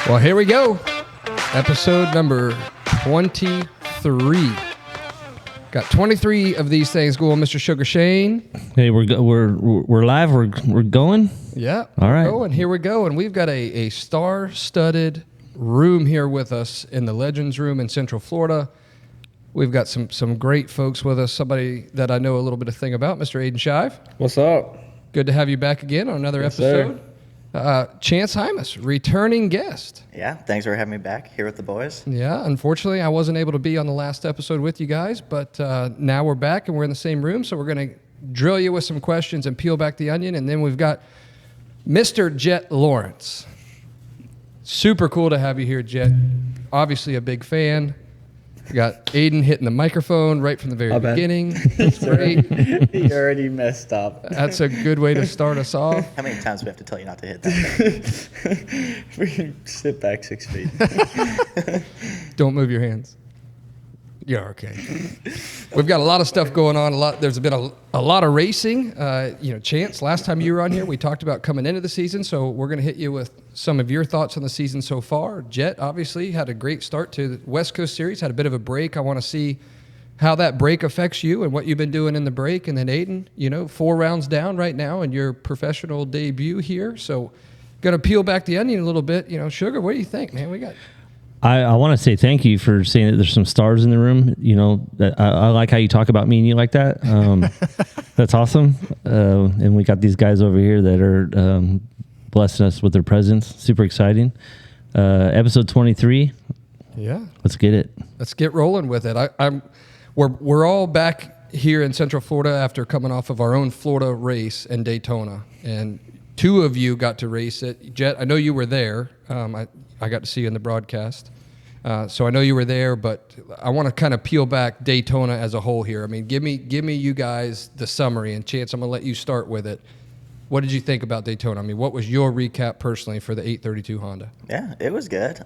Well, here we go. Episode number 23. Got 23 of these things going, Mr. Sugar Shane. Hey, we're live. We're going. Yeah. All right. And here we go. And we've got a star-studded room here with us in the Legends Room in Central Florida. We've got some great folks with us. Somebody that I know a little bit of thing about, Mr. Ayden Shive. What's up? Good to have you back again on another episode. Chance Hymas, returning guest. Yeah, thanks for having me back here with the boys. Yeah, unfortunately, I wasn't able to be on the last episode with you guys, but now we're back and we're in the same room, so we're going to drill you with some questions and peel back the onion. And then we've got Mr. Jett Lawrence. Super cool to have you here, Jett. Obviously a big fan. We got Ayden hitting the microphone right from the very beginning. That's great. You already messed up. That's a good way to start us off. How many times do we have to tell you not to hit that? We can sit back 6 feet. Don't move your hands. You're okay. We've got a lot of stuff going on. There's been a lot of racing. Chance, last time you were on here, we talked about coming into the season, so we're going to hit you with some of your thoughts on the season so far. Jett, obviously, had a great start to the West Coast Series, had a bit of a break. I want to see how that break affects you and what you've been doing in the break. And then Ayden, 4 rounds down right now in your professional debut here. So going to peel back the onion a little bit. Sugar, what do you think, man? We got... I want to say thank you for saying that there's some stars in the room. I like how you talk about me and you like that. That's awesome. And we got these guys over here that are blessing us with their presence. Super exciting. Episode 23. Yeah. Let's get it. Let's get rolling with it. We're all back here in Central Florida after coming off of our own Florida race in Daytona. And 2 of you got to race it. Jett, I know you were there. I got to see you in the broadcast. So I know you were there, but I want to kind of peel back Daytona as a whole here. I mean, give me you guys the summary. And Chance, I'm going to let you start with it. What did you think about Daytona? I mean, what was your recap personally for the 832 Honda? Yeah, it was good.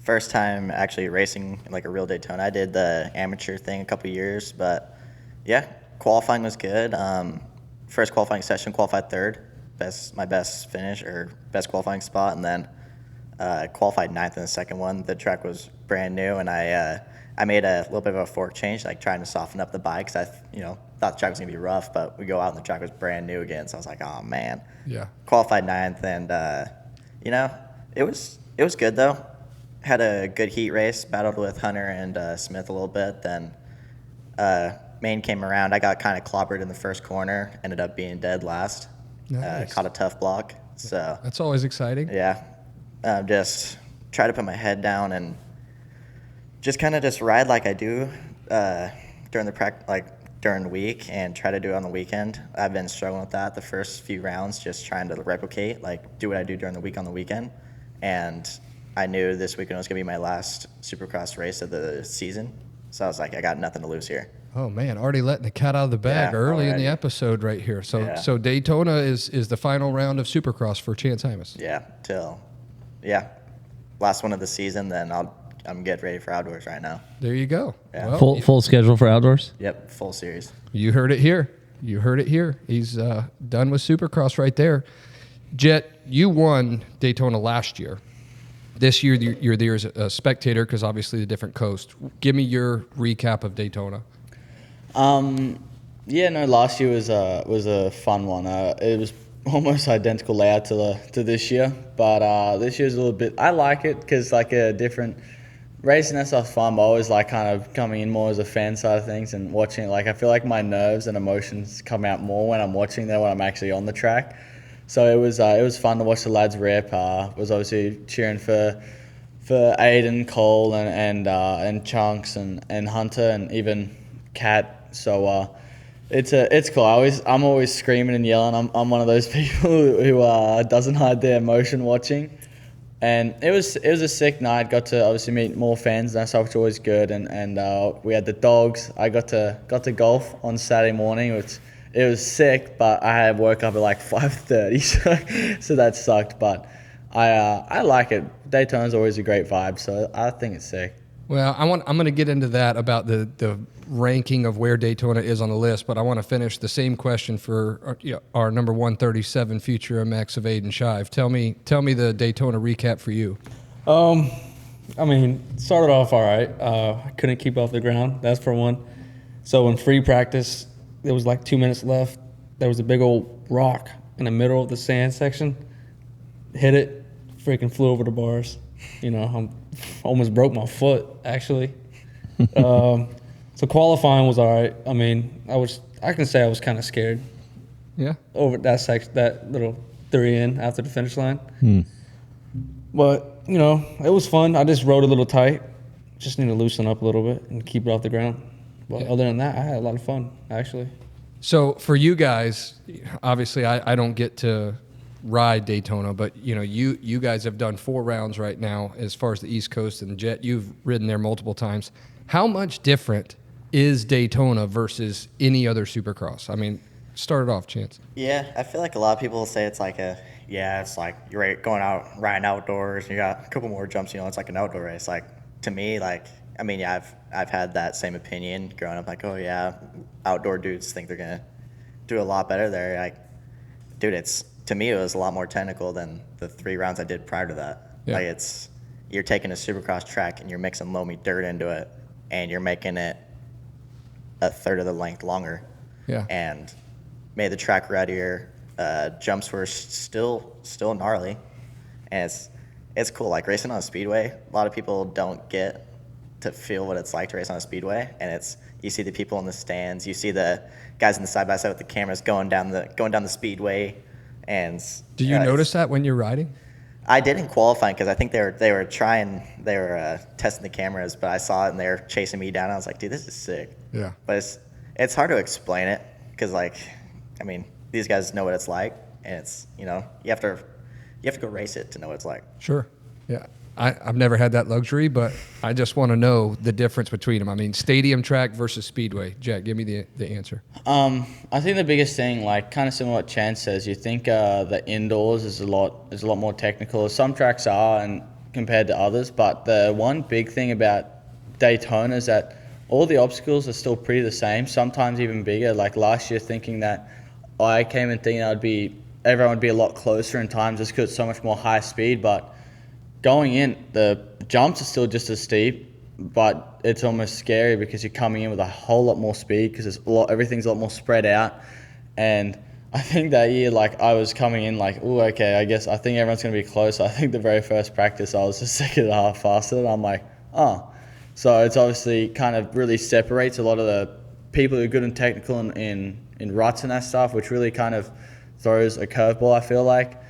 First time actually racing like a real Daytona. I did the amateur thing a couple years, but yeah, qualifying was good. First qualifying session, qualified third. My best finish or best qualifying spot, and then qualified 9th in the second one. The track was brand new, and I made a little bit of a fork change, like trying to soften up the bike, because I thought the track was gonna be rough, but we go out and the track was brand new again. So I was like, oh man. Yeah. Qualified 9th, and it was good though. Had a good heat race, battled with Hunter and Smith a little bit. Then Maine came around. I got kind of clobbered in the first corner. Ended up being dead last. Nice. Caught a tough block. So that's always exciting. Yeah. Just try to put my head down and just kind of just ride like I do during the week, and try to do it on the weekend. I've been struggling with that the first few rounds, just trying to replicate, like do what I do during the week on the weekend. And I knew this weekend was going to be my last Supercross race of the season. So I was like, I got nothing to lose here. Oh man, already letting the cat out of the bag early in the episode right here. So Daytona is the final round of Supercross for Chance Hymas. Yeah, last one of the season. Then I'm getting ready for outdoors right now. There you go. Yeah. Well, Full schedule for outdoors. Yep, full series. You heard it here. He's done with Supercross right there. Jett, you won Daytona last year. This year you're there as a spectator because obviously the different coast. Give me your recap of Daytona. Last year was a fun one. It was almost identical layout to this year, but this year's a little bit. I like it because like a different racing. That stuff's fun. But I always like kind of coming in more as a fan side of things and watching it. Like I feel like my nerves and emotions come out more when I'm watching than when I'm actually on the track. So it was fun to watch the lads rip. Was obviously cheering for Ayden, Cole, and Chunks and Hunter and even Cat. So it's cool. I'm always screaming and yelling. I'm one of those people who doesn't hide their emotion watching. And it was a sick night. Got to obviously meet more fans. That's always good. And we had the dogs. I got to golf on Saturday morning, which. It was sick, but I had woke up at like 5:30, so that sucked. But I like it. Daytona's always a great vibe, so I think it's sick. Well, I'm going to get into that about the ranking of where Daytona is on the list, but I want to finish the same question for our number 137 Future MX of Ayden Shive. Tell me the Daytona recap for you. I mean, started off all right. I couldn't keep off the ground. That's for one. So in free practice, there was like 2 minutes left. There was a big old rock in the middle of the sand section. Hit it, freaking flew over the bars. You know, I almost broke my foot, actually. So qualifying was all right. I mean, I can say I was kind of scared Yeah. over that section, that little 3 in after the finish line. But, you know, it was fun. I just rode a little tight. Just need to loosen up a little bit and keep it off the ground. But other than that, I had a lot of fun, actually. So for you guys, obviously I don't get to ride Daytona, but you guys have done 4 rounds right now as far as the East Coast, and Jett, you've ridden there multiple times. How much different is Daytona versus any other Supercross? I mean, start it off, Chance. Yeah, I feel like a lot of people say it's like it's like you're going out riding outdoors and you got a couple more jumps, it's like an outdoor race. Like, to me, I've had that same opinion growing up, like, oh yeah, outdoor dudes think they're gonna do a lot better there. Like, dude, to me it was a lot more technical than the 3 rounds I did prior to that. Yeah. Like, you're taking a Supercross track and you're mixing loamy dirt into it and you're making it a third of the length longer. Yeah. And made the track ruddier. Jumps were still gnarly, and it's cool. Like, racing on a speedway, a lot of people don't get to feel what it's like to race on a speedway, and you see the people in the stands, you see the guys in the side by side with the cameras going down the speedway, and Do you notice that when you're riding? I didn't qualify because I think they were testing the cameras, but I saw it and they were chasing me down. I was like, dude, this is sick. Yeah. But it's hard to explain it because, these guys know what it's like, and you have to go race it to know what it's like. Sure. Yeah. I've never had that luxury, but I just want to know the difference between them. I mean, stadium track versus speedway. Jack, give me the answer. I think the biggest thing, like kind of similar to what Chance says, you think the indoors is a lot more technical. Some tracks are, and compared to others, but the one big thing about Daytona is that all the obstacles are still pretty the same. Sometimes even bigger. Like last year, thinking that I came in thinking everyone would be a lot closer in time just because it's so much more high speed, but going in, the jumps are still just as steep, but it's almost scary because you're coming in with a whole lot more speed because everything's a lot more spread out. And I think that year, I was coming in oh, okay, I think everyone's going to be close. I think the very first practice, I was a second and a half faster, and I'm like, oh. So it's obviously kind of really separates a lot of the people who are good and technical in ruts and that stuff, which really kind of throws a curveball, I feel like.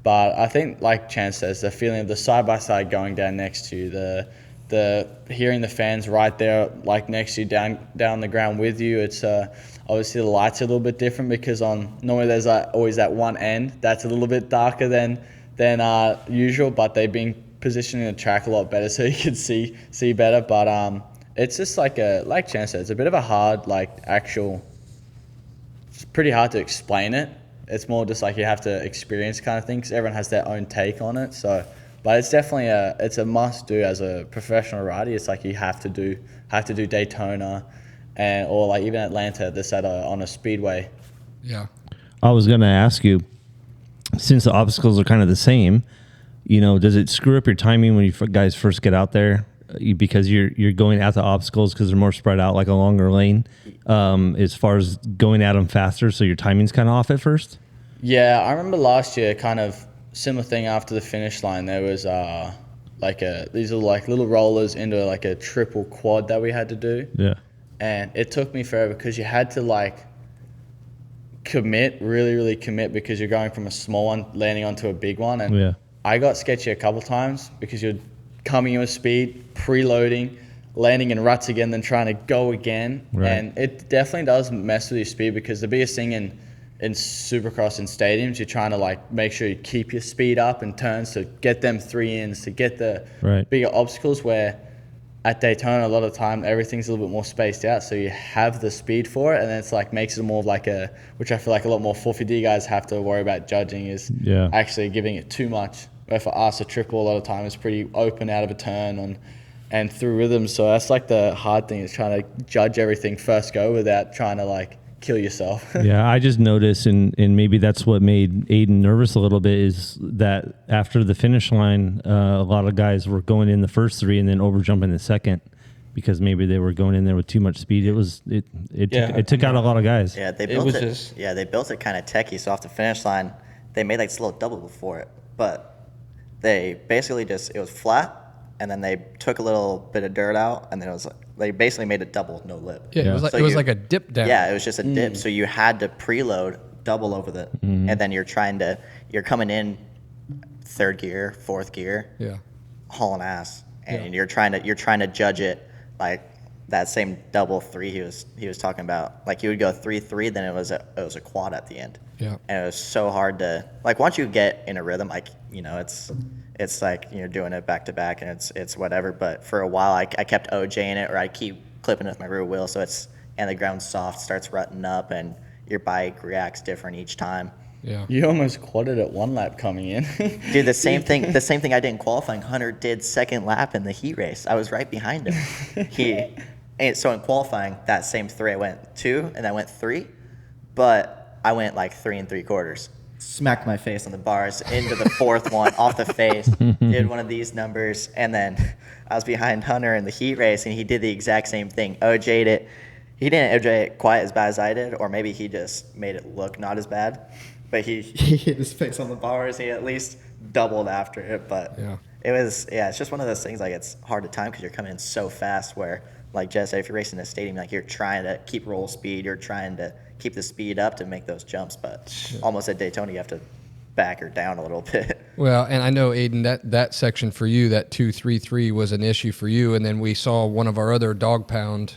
But I think, like Chance says, the feeling of the side-by-side going down next to you, the hearing the fans right there, next to you, down the ground with you, it's obviously the lights are a little bit different because normally there's always that one end that's a little bit darker than usual, but they've been positioning the track a lot better so you can see better. But it's just like Chance said, it's a bit of a hard, it's pretty hard to explain it. It's more just you have to experience kind of thing because everyone has their own take on it. So, but it's definitely it's a must do as a professional rider. It's you have to do Daytona, or even Atlanta. This on a speedway. Yeah. I was going to ask you, since the obstacles are kind of the same, does it screw up your timing when you guys first get out there? Because you're going at the obstacles because they're more spread out, like a longer lane, as far as going at them faster, so your timing's kind of off at first? Yeah, I remember last year, kind of similar thing after the finish line. There was these are little rollers into a triple quad that we had to do. Yeah. And it took me forever because you had to commit, really, really commit, because you're going from a small one landing onto a big one. And yeah. I got sketchy a couple times because you're coming in with speed, preloading, landing in ruts again, then trying to go again. Right. And it definitely does mess with your speed because the biggest thing in Supercross in stadiums, you're trying to make sure you keep your speed up in turns to get them 3 ins, to get the bigger obstacles, where at Daytona a lot of the time everything's a little bit more spaced out, so you have the speed for it, and then it's makes it more of which I feel a lot more 450 guys have to worry about judging is actually giving it too much. Where for us, a triple a lot of time is pretty open out of a turn and through rhythms. So that's like the hard thing, is trying to judge everything first go without trying to like kill yourself. Yeah, I just noticed, and maybe that's what made Ayden nervous a little bit, is that after the finish line, a lot of guys were going in the first three and then over jumping the second, because maybe they were going in there with too much speed. It took out a lot of guys. Yeah, they built it kind of techie. So off the finish line, they made like this little double before it, but they basically it was flat, and then they took a little bit of dirt out, and then they basically made a double with no lip. Yeah, it was like a dip down. Yeah, it was just a dip. So you had to preload double over the, and then you're coming in third gear, fourth gear, hauling ass, and you're trying to judge it like that same double three he was talking about. Like you would go 3-3, then it was a quad at the end. Yeah, and it was so hard to, like, once you get in a rhythm, like, you know, it's like you're doing it back to back, and it's whatever. But for a while, I kept OJing it, or I keep clipping with my rear wheel, so and the ground's soft, starts rutting up, and your bike reacts different each time. Yeah, You almost quadded at one lap coming in. Dude, the same thing I did in qualifying. Hunter did second lap in the heat race. I was right behind him. So in qualifying, that same three, I went 2 and I went 3, but I went like 3 3/4. Smacked my face on the bars into the fourth one, off the face. Did one of these numbers, and then I was behind Hunter in the heat race, and he did the exact same thing. OJ'd it. He didn't OJ it quite as bad as I did, or maybe he just made it look not as bad. But he hit his face on the bars. He at least doubled after it. But it's just one of those things, like, it's hard to time because you're coming in so fast where, like Jett said, if you're racing in a stadium, like, you're trying to keep roll speed, you're trying to keep the speed up to make those jumps, but almost at Daytona you have to back her down a little bit. Well, and I know, Ayden, that section for you, that 2-3-3 was an issue for you, and then we saw one of our other dog pound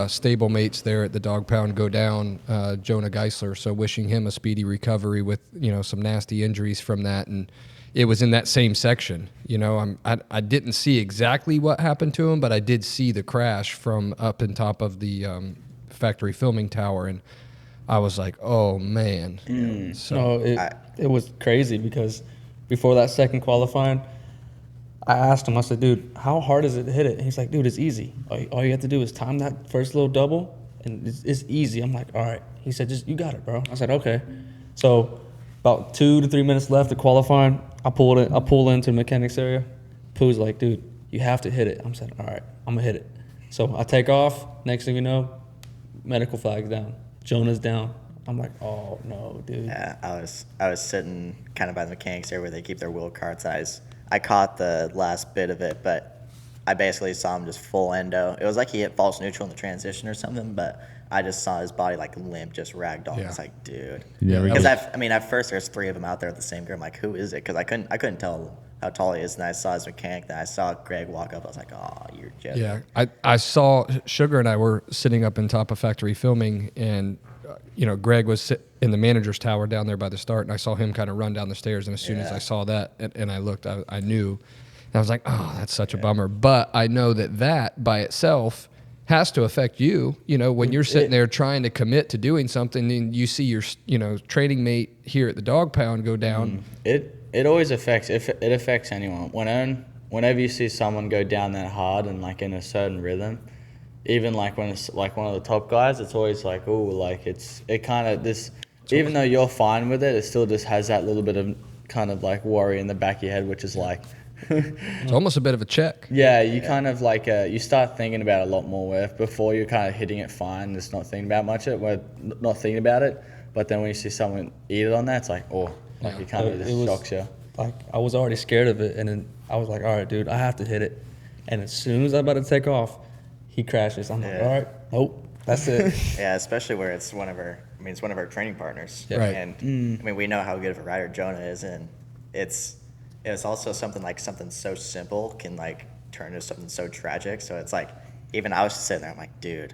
stable mates there at the dog pound go down, Jonah Geisler, so wishing him a speedy recovery with, you know, some nasty injuries from that. And it was in that same section. You know, I didn't see exactly what happened to him, but I did see the crash from up in top of the factory filming tower, and I was like, oh, man. It was crazy because before that second qualifying, I asked him, I said, dude, how hard is it to hit it? And he's like, dude, it's easy. All you have to do is time that first little double, and it's easy. I'm like, all right. He said, you got it, bro. I said, okay. So about 2 to 3 minutes left of qualifying, I pull into the mechanics area. Pooh's like, dude, you have to hit it. I'm saying, all right, I'm going to hit it. So I take off. Next thing you know, medical flag's down. Jonah's down. I'm like, oh no, dude. Yeah, I was sitting kind of by the mechanics area where they keep their wheel carts. I caught the last bit of it, but I basically saw him just full endo. It was like he hit false neutral in the transition or something, but I just saw his body like limp, just ragdoll. Yeah. I was like, dude. Yeah, Because at first there's 3 of them out there at the same group. I'm like, who is it? Because I couldn't tell how tall he is, and I saw his mechanic. Then I saw Greg walk up. I was like, oh, you're Jett. Yeah, I saw Sugar and I were sitting up in top of factory filming, and you know, Greg was in the manager's tower down there by the start, and I saw him kind of run down the stairs. And as soon as I saw that, and I looked, I knew, and I was like, oh, that's such a bummer. But I know that by itself has to affect you. You know, when you're sitting there trying to commit to doing something, and you see your, you know, training mate here at the dog pound go down. It always affects, if it affects anyone. Whenever you see someone go down that hard and like in a certain rhythm, even like when it's like one of the top guys, it's always like, oh, like it kind of this. Even though you're fine with it, it still just has that little bit of kind of like worry in the back of your head, which is like. It's almost a bit of a check. Yeah, you kind of like you start thinking about it a lot more. Where before you're kind of hitting it fine, just not thinking about not thinking about it. But then when you see someone eat it on that, it's like, oh, like it kind of just shocks you. Like, I was already scared of it, and then I was like, all right, dude, I have to hit it. And as soon as I'm about to take off, he crashes. I'm like, all right, nope, that's it. Yeah, especially where it's one of our training partners. Yeah. Right. And I mean, we know how good of a rider Jonah is, and it's also something so simple can like turn into something so tragic. So it's like, even I was just sitting there, I'm like, dude,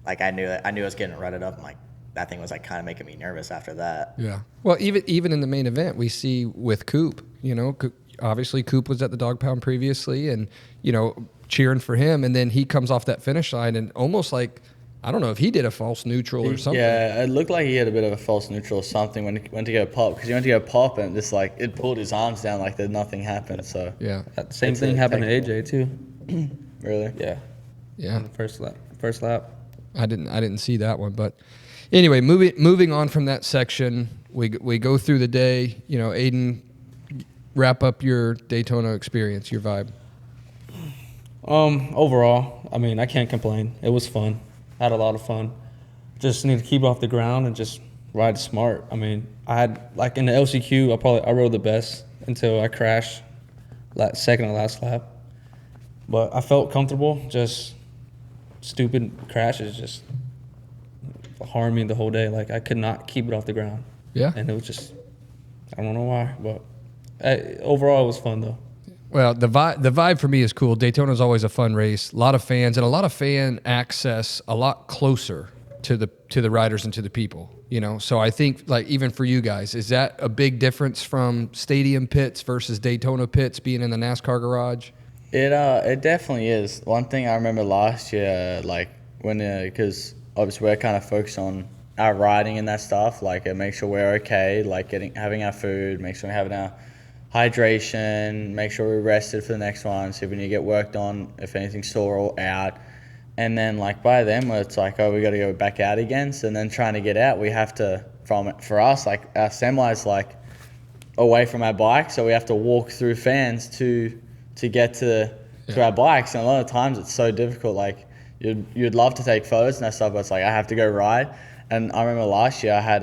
like I knew I was getting rutted up. I'm like, that thing was like kind of making me nervous after that. Yeah. Well, even in the main event, we see with Coop, you know, obviously Coop was at the dog pound previously, and you know, cheering for him, and then he comes off that finish line and almost like, I don't know if he did a false neutral or something. Yeah, it looked like he had a bit of a false neutral or something when he went to go pop, because he went to go pop and just like it pulled his arms down like nothing happened. So yeah, That same thing happened to AJ too. Really? Yeah. Yeah. On the first lap. I didn't see that one, but anyway, moving on from that section, we go through the day. You know, Ayden, wrap up your Daytona experience, your vibe. Overall, I mean, I can't complain. It was fun. I had a lot of fun. Just need to keep off the ground and just ride smart. I mean, I had, like, in the LCQ, I rode the best until I crashed second to last lap. But I felt comfortable. Just stupid crashes just harmed me the whole day. Like, I could not keep it off the ground. Yeah. And it was just, I don't know why, but overall it was fun though. Well, the vibe for me is cool. Daytona's always a fun race. A lot of fans and a lot of fan access, a lot closer to the riders and to the people. You know, so I think, like, even for you guys, is that a big difference from stadium pits versus Daytona pits being in the NASCAR garage? It definitely is. One thing I remember last year, like, when because obviously we're kind of focused on our riding and that stuff, like, make sure we're okay, like having our food, make sure we're having our hydration, make sure we're rested for the next one, see if we need to get worked on, if anything's sore or out. And then, like, by then, where it's like, oh, we got to go back out again. So then trying to get out, we have to, for us, like, our semi's, like, away from our bike, so we have to walk through fans to get to our bikes. And a lot of times it's so difficult. Like, you'd love to take photos and that stuff, but it's like, I have to go ride. And I remember last year I had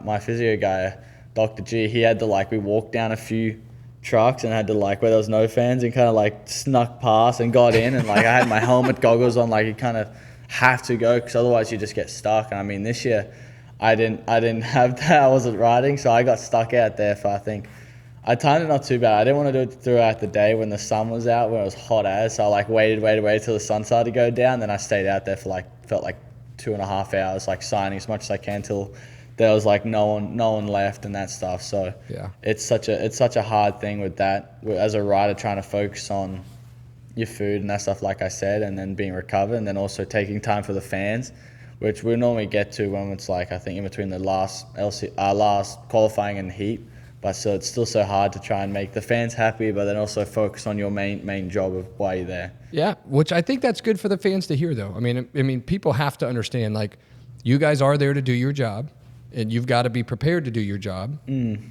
my physio guy, Dr. G, he had to, like, we walked down a few trucks and had to, like, where there was no fans, and kind of, like, snuck past and got in, and, like, I had my helmet, goggles on, like, you kind of have to go because otherwise you just get stuck. And I mean, this year I didn't have that. I wasn't riding, so I got stuck out there for, I think, I timed it not too bad. I didn't want to do it throughout the day when the sun was out, when it was hot as, so I, like, waited till the sun started to go down. Then I stayed out there for, like, felt like 2.5 hours, like, signing as much as I can till there was, like, no one left and that stuff. So Yeah. it's such a hard thing with that, as a rider, trying to focus on your food and that stuff, like I said, and then being recovered, and then also taking time for the fans, which we normally get to when it's, like, I think in between the last qualifying and heat. But so it's still so hard to try and make the fans happy, but then also focus on your main job of why you're there. Yeah, which I think that's good for the fans to hear, though. I mean, people have to understand, like, you guys are there to do your job, and you've got to be prepared to do your job.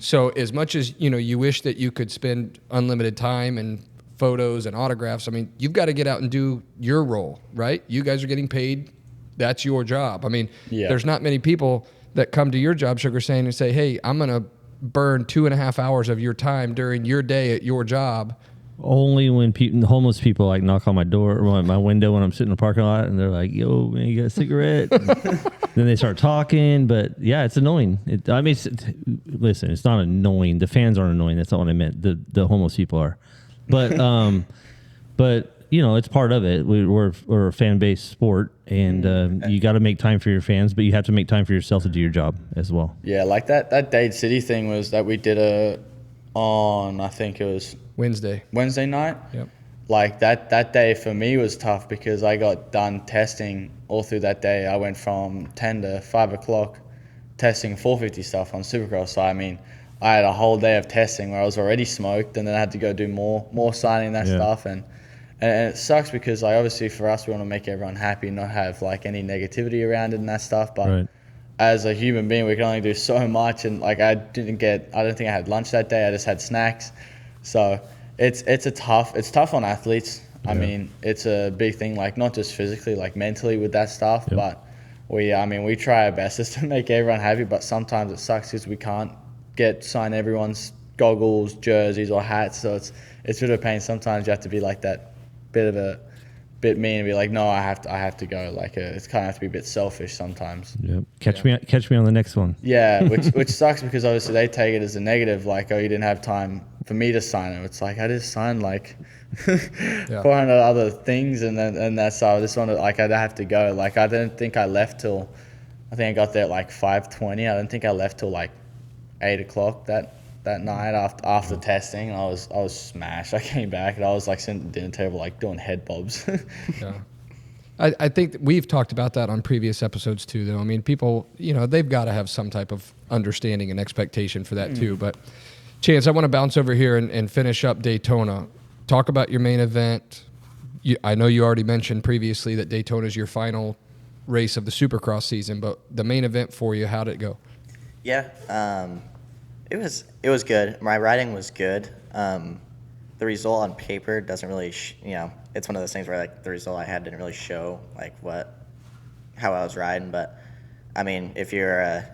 So as much as, you know, you wish that you could spend unlimited time and photos and autographs, I mean, you've got to get out and do your role, right? You guys are getting paid. That's your job. I mean, There's not many people that come to your job, Sugar Saying, and say, hey, I'm going to burn 2.5 hours of your time during your day at your job. Only when homeless people, like, knock on my door or my window when I'm sitting in the parking lot, and they're like, "Yo, man, you got a cigarette?" Then they start talking. But yeah, it's annoying. Listen, it's not annoying. The fans aren't annoying. That's not what I meant. The homeless people are. But but you know, it's part of it. We're a fan based sport, and you got to make time for your fans, but you have to make time for yourself to do your job as well. Yeah, like that Dade City thing was that we did on, I think it was Wednesday night. Yep. Like that day for me was tough because I got done testing all through that day. I went from 10 to 5 o'clock testing 450 stuff on Supercross. So I mean, I had a whole day of testing where I was already smoked, and then I had to go do more signing that stuff, and it sucks because, like, obviously for us we want to make everyone happy, not have, like, any negativity around it and that stuff. But as a human being, we can only do so much, and, like, I don't think I had lunch that day. I just had snacks. So it's tough on athletes. I mean, it's a big thing, like, not just physically, like, mentally with that stuff. But we try our best just to make everyone happy, but sometimes it sucks because we can't sign everyone's goggles, jerseys, or hats. So it's a bit of a pain. Sometimes you have to be like that, bit mean, and be like, no, I have to go. Like, it's kind of have to be a bit selfish sometimes. Yep. Catch me on the next one. Yeah, which sucks because obviously they take it as a negative, like, oh, you didn't have time for me to sign it. It's like, I just signed, like, 400 other things, and that's so I just wanted, like, I'd have to go. Like, I didn't think I left till, I think I got there at like 5:20. I didn't think I left till like 8 o'clock that night after testing, and I was smashed. I came back and I was, like, sitting at the dinner table, like, doing head bobs. Yeah. I think that we've talked about that on previous episodes too, though. I mean, people, you know, they've got to have some type of understanding and expectation for that too. But Chance, I want to bounce over here and finish up Daytona. talk about your main event. I know you already mentioned previously that Daytona is your final race of the Supercross season, but the main event for you, how did it go? Yeah, it was good. My riding was good. The result on paper doesn't really, it's one of those things where like the result I had didn't really show like how I was riding. But I mean, if you're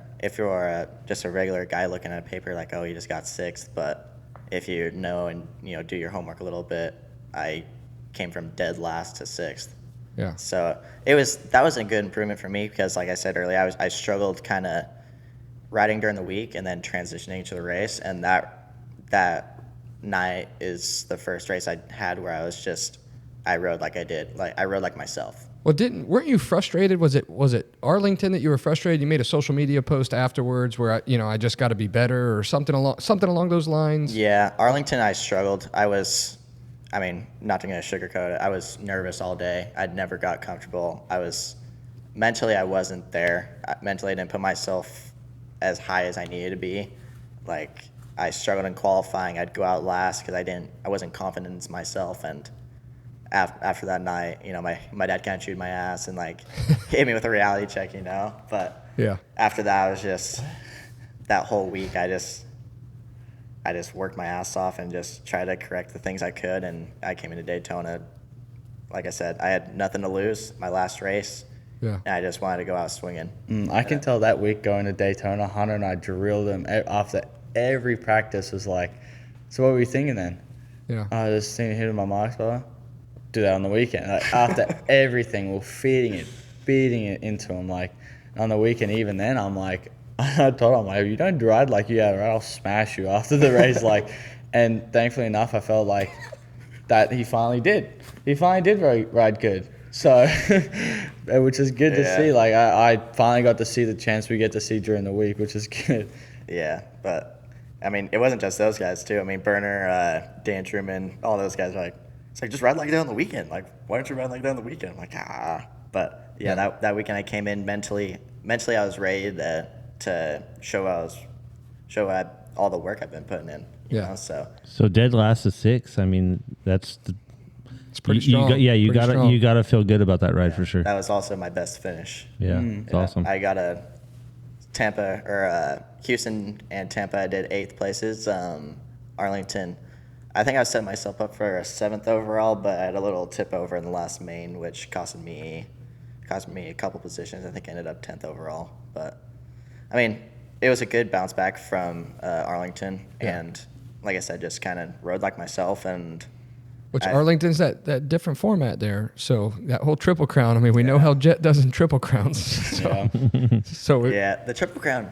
just a regular guy looking at a paper, like, oh, you just got sixth. But if you know and do your homework a little bit, I came from dead last to sixth. Yeah. So that was a good improvement for me because, like I said earlier, I struggled kind of riding during the week and then transitioning to the race, and that night is the first race I had where I rode like I did, like I rode like myself. Well, weren't you frustrated? Was it Arlington that you were frustrated? You made a social media post afterwards where I just got to be better or something along those lines. Yeah, Arlington, I struggled. Not to sugarcoat it, I was nervous all day. I'd never got comfortable. Mentally, I wasn't there. Mentally, I didn't put myself as high as I needed to be. Like, I struggled in qualifying. I'd go out last because I wasn't confident in myself. And after that night, my dad kind of chewed my ass and like hit me with a reality check, But yeah, after that, I was just that whole week. I just worked my ass off and just tried to correct the things I could. And I came into Daytona, like I said, I had nothing to lose. My last race. Yeah. And I just wanted to go out swinging. I can tell that week going to Daytona, Hunter and I drilled him after every practice. Was like, so what were you thinking then? Yeah. I was just thinking, hitting my marks, brother. Do that on the weekend. Like, after everything, we're feeding it into him. Like, on the weekend, even then, I'm like, I told him, like, if you don't ride like you have, I'll smash you after the race. Like, and thankfully enough, I felt like that he finally did. He finally did ride good. So, which is good to see. Like, I finally got to see the chance we get to see during the week, which is good. Yeah, but, it wasn't just those guys, too. Burner, Dan Truman, all those guys are like, it's like, just ride like that on the weekend. Like, why don't you ride like that on the weekend? I'm like, But, yeah, that weekend I came in mentally I was ready to show all the work I've been putting in. You know, So dead last is 6. That's it's pretty strong. You gotta feel good about that ride for sure. That was also my best finish. Yeah, it's awesome. I got a Houston and Tampa. I did 8th places. Arlington, I think I set myself up for a 7th overall, but I had a little tip over in the last main, which cost me a couple positions. I think I ended up 10th overall, but it was a good bounce back from Arlington, and like I said, just kind of rode like myself. And Arlington's that different format there, so that whole Triple Crown. We know how Jett does in Triple Crowns. So, the Triple Crown,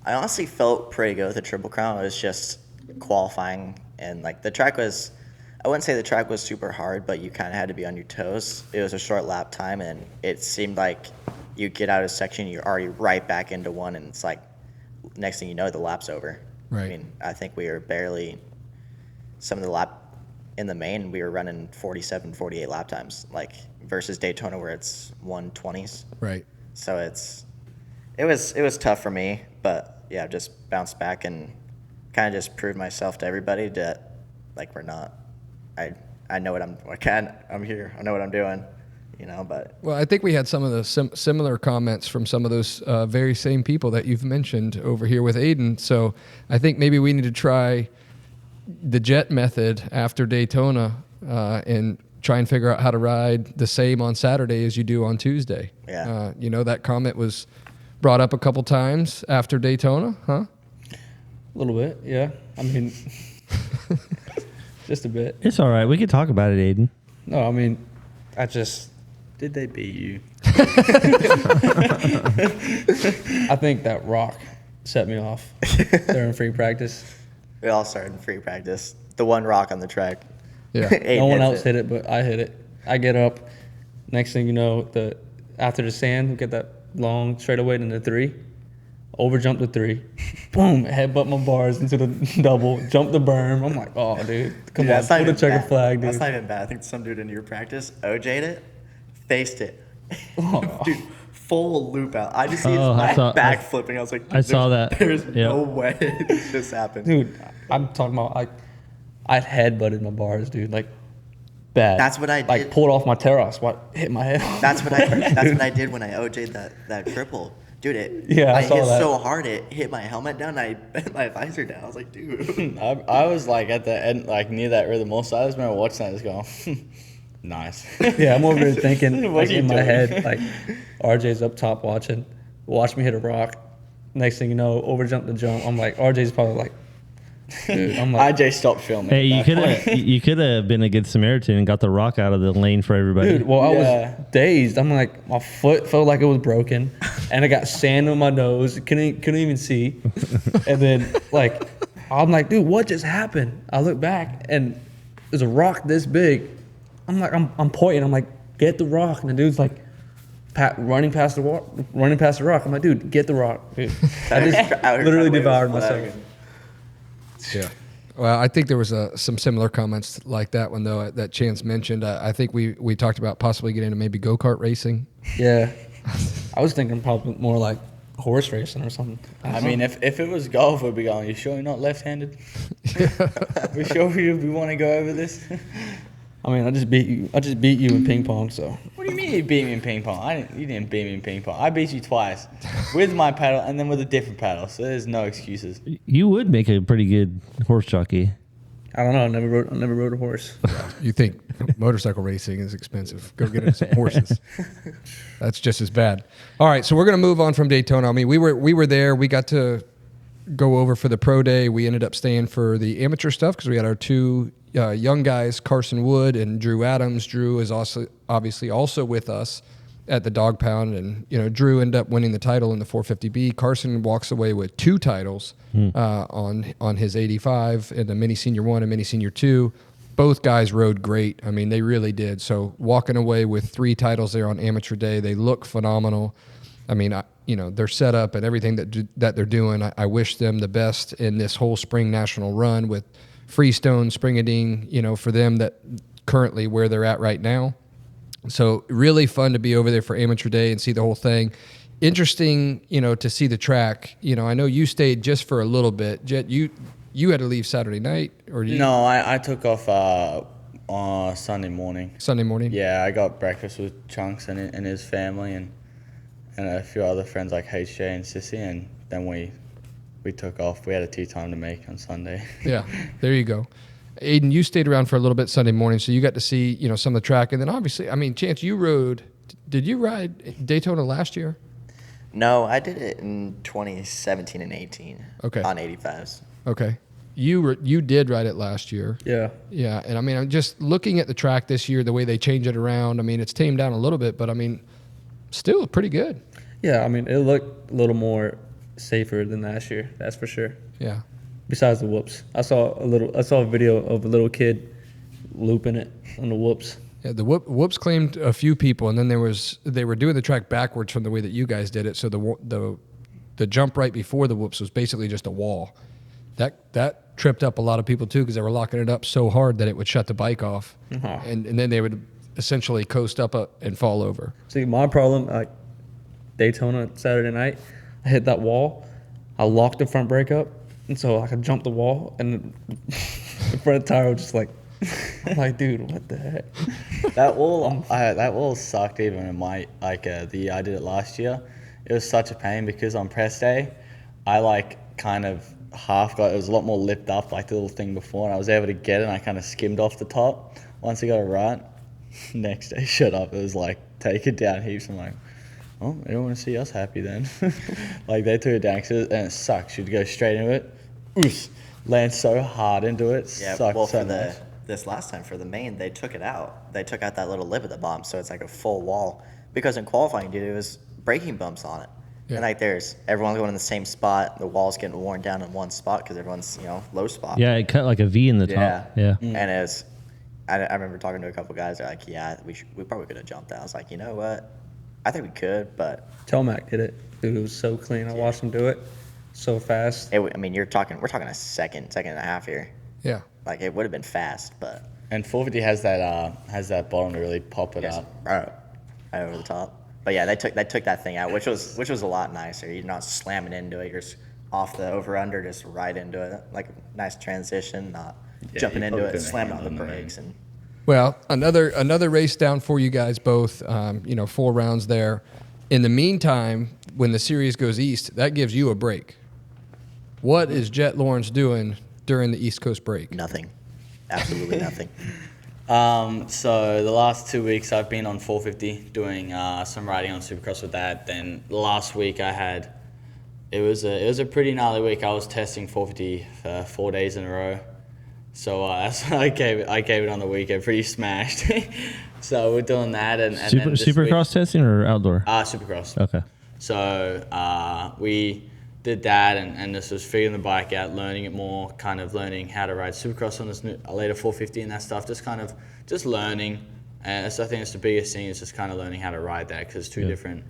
I honestly felt pretty good with the Triple Crown. It was just qualifying, and like the track was, I wouldn't say the track was super hard, but you kind of had to be on your toes. It was a short lap time, and it seemed like you get out of a section, you're already right back into one, and it's like next thing you know, the lap's over. Right. I think we were barely, some of the lap in the main, we were running 47, 48 lap times, like versus Daytona where it's 120s. Right. So it was tough for me, but yeah, just bounced back and kind of just proved myself to everybody that like we're not. I know what I'm here. I know what I'm doing. But well, I think we had some of the similar comments from some of those very same people that you've mentioned over here with Ayden. So I think maybe we need to try the Jett method after Daytona and try and figure out how to ride the same on Saturday as you do on Tuesday. Yeah. That comment was brought up a couple times after Daytona, huh? A little bit, yeah. Just a bit. It's all right. We can talk about it, Ayden. No, I just... Did they beat you? I think that rock set me off during free practice. we all started in free practice. The one rock on the track. Yeah. No one else hit it, but I hit it. I get up. Next thing you know, after the sand, we get that long straightaway into 3. Overjump the 3. Boom. Headbutt my bars into the double. Jump the berm. I'm like, oh, dude. Come on. Put a checkered flag, dude. That's not even bad. I think some dude in your practice OJ'd it, faced it. Oh. Dude, full loop out. I just see his back flipping. I was like, I saw that. There's no way this happened. Dude, I'm talking about, like, I'd headbutted my bars, dude. Like bad. That's what I did. Like pulled off my Teros. What hit my head? That's what I did when I OJ'd that triple. Dude, Yeah, I saw hit that. so hard it hit my helmet down. I bent my visor down. I was like, dude. I was like at the end, like near that rhythm also. I just remember watching that, just going, nice. Yeah, I'm over here thinking What like are you in my doing? head, like RJ's up top watching, watch me hit a rock. Next thing you know, over jump the jump. I'm like, RJ's probably like, dude. I'm like, IJ stopped filming. Hey, at that point. you could have been a good Samaritan and got the rock out of the lane for everybody. dude. Well, I Yeah. was dazed. I'm like, my foot felt like it was broken, and I got sand on my nose. Couldn't even see. And then like, I'm like, dude, what just happened? I look back, and there's a rock this big. I'm like, I'm pointing. I'm like, get the rock, and the dude's like, running past the rock. I'm like, dude, get the rock. Dude. I just Out here literally trying to devoured wave his flag. myself. Yeah. Well, I think there was some similar comments like that one though that Chance mentioned. I think we talked about possibly getting into maybe go-kart racing. Yeah, I was thinking probably more like horse racing or something. I mean, if it was golf, we'd be going, you sure you're not left-handed? We sure we want to go over this? I mean, I just beat you in ping pong. So What do you mean you beat me in ping pong? You didn't beat me in ping pong. I beat you twice with my paddle and then with a different paddle. So there's no excuses. You would make a pretty good horse jockey. I don't know. I never rode a horse. You think motorcycle racing is expensive? Go get into some horses. That's just as bad. All right, so we're gonna move on from Daytona. I mean, we were there. We got to go over for the pro day. We ended up staying for the amateur stuff because we had our two young guys, Carson Wood and Drew Adams. Drew is also obviously also with us at the Dog Pound, and Drew ended up winning the title in the 450B. Carson walks away with 2 titles on his 85 in the Mini Senior 1 and Mini Senior 2. Both guys rode great. I mean, they really did. So walking away with 3 titles there on amateur day, they look phenomenal. I mean, their setup and everything that they're doing. I wish them the best in this whole spring national run with Freestone, Springadine, for them that currently where they're at right now. So really fun to be over there for amateur day and see the whole thing. Interesting, to see the track. I know you stayed just for a little bit. Jett, you had to leave Saturday night, or No, I took off on Sunday morning. Sunday morning? Yeah, I got breakfast with Chunks and his family and a few other friends like HJ and Sissy, and then we took off. We had a tea time to make on Sunday. Yeah, there you go. Ayden, you stayed around for a little bit Sunday morning, so you got to see, some of the track. And then obviously, Chance, you rode. Did you ride Daytona last year? No, I did it in 2017 and 18. Okay. On 85s. Okay. You did ride it last year. Yeah. Yeah, and I'm just looking at the track this year, the way they change it around. It's tamed down a little bit, but still pretty good. Yeah. It looked a little more safer than last year. That's for sure. Yeah. Besides the whoops, I saw a video of a little kid looping it on the whoops. Yeah, the whoops claimed a few people, and then they were doing the track backwards from the way that you guys did it. So the jump right before the whoops was basically just a wall. That tripped up a lot of people too because they were locking it up so hard that it would shut the bike off, and then they would essentially coast up and fall over. See, my problem, like Daytona Saturday night, I hit that wall, I locked the front brake up, and so I could jump the wall, and the front tire was just like, I'm like, dude, what the heck? That wall sucked even in my the year I did it last year. It was such a pain because on press day, I kind of half got, it was a lot more lipped up like the little thing before, and I was able to get it, and I kind of skimmed off the top. Once I got it right, next day shut up. It was like, take it down heaps. I'm like, oh, they don't want to see us happy then. They took it down, and it sucks. You'd go straight into it, oof, land so hard into it, Yeah, sucked well, so for much. this last time for the main, they took it out. They took out that little lip at the bottom, so it's like a full wall. Because in qualifying, dude, it was braking bumps on it. Yeah. And everyone's going in the same spot. The wall's getting worn down in one spot because everyone's, low spot. Yeah, it cut like a V in the top. Yeah. And I remember talking to a couple guys. They're like, yeah, we probably could have jumped out. I was like, you know what? I think we could, but Tomac did it. Dude, it was so clean. I watched him do it so fast. we're talking a second and a half here. Yeah. Like it would have been fast, but And 450 has that bottom to really pop it up. right over the top. But yeah, they took that thing out, which was a lot nicer. You're not slamming into it. You're just off the over under, just right into it. Like a nice transition, not jumping you into probably it, couldn't slamming on handle the it, man. brakes. And Well, another race down for you guys both. 4 rounds there. In the meantime, when the series goes east, that gives you a break. What is Jett Lawrence doing during the East Coast break? nothing. Absolutely nothing. So the last 2 weeks I've been on 450 doing some riding on Supercross with that. Then last week it was a pretty gnarly week. I was testing 450 for 4 days in a row. So I gave it on the weekend pretty smashed. So we're doing that and then this Supercross testing or outdoor? Supercross. Okay. So we did that and this was figuring the bike out, learning it more, kind of learning how to ride Supercross on this later 450 and that stuff. Just learning. And so I think it's the biggest thing is just kind of learning how to ride that because two different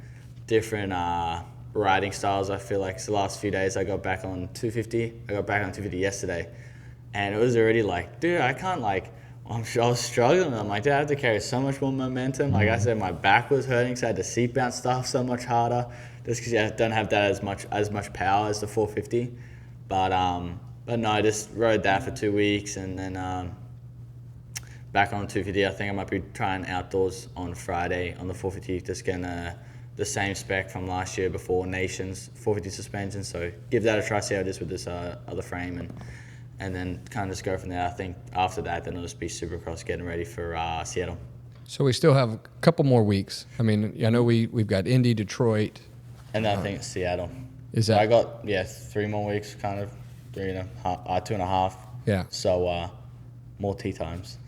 riding styles. I feel like the last few days I got back on 250. I got back on 250 yesterday, and it was already like, dude, I can't like. I was struggling. I'm like, dude, I have to carry so much more momentum. Like I said, my back was hurting, so I had to seat bounce stuff so much harder, just because you don't have that as much power as the 450. But no, I just rode that for 2 weeks, and then back on 250. I think I might be trying outdoors on Friday on the 450, just getting the same spec from last year before Nations 450 suspension. So give that a try, see how it is with this other frame, and then kind of just go from there. I think after that, then it'll just be Supercross, getting ready for Seattle. So we still have a couple more weeks. I mean, I know we've got Indy, Detroit. And then I think it's Seattle. Is So that? I got 3 more weeks, kind of 2.5. Yeah. So more tee times.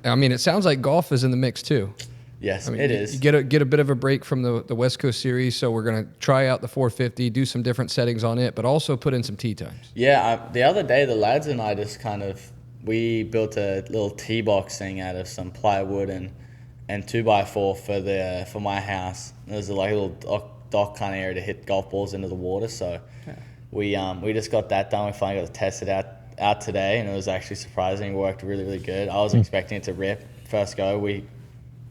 I mean, it sounds like golf is in the mix too. Yes, I mean, it you is. get a bit of a break from the West Coast series, so we're going to try out the 450, do some different settings on it, but also put in some tee times. Yeah, the other day the lads and I just we built a little tee box thing out of some plywood and 2x4 for my house. There's like a little dock kind of area to hit golf balls into the water. So we just got that done. We finally got to test it out today, and it was actually surprising. It worked really, really good. I was expecting it to rip first go.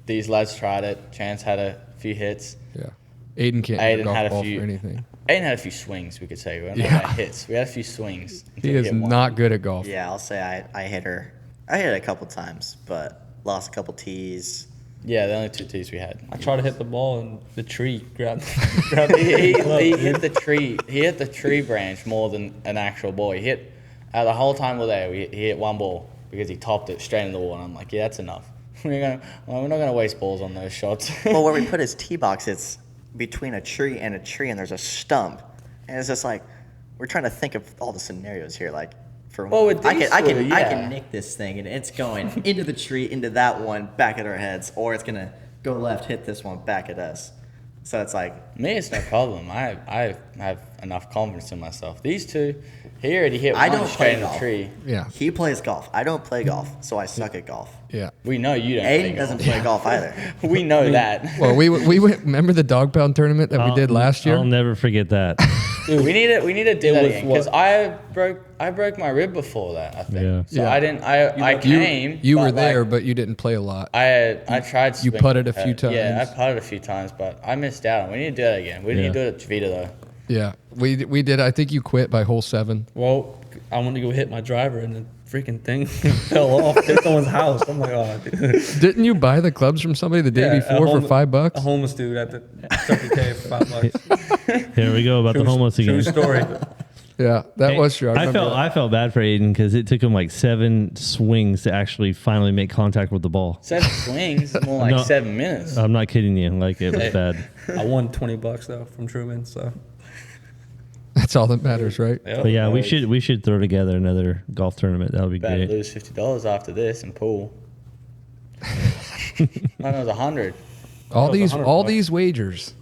These lads tried it. Chance had a few hits. Yeah. Ayden can't Ayden golf had a ball few- for anything. Ayden had a few swings, we could say. We Yeah. had hits. We had a few swings. He is not good at golf. Yeah, I'll say I hit her. I hit it a couple times, but lost a couple tees. Yeah, the only 2 tees we had. I tried to hit the ball and the tree grabbed he the hit the tree. He hit the tree branch more than an actual ball. He hit the whole time we're there. He hit one ball because he topped it straight in the wall. And I'm like, yeah, that's enough. We're not gonna waste balls on those shots. Well, where we put his tee box, it's between a tree, and there's a stump, and it's just like we're trying to think of all the scenarios here. Like, for Well, with I these can two, I yeah. can nick this thing, and it's going into the tree, into that one, back at our heads, or it's gonna go left, hit this one, back at us. So it's like, Me, it's no problem. I have enough confidence in myself. These two, he already hit I one don't straight play in the golf. tree. Yeah. he plays golf. I don't play golf, so I suck at golf. Yeah. We know you don't. play Aiden doesn't golf. play golf either. We know that. Well, we went. Remember the dog pound tournament that we did last year? I'll never forget that. Dude, we need to do that was again what? because I broke my rib before that. I think. Yeah. So Yeah. I didn't. I came. You were but, there, like, but you didn't play a lot. I tried. You swinging putted a with few her. Yeah, I times. putted a few times, but I missed out. We need to do that again. We need to do it at Javita though. Yeah, we did. I think you quit by hole 7. Well, I went to go hit my driver and the freaking thing fell off. Hit someone's house. I'm like, oh, dude. Didn't you buy the clubs from somebody the day Yeah, before for $5? A homeless dude at the Circle K for $5. Here we go about the homeless again. True story. Yeah, that was true. I felt bad for Ayden because it took him like 7 swings to actually finally make contact with the ball. 7 swings, more like No. 7 minutes. I'm not kidding you. Like it was bad. I won $20 though from Truman. So That's all that matters, right? yeah. But yeah, we should throw together another golf tournament. That would be About to great. lose $50 after this in pool. I know it was 100. All was these $100. wagers.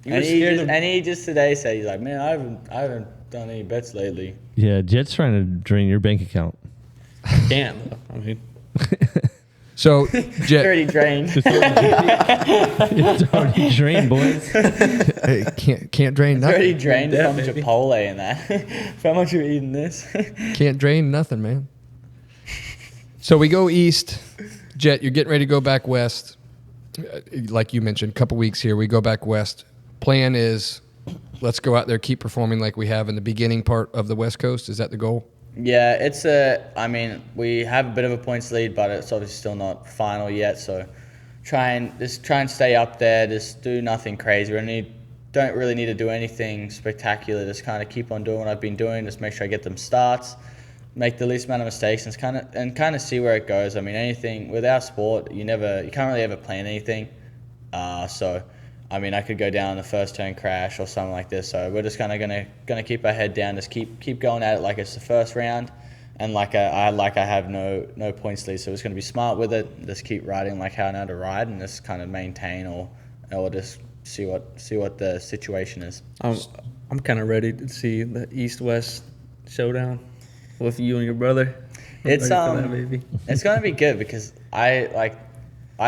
You And were he, scared just, of and he just today said, he's like, man, I haven't done any bets lately. Yeah, Jett's trying to drain your bank account. can't though. I mean, So, It's Jett, already drained. It's already drained, boys. hey, can't drain It's already nothing. drained Yeah, from baby. Chipotle and that. For how much are you eating this? Can't drain nothing, man. So we go east. Jett, you're getting ready to go back west. Like you mentioned, a couple weeks here. We go back west. Plan is let's go out there, keep performing like we have in the beginning part of the West Coast? Is that the goal? Yeah, I mean, we have a bit of a points lead, but it's obviously still not final yet. So try and stay up there. Just do nothing crazy. Don't really need to do anything spectacular. Just kind of keep on doing what I've been doing. Just make sure I get them starts, make the least amount of mistakes, and kind of see where it goes. I mean, anything with our sport, you can't really ever plan anything. So, I mean, I could go down the first turn crash or something like this. So we're just kind of gonna keep our head down, just keep going at it like it's the first round, and like I have no points lead. So we're just gonna be smart with it, just keep riding like how I know how to ride, and just kind of maintain or just see what the situation is. I'm kind of ready to see the East-West showdown with you and your brother. It's Ready for that, baby. It's gonna be good because I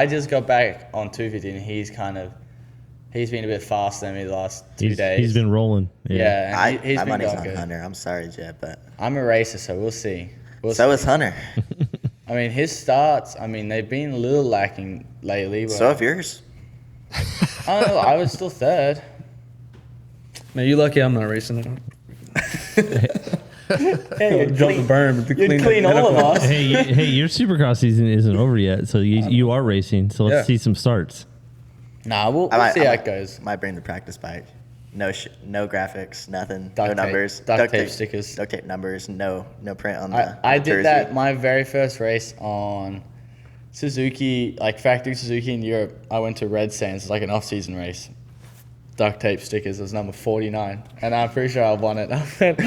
just got back on 250 and he's been a bit faster than me the last 2 days. He's been rolling. Yeah, and he's my been money's going on good. Hunter. I'm sorry, Jett, but I'm a racer, so we'll see. so is Hunter. I mean, his starts, they've been a little lacking lately. But So have yours. I don't know, I was still third. Man, you lucky I'm not racing it. Hey, Jump the berm to you'd clean, clean the all of medical. us. Hey, your Supercross season isn't over yet, so you are racing. So let's Yeah. see some starts. Nah, we'll I might- see I how might- it goes. Might bring the practice bike. No graphics, nothing. Duct no tape. numbers. Duct tape stickers. Duct tape numbers. No print on the. I the did jersey. that my very first race on Suzuki, like factory Suzuki in Europe. I went to Red Sands, it's like an off-season race. Duct tape stickers. It was number 49, and I'm pretty sure I won it. I went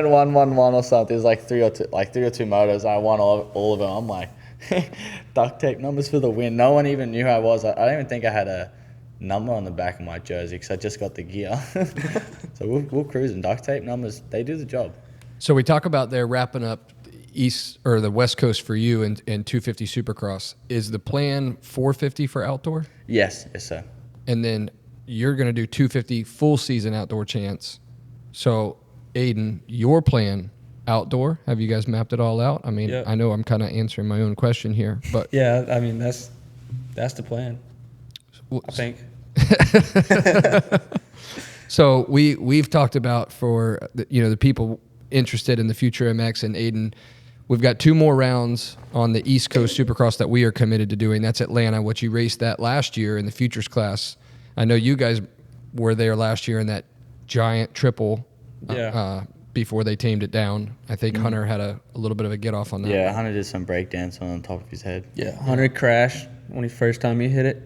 1-1-1 or something. It was like three or two motos. I won all of them. I'm like, duct tape numbers for the win. No one even knew who I was. I don't even think I had a number on the back of my jersey because I just got the gear. So we'll cruise, and duct tape numbers, they do the job. So we talk about there wrapping up East or the West Coast for you and 250 Supercross. Is the plan 450 for outdoor? Yes, sir. And then you're going to do 250 full season outdoor chance. So, Ayden, your plan outdoor, have you guys mapped it all out? I mean, Yeah. I know I'm kind of answering my own question here, but Yeah, I mean that's the plan. I think. so we've talked about for the people interested in the Future MX and Ayden, we've got 2 more rounds on the East Coast Supercross that we are committed to doing. That's Atlanta, which you raced that last year in the Futures class. I know you guys were there last year in that giant triple before they tamed it down. I think Hunter had a little bit of a get off on that. Yeah, Hunter did some breakdance on top of his head. Yeah, Hunter crashed when he first time he hit it.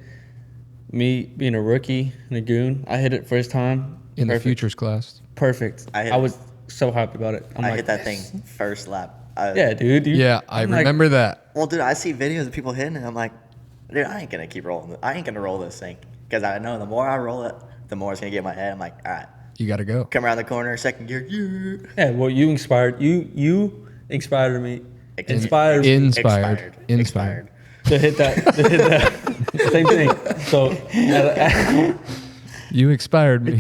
Me being a rookie and a goon, I hit it first time. In the Perfect. Futures class. Perfect. I hit I it. was so happy about it. I hit that thing first lap. Yeah, dude. Yeah, I I'm like, remember that. Well, dude, I see videos of people hitting it. I'm like, dude, I ain't gonna keep rolling. I ain't gonna roll this thing because I know the more I roll it, the more it's gonna get in my head. I'm like, all right, You got to go. come around the corner, second gear. Yeah. Yeah, well, you inspired inspired me. Inspired me Inspired. to hit that same thing. So You expired me.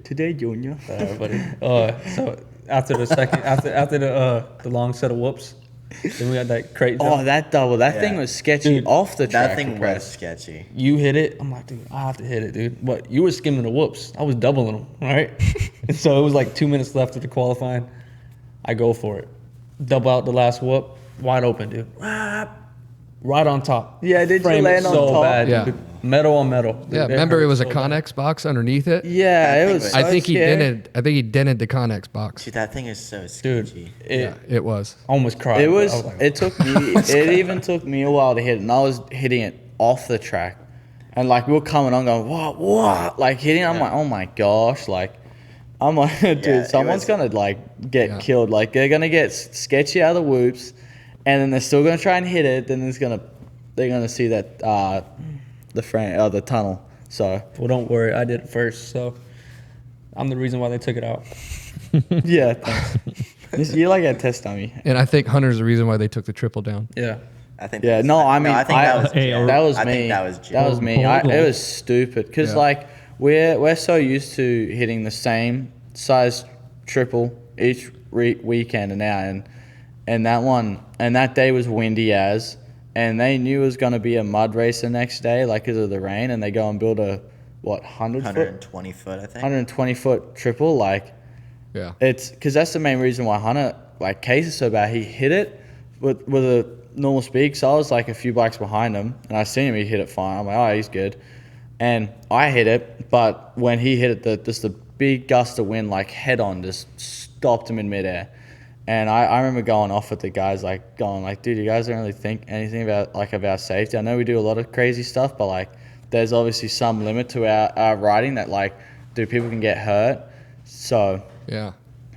Today, Junior. buddy. So after the long set of whoops, then we got that crate. Oh, jump. that double. That thing was sketchy Dude, off the track. That thing was compressed. sketchy. You hit it. I'm like, dude, I have to hit it, dude. But you were skimming the whoops. I was doubling them, all right? And so it was like 2 minutes left of the qualifying. I go for it. Double out the last whoop. Wide open, dude. Right on top. Yeah, did you Frame it land on so top? bad, Yeah. dude. Metal on metal. Dude, Yeah, remember it hurt was a so bad. Connex box underneath it? Yeah, That it thing was. was- So I think scary. he dented the Connex box. Dude, that thing is so Dude, sketchy. it was. almost cried. It but was. I like, It took me. It even took me a while to hit it, and I was hitting it off the track, and like we were coming on, going what, like hitting. I'm like, oh my gosh, like. I'm like, dude, it someone's was- gonna like get Yeah. killed. Like they're gonna get sketchy out of the whoops, and then they're still gonna try and hit it. Then they're gonna see that the frame, the tunnel. So well, don't worry. I did it first, so I'm the reason why they took it out. yeah, thanks. You're like a test dummy. And I think Hunter's the reason why they took the triple down. Yeah. I think. Yeah, that was- no, I mean, I think that was. Hey, Jett. that was I me. think that was. That was me. It was stupid because Yeah. like we're so used to hitting the same size triple each weekend and now and that day was windy as, and they knew it was going to be a mud race the next day like because of the rain, and they go and build a what, 100 foot? 120 foot, I think. 120 foot triple. Like, Yeah. it's because that's the main reason why Hunter, like, Case is so bad. He hit it with a normal speed. So I was like a few bikes behind him, and I seen him. He hit it fine. I'm like, oh, he's good. And I hit it, but when he hit it, just the big gust of wind, like head on, just stopped him in midair. And I remember going off with the guys, like going like, dude, you guys don't really think anything about safety. I know we do a lot of crazy stuff, but like, there's obviously some limit to our riding that, like, dude, people can get hurt. So Yeah.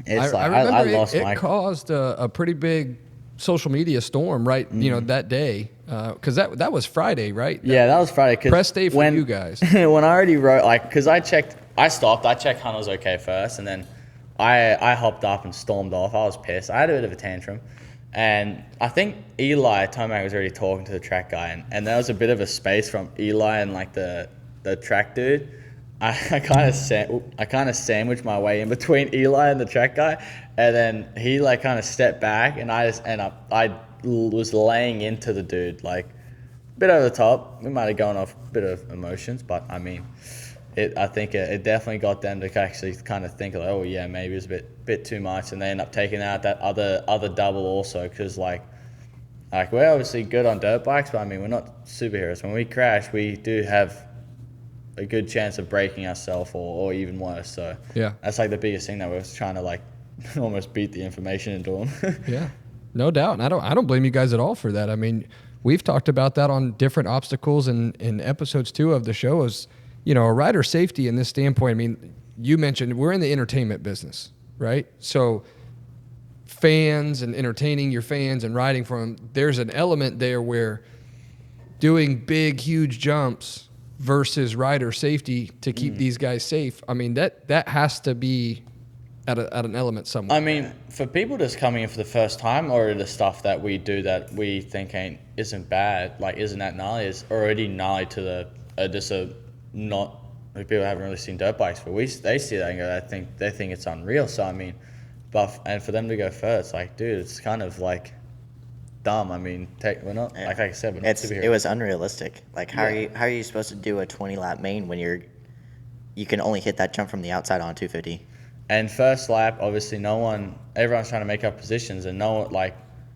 it's I like I remember lost it my. caused a pretty big social media storm, right? You know, that day, because that was Friday, right? Yeah, that was Friday. 'Cause Press day for when, you guys. when I already wrote, like, because I stopped. I checked Hunter was okay first, and then I hopped up and stormed off. I was pissed. I had a bit of a tantrum. And I think Eli Tomac was already talking to the track guy, and there was a bit of a space from Eli and like the track dude. I kind of sandwiched my way in between Eli and the track guy, and then he like kind of stepped back, and I was laying into the dude, like a bit over the top. We might have gone off a bit of emotions, but I mean, I think it definitely got them to actually kind of think like, oh yeah, maybe it was a bit too much, and they end up taking out that other double also, because like we're obviously good on dirt bikes, but I mean, we're not superheroes. When we crash, we do have a good chance of breaking ourselves or even worse. So Yeah. that's like the biggest thing that we're trying to like almost beat the information into them. Yeah, no doubt. And I don't blame you guys at all for that. I mean, we've talked about that on different obstacles in episodes 2 of the show. Is, you know, a rider safety in this standpoint. I mean, you mentioned we're in the entertainment business, right? So fans and entertaining your fans and riding for them, there's an element there where doing big, huge jumps versus rider safety to keep these guys safe. I mean, that has to be at an element somewhere. I mean, for people just coming in for the first time, or the stuff that we do that we think isn't bad, like isn't that gnarly, is already gnarly to the not like people haven't really seen dirt bikes, but they see that and go, they think it's unreal. So I mean, and for them to go first, like, dude, it's kind of like dumb. I mean, we're not like I said, we're not superheroes. It was unrealistic. Like, how are you supposed to do a 20-lap main when you can only hit that jump from the outside on 250? And first lap, obviously, everyone's trying to make up positions, and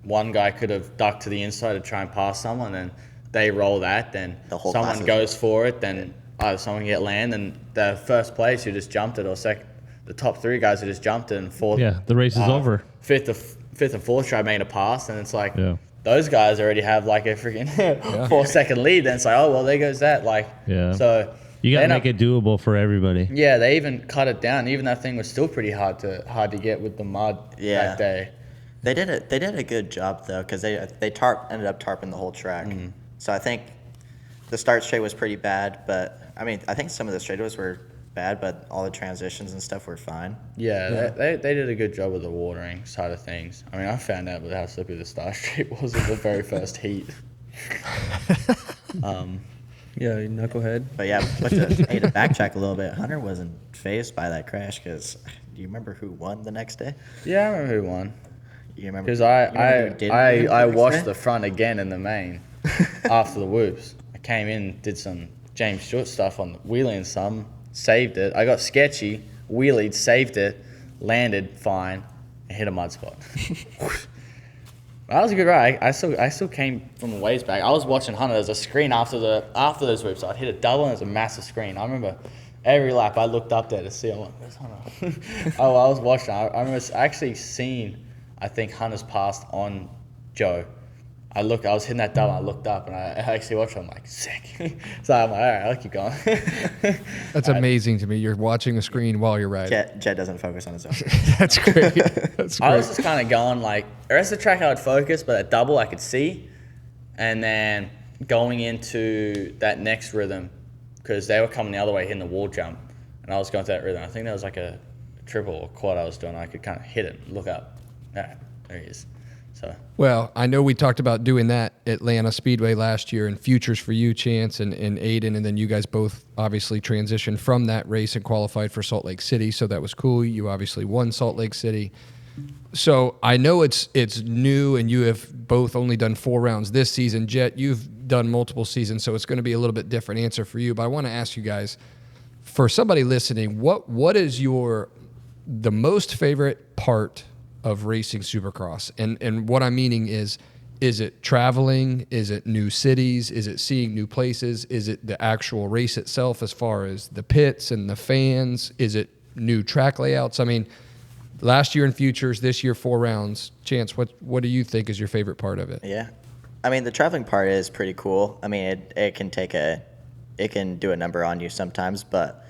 one guy could have ducked to the inside to try and pass someone, and they roll that, then The whole class someone is goes for it, then either someone get land, and the first place who just jumped it, or the top 3 guys who just jumped it, and fourth, Yeah, the race is over. fifth and fourth try making a pass, and it's like Yeah. those guys already have like a freaking 4-second lead. Then it's like, oh well, there goes that. Like, Yeah. So You got to they make it doable for everybody. Yeah, they even cut it down. Even that thing was still pretty hard to get with the mud that day. They did a good job though, because they ended up tarping the whole track. So I think the start straight was pretty bad, but I mean, I think some of the straightaways were bad, but all the transitions and stuff were fine. Yeah. They did a good job with the watering side of things. I mean, I found out with how slippery the Star Street was in the very first heat. Yeah, you knucklehead. But yeah, to backtrack a little bit, Hunter wasn't fazed by that crash, because do you remember who won the next day? Yeah, I remember who won. You remember? Because I I watched the front again in the main after the whoops. I came in, did some James Stewart stuff on the wheeling some, saved it. I got sketchy, wheelied, saved it, landed fine, and hit a mud spot. That was a good ride. I still came from a ways back. I was watching Hunter. There's a screen after those whoops. I'd hit a double, and there's a massive screen. I remember every lap I looked up there to see. I went, where's Hunter? Oh, I was watching. I remember actually seeing, I think, Hunter's passed on Joe. I was hitting that double, I looked up, and I actually watched it. I'm like, sick. So I'm like, all right, I'll keep going. That's amazing to me. You're watching the screen while you're riding. Jett doesn't focus on his own. That's great. That's great. I was just kind of going like, the rest of the track I would focus, but at double I could see. And then going into that next rhythm, because they were coming the other way, hitting the wall jump. And I was going to that rhythm. I think that was like a triple or quad I was doing. I could kind of hit it, look up. All right, there he is. So. Well, I know we talked about doing that at Atlanta Speedway last year, and futures for you, Chance, and Ayden, and then you guys both obviously transitioned from that race and qualified for Salt Lake City, so that was cool. You obviously won Salt Lake City. So I know it's new, and you have both only done 4 rounds this season. Jett, you've done multiple seasons, so it's going to be a little bit different answer for you. But I want to ask you guys, for somebody listening, what is the most favorite part of racing Supercross? And what I'm meaning is it traveling? Is it new cities? Is it seeing new places? Is it the actual race itself as far as the pits and the fans? Is it new track layouts? I mean, last year in Futures, this year 4 rounds. Chance, what do you think is your favorite part of it? Yeah. I mean, the traveling part is pretty cool. I mean, it can do a number on you sometimes, but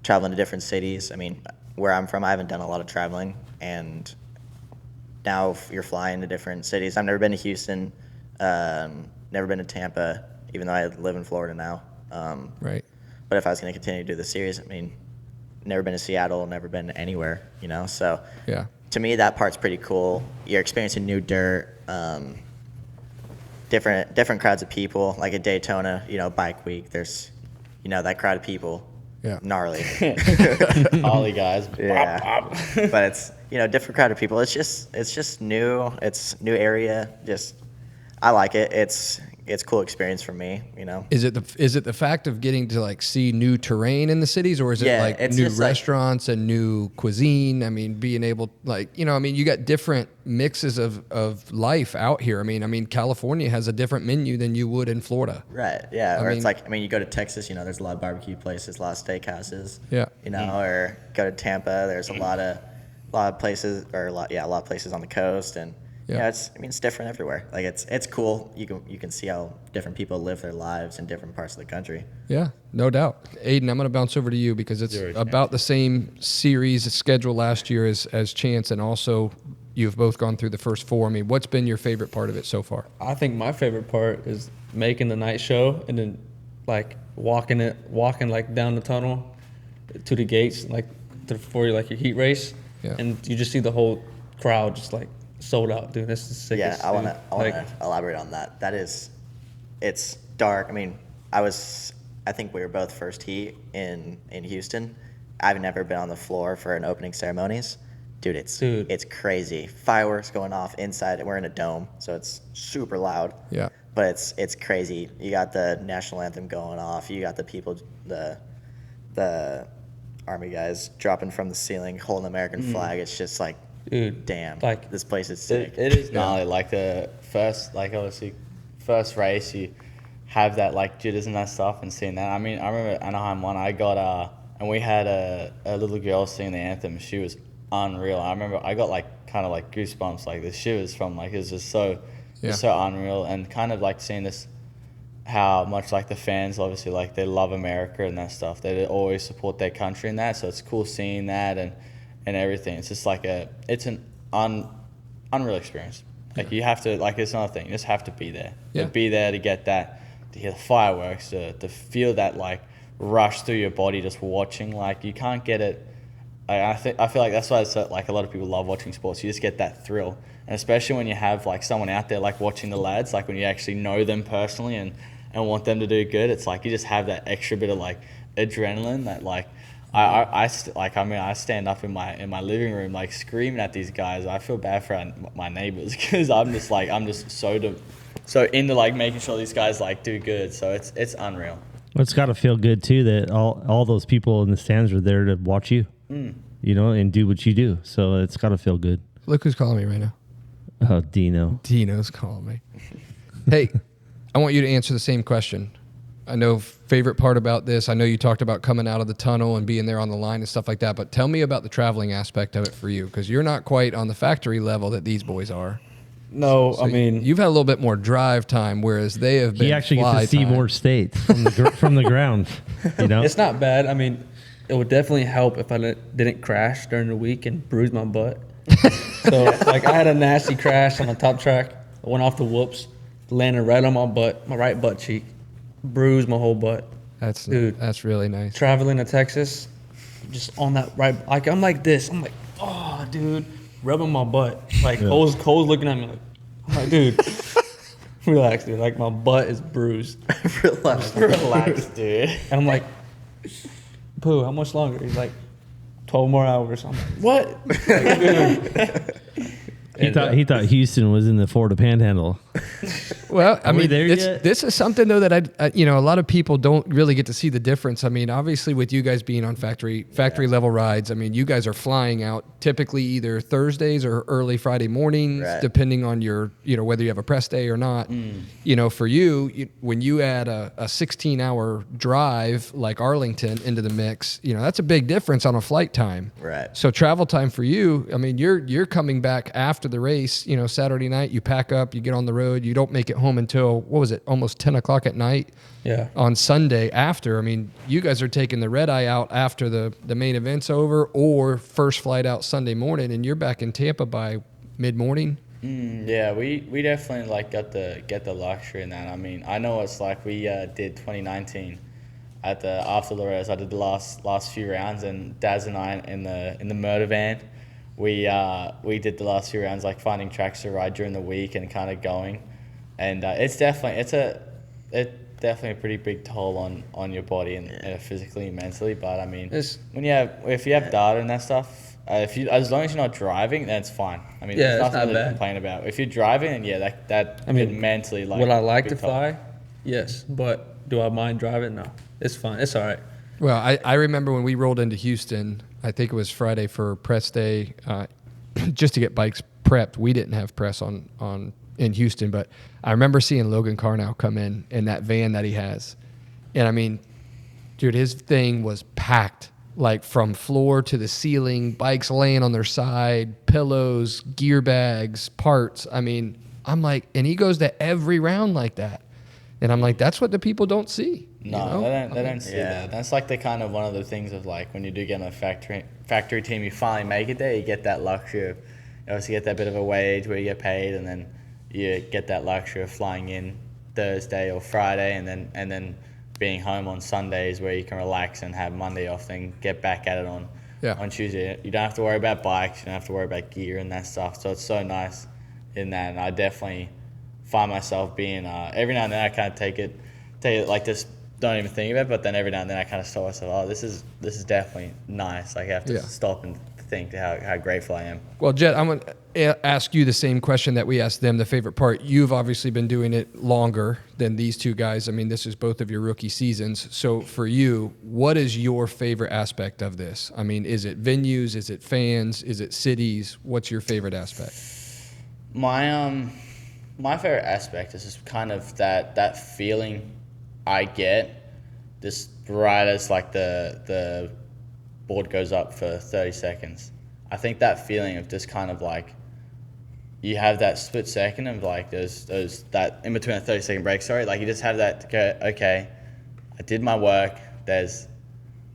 traveling to different cities, I mean, where I'm from, I haven't done a lot of traveling, and now you're flying to different cities. I've never been to Houston, never been to Tampa, even though I live in Florida now. Right. But if I was going to continue to do the series, I mean, never been to Seattle, never been anywhere, So Yeah. to me, that part's pretty cool. You're experiencing new dirt, different crowds of people. Like at Daytona, Bike Week, there's, that crowd of people. Yeah. Gnarly. Ollie guys. Yeah. But it's, different crowd of people. It's just new. It's new area. I like it. It's a cool experience for me, Is it the fact of getting to like see new terrain in the cities, or is it Yeah, like it's new just like- restaurants and new cuisine? I mean, being able you got different mixes of life out here. I mean, California has a different menu than you would in Florida. Right, yeah. I It's mean- you go to Texas, there's a lot of barbecue places, a lot of steakhouses. Yeah. Or go to Tampa, there's a lot of places, or a lot of places on the coast, and Yeah. it's different everywhere. Like it's cool. You can see how different people live their lives in different parts of the country. Yeah, no doubt. Ayden, I'm going to bounce over to you because it's about the same series schedule last year as Chance, and also you've both gone through the first 4. I mean, what's been your favorite part of it so far? I think my favorite part is making the night show and then like walking like down the tunnel to the gates, like for your heat race, Yeah. and you just see the whole crowd just like sold out, dude. This is sick. Yeah, I want to elaborate on that. It's dark. I mean, I think we were both first heat in Houston. I've never been on the floor for an opening ceremonies. Dude, it's crazy. Fireworks going off inside. We're in a dome, so it's super loud. Yeah. But it's crazy. You got the national anthem going off. You got the people, the army guys dropping from the ceiling, holding the American flag. It's just like, Dude, damn, like- this place is sick. It is gnarly. Like the first race, you have that like jitters and that stuff, and seeing that. I mean, I remember Anaheim one. I got and we had a little girl singing the anthem. She was unreal. I remember I got like kind of like goosebumps, like the shivers from like it was just so unreal, and kind of like seeing this, how much like the fans obviously like they love America and that stuff. They always support their country and that. So it's cool seeing that and everything. It's just like it's an unreal experience. Like you have to, like it's another thing. You just have to be there. Yeah. To be there to get that, to hear the fireworks, to feel that like rush through your body just watching. Like you can't get it. I feel like that's why it's like a lot of people love watching sports. You just get that thrill, and especially when you have like someone out there like watching the lads, like when you actually know them personally and want them to do good. It's like you just have that extra bit of like adrenaline that like. I stand up in my living room like screaming at these guys. I feel bad for my neighbors because I'm just so into like making sure these guys like do good. So it's unreal. Well, it's got to feel good too that all those people in the stands are there to watch you, and do what you do. So it's got to feel good. Look who's calling me right now. Oh, Dino. Dino's calling me. Hey, I want you to answer the same question. I know favorite part about this. I know you talked about coming out of the tunnel and being there on the line and stuff like that, but tell me about the traveling aspect of it for you, because you're not quite on the factory level that these boys are. No, So I mean, you've had a little bit more drive time, whereas they have been. He actually gets fly to see time. more states from the ground. it's not bad. I mean, it would definitely help if I didn't crash during the week and bruise my butt. So, like, I had a nasty crash on the top track. I went off the whoops, landed right on my butt, my right butt cheek, bruised my whole butt. That's really nice. Traveling to Texas, just on that right, like I'm like this. I'm like, oh, dude, rubbing my butt. Like Cole's looking at me like, I'm like, dude, relax, dude. Like my butt is bruised. Relax, dude. And I'm like, Pooh, how much longer? He's like, 12 more hours. I'm like, what? He thought Houston was in the Florida Panhandle. Well, I Are we mean, there yet? this is something though that a lot of people don't really get to see the difference. I mean, obviously with you guys being on factory level rides, I mean, you guys are flying out typically either Thursdays or early Friday mornings, Right. depending on your, whether you have a press day or not. For you, when you add a 16-hour drive like Arlington into the mix, that's a big difference on a flight time. Right. So travel time for you, I mean, you're coming back after the race, Saturday night, you pack up, you get on the road, you don't make it home until, what was it, almost 10 o'clock at night Yeah. on Sunday after. I mean, you guys are taking the red eye out after the main event's over or first flight out Sunday morning, and you're back in Tampa by mid-morning. Yeah, we definitely get the luxury in that. I mean, I know it's like we did 2019 after the race. I did the last few rounds, and Daz and I in the murder van, we did the last few rounds, like finding tracks to ride during the week and kind of going, and it's definitely a pretty big toll on your body and physically and mentally. But I mean, if you have data and that stuff. As long as you're not driving, then it's fine. I mean, Yeah, there's it's nothing not really to bad. complain about. If you're driving, then that I mean, could mentally Would I like be to tough. fly? Yes, but do I mind driving? No, it's fine. It's all right. Well, I remember when we rolled into Houston, I think it was Friday for press day, just to get bikes prepped. We didn't have press in Houston, but I remember seeing Logan Carnow come in that van that he has. And I mean, dude, his thing was packed, like from floor to the ceiling, bikes laying on their side, pillows, gear bags, parts. I mean, I'm like, and he goes to every round like that. And I'm like, that's what the people don't see. No, they don't see Yeah. that. That's like the kind of one of the things of like when you do get on a factory team, you finally make it there, you get that luxury of, you obviously get that bit of a wage where you get paid, and then you get that luxury of flying in Thursday or Friday, and then being home on Sundays where you can relax and have Monday off, then get back at it on Tuesday. You don't have to worry about bikes, you don't have to worry about gear and that stuff. So it's so nice in that, and I definitely find myself being every now and then I kind of take it like this, don't even think of it, but then every now and then I kind of stop myself, oh, this is definitely nice. Like I have to stop and think how grateful I am. Well, Jett, I'm going to ask you the same question that we asked them, the favorite part. You've obviously been doing it longer than these two guys. I mean, this is both of your rookie seasons. So for you, what is your favorite aspect of this? I mean, is it venues? Is it fans? Is it cities? What's your favorite aspect? My favorite aspect is just kind of that feeling I get just right as like the board goes up for 30 seconds. I think that feeling of just kind of like you have that split second of like there's that in between a 30-second break, like you just have that to go, okay, I did my work. This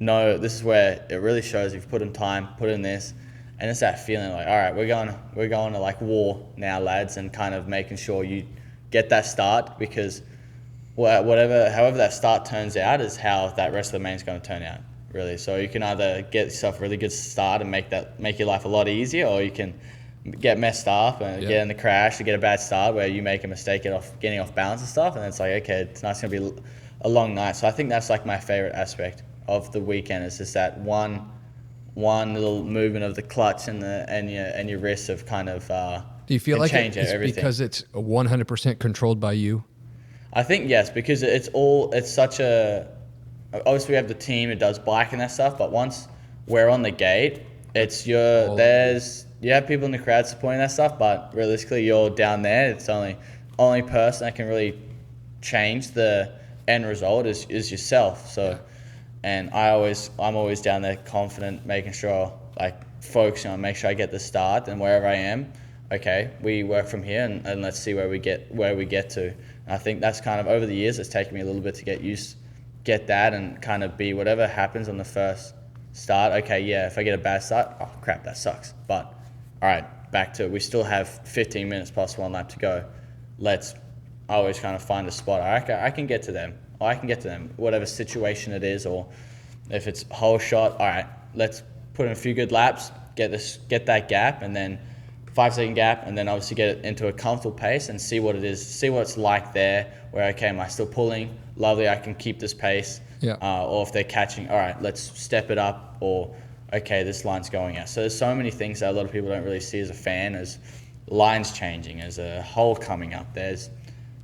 is where it really shows you've put in time, put in this. And it's that feeling like, all right, we're going to like war now, lads, and kind of making sure you get that start, because however that start turns out is how that rest of the main's going to turn out, really. So you can either get yourself a really good start and make your life a lot easier, or you can get messed up and get in the crash to get a bad start where you make a mistake getting off balance and stuff, and it's like, okay, it's not going to be a long night. So I think that's like my favorite aspect of the weekend, is just that one little movement of the clutch and your wrists of kind of Do you feel like change it's everything. because it's 100% controlled by you? I think yes, because it's such a, obviously we have the team that does bike and that stuff, but once we're on the gate, it's you have people in the crowd supporting that stuff, but realistically you're down there. It's only person that can really change the end result is yourself. So. And I'm always down there confident, making sure, like, focusing on make sure I get the start, and wherever I am, okay, we work from here and let's see where we get to. And I think that's kind of over the years, it's taken me a little bit to get that and kind of be whatever happens on the first start. Okay, yeah, if I get a bad start, oh crap, that sucks. But all right, back to it. We still have 15 minutes plus one lap to go. Let's always kind of find a spot. I can get to them. I can get to them, whatever situation it is, or if it's whole shot. All right, let's put in a few good laps, get that gap, and then 5-second gap, and then obviously get it into a comfortable pace and see what it is, see what it's like there. Where okay, am I still pulling? Lovely, I can keep this pace. Yeah. Or if they're catching, all right, let's step it up. Or okay, this line's going out. So there's so many things that a lot of people don't really see as a fan, as lines changing, as a hole coming up. There's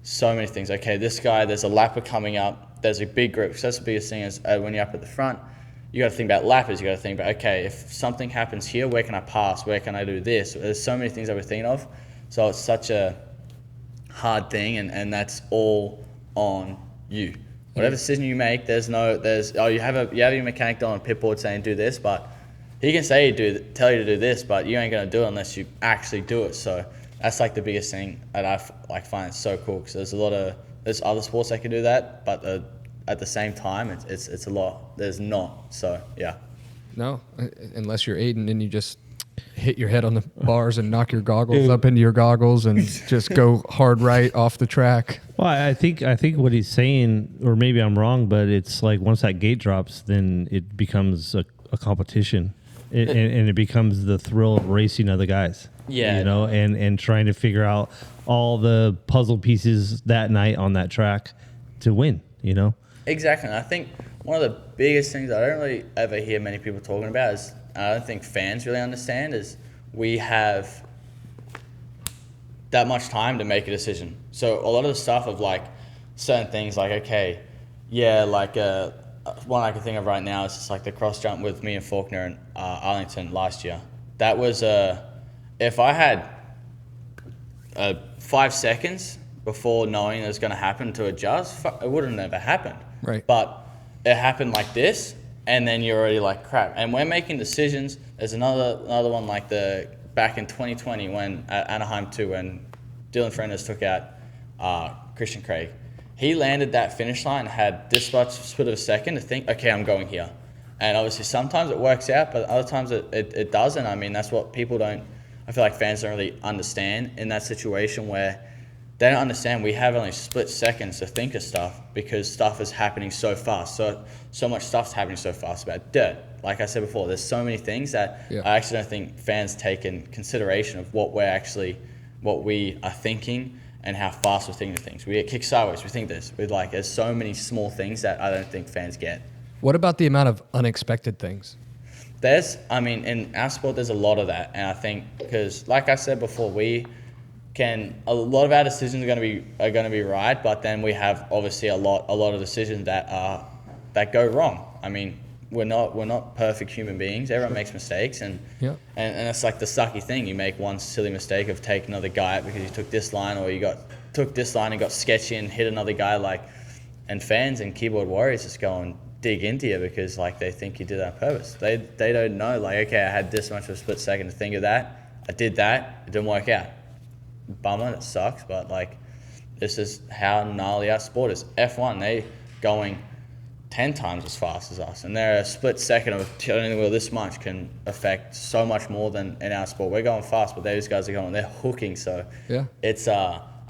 so many things. Okay, this guy, there's a lapper coming up. There's a big group. So that's the biggest thing is when you're up at the front, you got to think about lappers. You got to think about, okay, if something happens here, where can I pass? Where can I do this? There's so many things that we're thinking of. So it's such a hard thing, and that's all on you. Whatever decision you make, you have your mechanic on a pit board saying do this, but he can tell you to do this, but you ain't gonna do it unless you actually do it. So that's like the biggest thing that I find it so cool, because there's other sports that can do that, but at the same time it's a lot. There's not. So yeah. No, unless you're Ayden and you just hit your head on the bars and knock your goggles up into your goggles and just go hard right off the track. Well, I think what he's saying, or maybe I'm wrong, but it's like once that gate drops, then it becomes a competition, and it becomes the thrill of racing other guys. Yeah, you know, and trying to figure out all the puzzle pieces that night on that track to win. You know, exactly. And I think one of the biggest things I don't really ever hear many people talking about is, I don't think fans really understand, is we have that much time to make a decision. So a lot of the stuff of like certain things, like, okay, yeah, like one I can think of right now is just like the cross jump with me and Faulkner and Arlington last year. That was if I had 5 seconds before knowing it was going to happen to adjust, it would have never happened. Right. But it happened like this, and then you're already like, crap. And we're making decisions. There's another one like back in 2020 when at Anaheim 2, when Dylan Fernandez took out Christian Craig. He landed that finish line, had this much split of a second to think, okay, I'm going here. And obviously sometimes it works out, but other times it doesn't. I mean, that's what people don't, I feel like fans don't really understand in that situation, where they don't understand we have only split seconds to think of stuff, because stuff is happening so fast. So much stuff's happening so fast about dirt. Like I said before, there's so many things that I actually don't think fans take in consideration of what we are thinking and how fast we're thinking of things. We get kicked sideways, we think this. There's so many small things that I don't think fans get. What about the amount of unexpected things? In our sport, there's a lot of that. And I think, because like I said before, a lot of our decisions are going to be right, but then we have obviously a lot of decisions that go wrong. I mean, we're not perfect human beings. Everyone makes mistakes, and it's like the sucky thing. You make one silly mistake of taking another guy out because you took this line, or took this line and got sketchy and hit another guy. And fans and keyboard warriors just go and dig into you because they think you did that on purpose. They don't know, okay, I had this much of a split second to think of that. I did that. It didn't work out. Bummer, it sucks, but this is how gnarly our sport is. F1, they going 10 times as fast as us, and they're a split second of turning the wheel this much can affect so much more than in our sport. We're going fast, but those guys are they're hooking. So yeah, it's and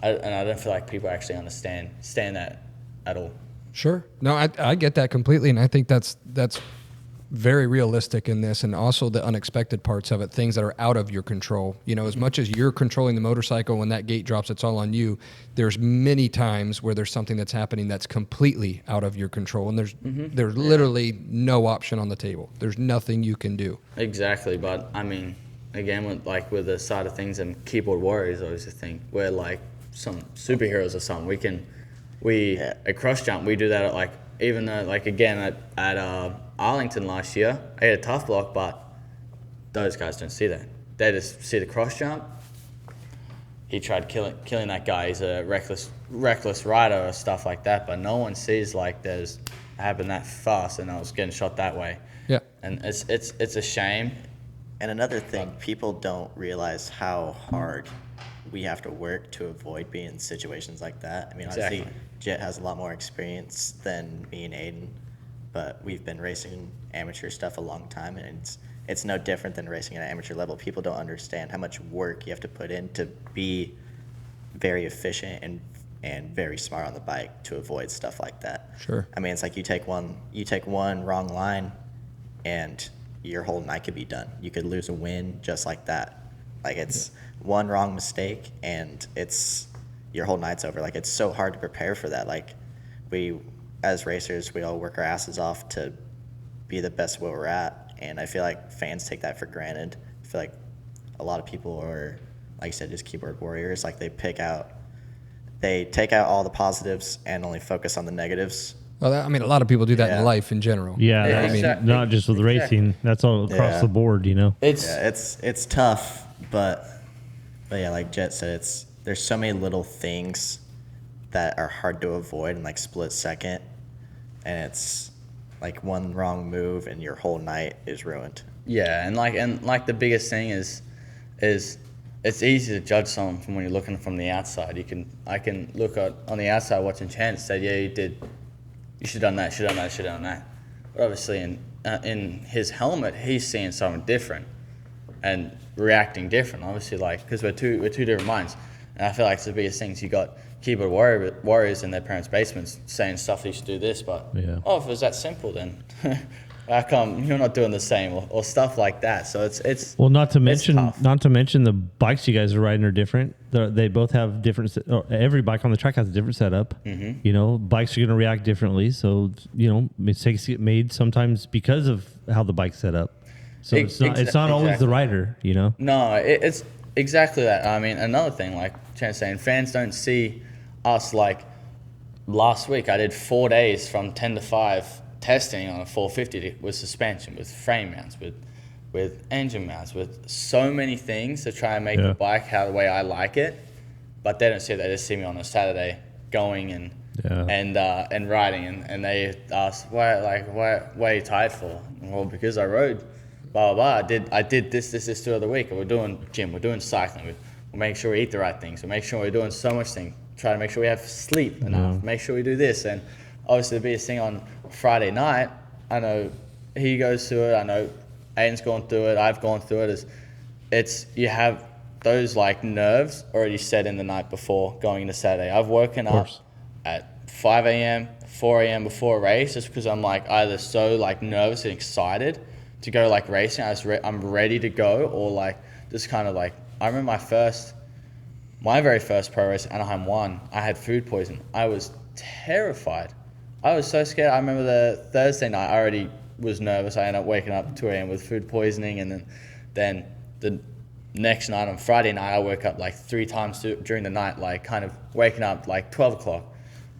I don't feel like people actually understand that at all. Sure. No, I get that completely, and I think that's very realistic in this, and also the unexpected parts of it, things that are out of your control. You know, as much as you're controlling the motorcycle, when that gate drops, it's all on you. There's many times where there's something that's happening that's completely out of your control, and there's literally no option on the table. There's nothing you can do. Exactly, but I mean, again, with the side of things, and keyboard warriors, I always think we're like some superheroes or something. At cross jump, we do that at even though again at Arlington last year, I had a tough block, but those guys don't see that. They just see the cross jump. He tried killing that guy. He's a reckless rider or stuff like that, but no one sees there's happened that fast, and I was getting shot that way. Yeah, and it's a shame. And another thing, people don't realize how hard we have to work to avoid being in situations like that. I mean, exactly. Obviously, Jett has a lot more experience than me and Ayden, but we've been racing amateur stuff a long time, and it's no different than racing at an amateur level. People don't understand how much work you have to put in to be very efficient and very smart on the bike to avoid stuff like that. Sure. I mean, it's like you take one wrong line, and your whole night could be done. You could lose a win just like that. It's one wrong mistake, and your whole night's over. It's so hard to prepare for that. We, as racers, we all work our asses off to be the best where we're at, and I feel like fans take that for granted. I feel like a lot of people are, like you said, just keyboard warriors. They pick out they take out all the positives and only focus on the negatives. Well, I mean, a lot of people do that in Yeah. life in general. Yeah, Yeah, I mean, exact- not just with racing. That's all across Yeah. the board, you know. It's Yeah, it's tough, but yeah, like Jett said, there's so many little things that are hard to avoid in like split second, and it's like one wrong move and your whole night is ruined. Yeah, and like the biggest thing is it's easy to judge someone from when you're looking from the outside. I can look at on the outside watching Chance and say, yeah, you should have done that, should have done that. But obviously in his helmet, he's seeing something different and reacting different. Obviously, like because we're two different minds, and I feel like it's the biggest things. You got keyboard warriors in their parents' basements saying stuff. You should do this, but Yeah. oh, if it was that simple, then how come you're not doing the same or stuff like that? So it's Well, not to mention tough. the bikes you guys are riding are different. They both have different. Every bike on the track has a different setup. Mm-hmm. You know, bikes are going to react differently. So mistakes get made sometimes because of how the bike's set up. So it's not always the Exactly. rider. You know. No, it's exactly that. I mean, another thing, like Chance saying, fans don't see us like last week. I did 4 days from 10 to 5 testing on a 450 with suspension, with frame mounts, with engine mounts, with so many things to try and make Yeah. the bike how the way I like it. But they don't see it. They just see me on a Saturday going and riding, and they ask why are you tired for? Well, because I rode. Blah blah blah. I did this throughout the week. We're doing gym. We're doing cycling. We're making sure we eat the right things. We're making sure we're doing so much things. Try to make sure we have sleep enough. Yeah. Make sure we do this. And obviously the biggest thing on Friday night, I know he goes through it. I know Ayden's gone through it. I've gone through it. It's you have those like nerves already set in the night before going into Saturday. I've woken up at 5 a.m., 4 a.m. before a race just because I'm like either so like nervous and excited to go like racing. I'm ready to go, or like just kind of like I remember my very first pro race, Anaheim 1. I had food poisoning. I was terrified. I was so scared. I remember the Thursday night, I already was nervous. I ended up waking up at 2 a.m. with food poisoning, and then the next night on Friday night, I woke up like 3 times during the night, like kind of waking up like 12 o'clock.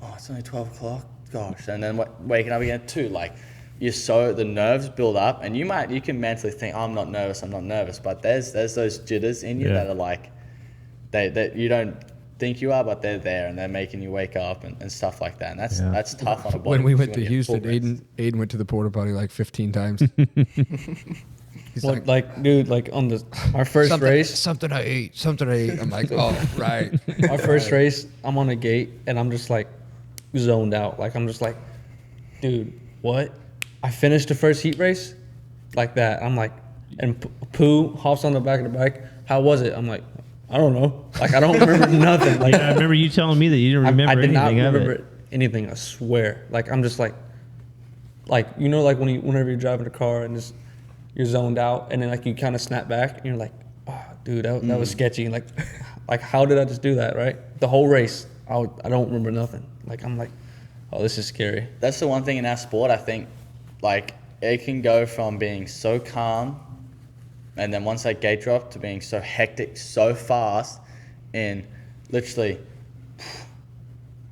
Oh, it's only 12 o'clock? Gosh. And then waking up again at 2. Like, the nerves build up, and you can mentally think, oh, I'm not nervous, but there's those jitters in you that are like, that you don't think you are, but they're there, and they're making you wake up and stuff like that, and that's tough on a body. When we went to get Houston, full rest. Ayden went to the porta potty like 15 times. He's Well, dude, like on our first race, something I ate. I'm like, oh, right. our first race, I'm on a gate and I'm just like zoned out. Like I'm just like, dude, what? I finished the first heat race like that. I'm like, and Pooh hops on the back of the bike. How was it? I'm like, I don't know. Like I don't remember nothing. Like I remember you telling me that you didn't remember I did not anything of remember it. anything. I swear. Like I'm just like like whenever you're driving a car and just you're zoned out, and then like you kind of snap back and you're like, oh, dude, that was sketchy. Like, like how did I just do that? Right, the whole race, I don't remember nothing. Like I'm like, oh, this is scary. That's the one thing in our sport, I think, like it can go from being so calm, and then once that gate drop, to being so hectic so fast in literally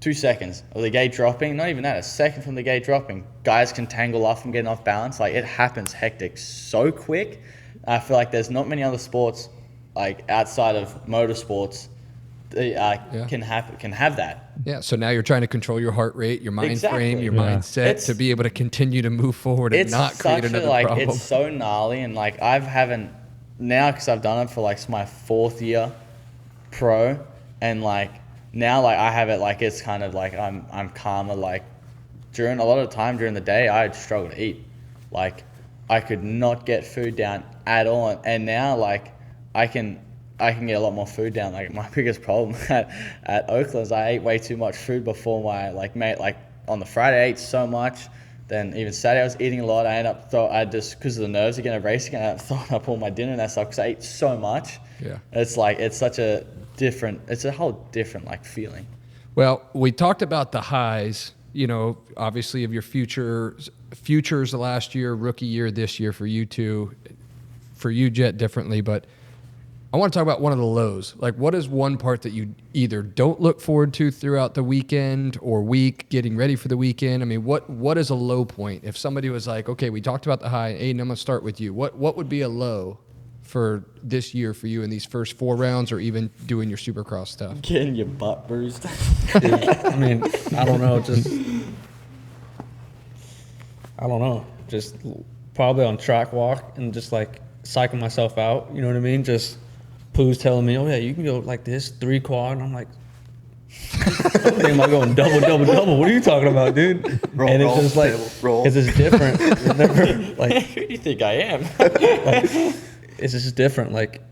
2 seconds of the gate dropping. Not even that, a second from the gate dropping, guys can tangle off and getting off balance. Like it happens hectic so quick. I feel like there's not many other sports like outside of motorsports that can have that. Yeah, so now you're trying to control your heart rate, your mind Exactly. frame, your Yeah. mindset to be able to continue to move forward and It's not create such another a, like problem. it's so gnarly, and like now because I've done it for like my 4th year pro, and like now like I have it like it's kind of like I'm calmer. Like during a lot of time during the day, I'd struggle to eat. Like I could not get food down at all, and now like I can get a lot more food down. Like my biggest problem at Oakland is I ate way too much food before my on the Friday I ate so much. Then even Saturday I was eating a lot. I ended up because of the nerves again of racing, I ended up throwing up all my dinner and that stuff because I ate so much. Yeah. It's like it's a whole different like feeling. Well, we talked about the highs, obviously of your futures the last year, rookie year this year for you two, for you, Jett, differently, but I want to talk about one of the lows. Like, what is one part that you either don't look forward to throughout the weekend or week, getting ready for the weekend? I mean, what is a low point? If somebody was like, okay, we talked about the high, Ayden, I'm going to start with you. What would be a low for this year for you in these first 4 rounds or even doing your Supercross stuff? Getting your butt bruised. Dude, I mean, I don't know. Just probably on track walk and just like psyching myself out. You know what I mean? Just Pooh's telling me, oh yeah, you can go like this 3 quad. And I'm like, I'm thinking about going double. What are you talking about, dude? And it's just like, because it's different. It's never, like, Who do you think I am? like, it's just different. Like,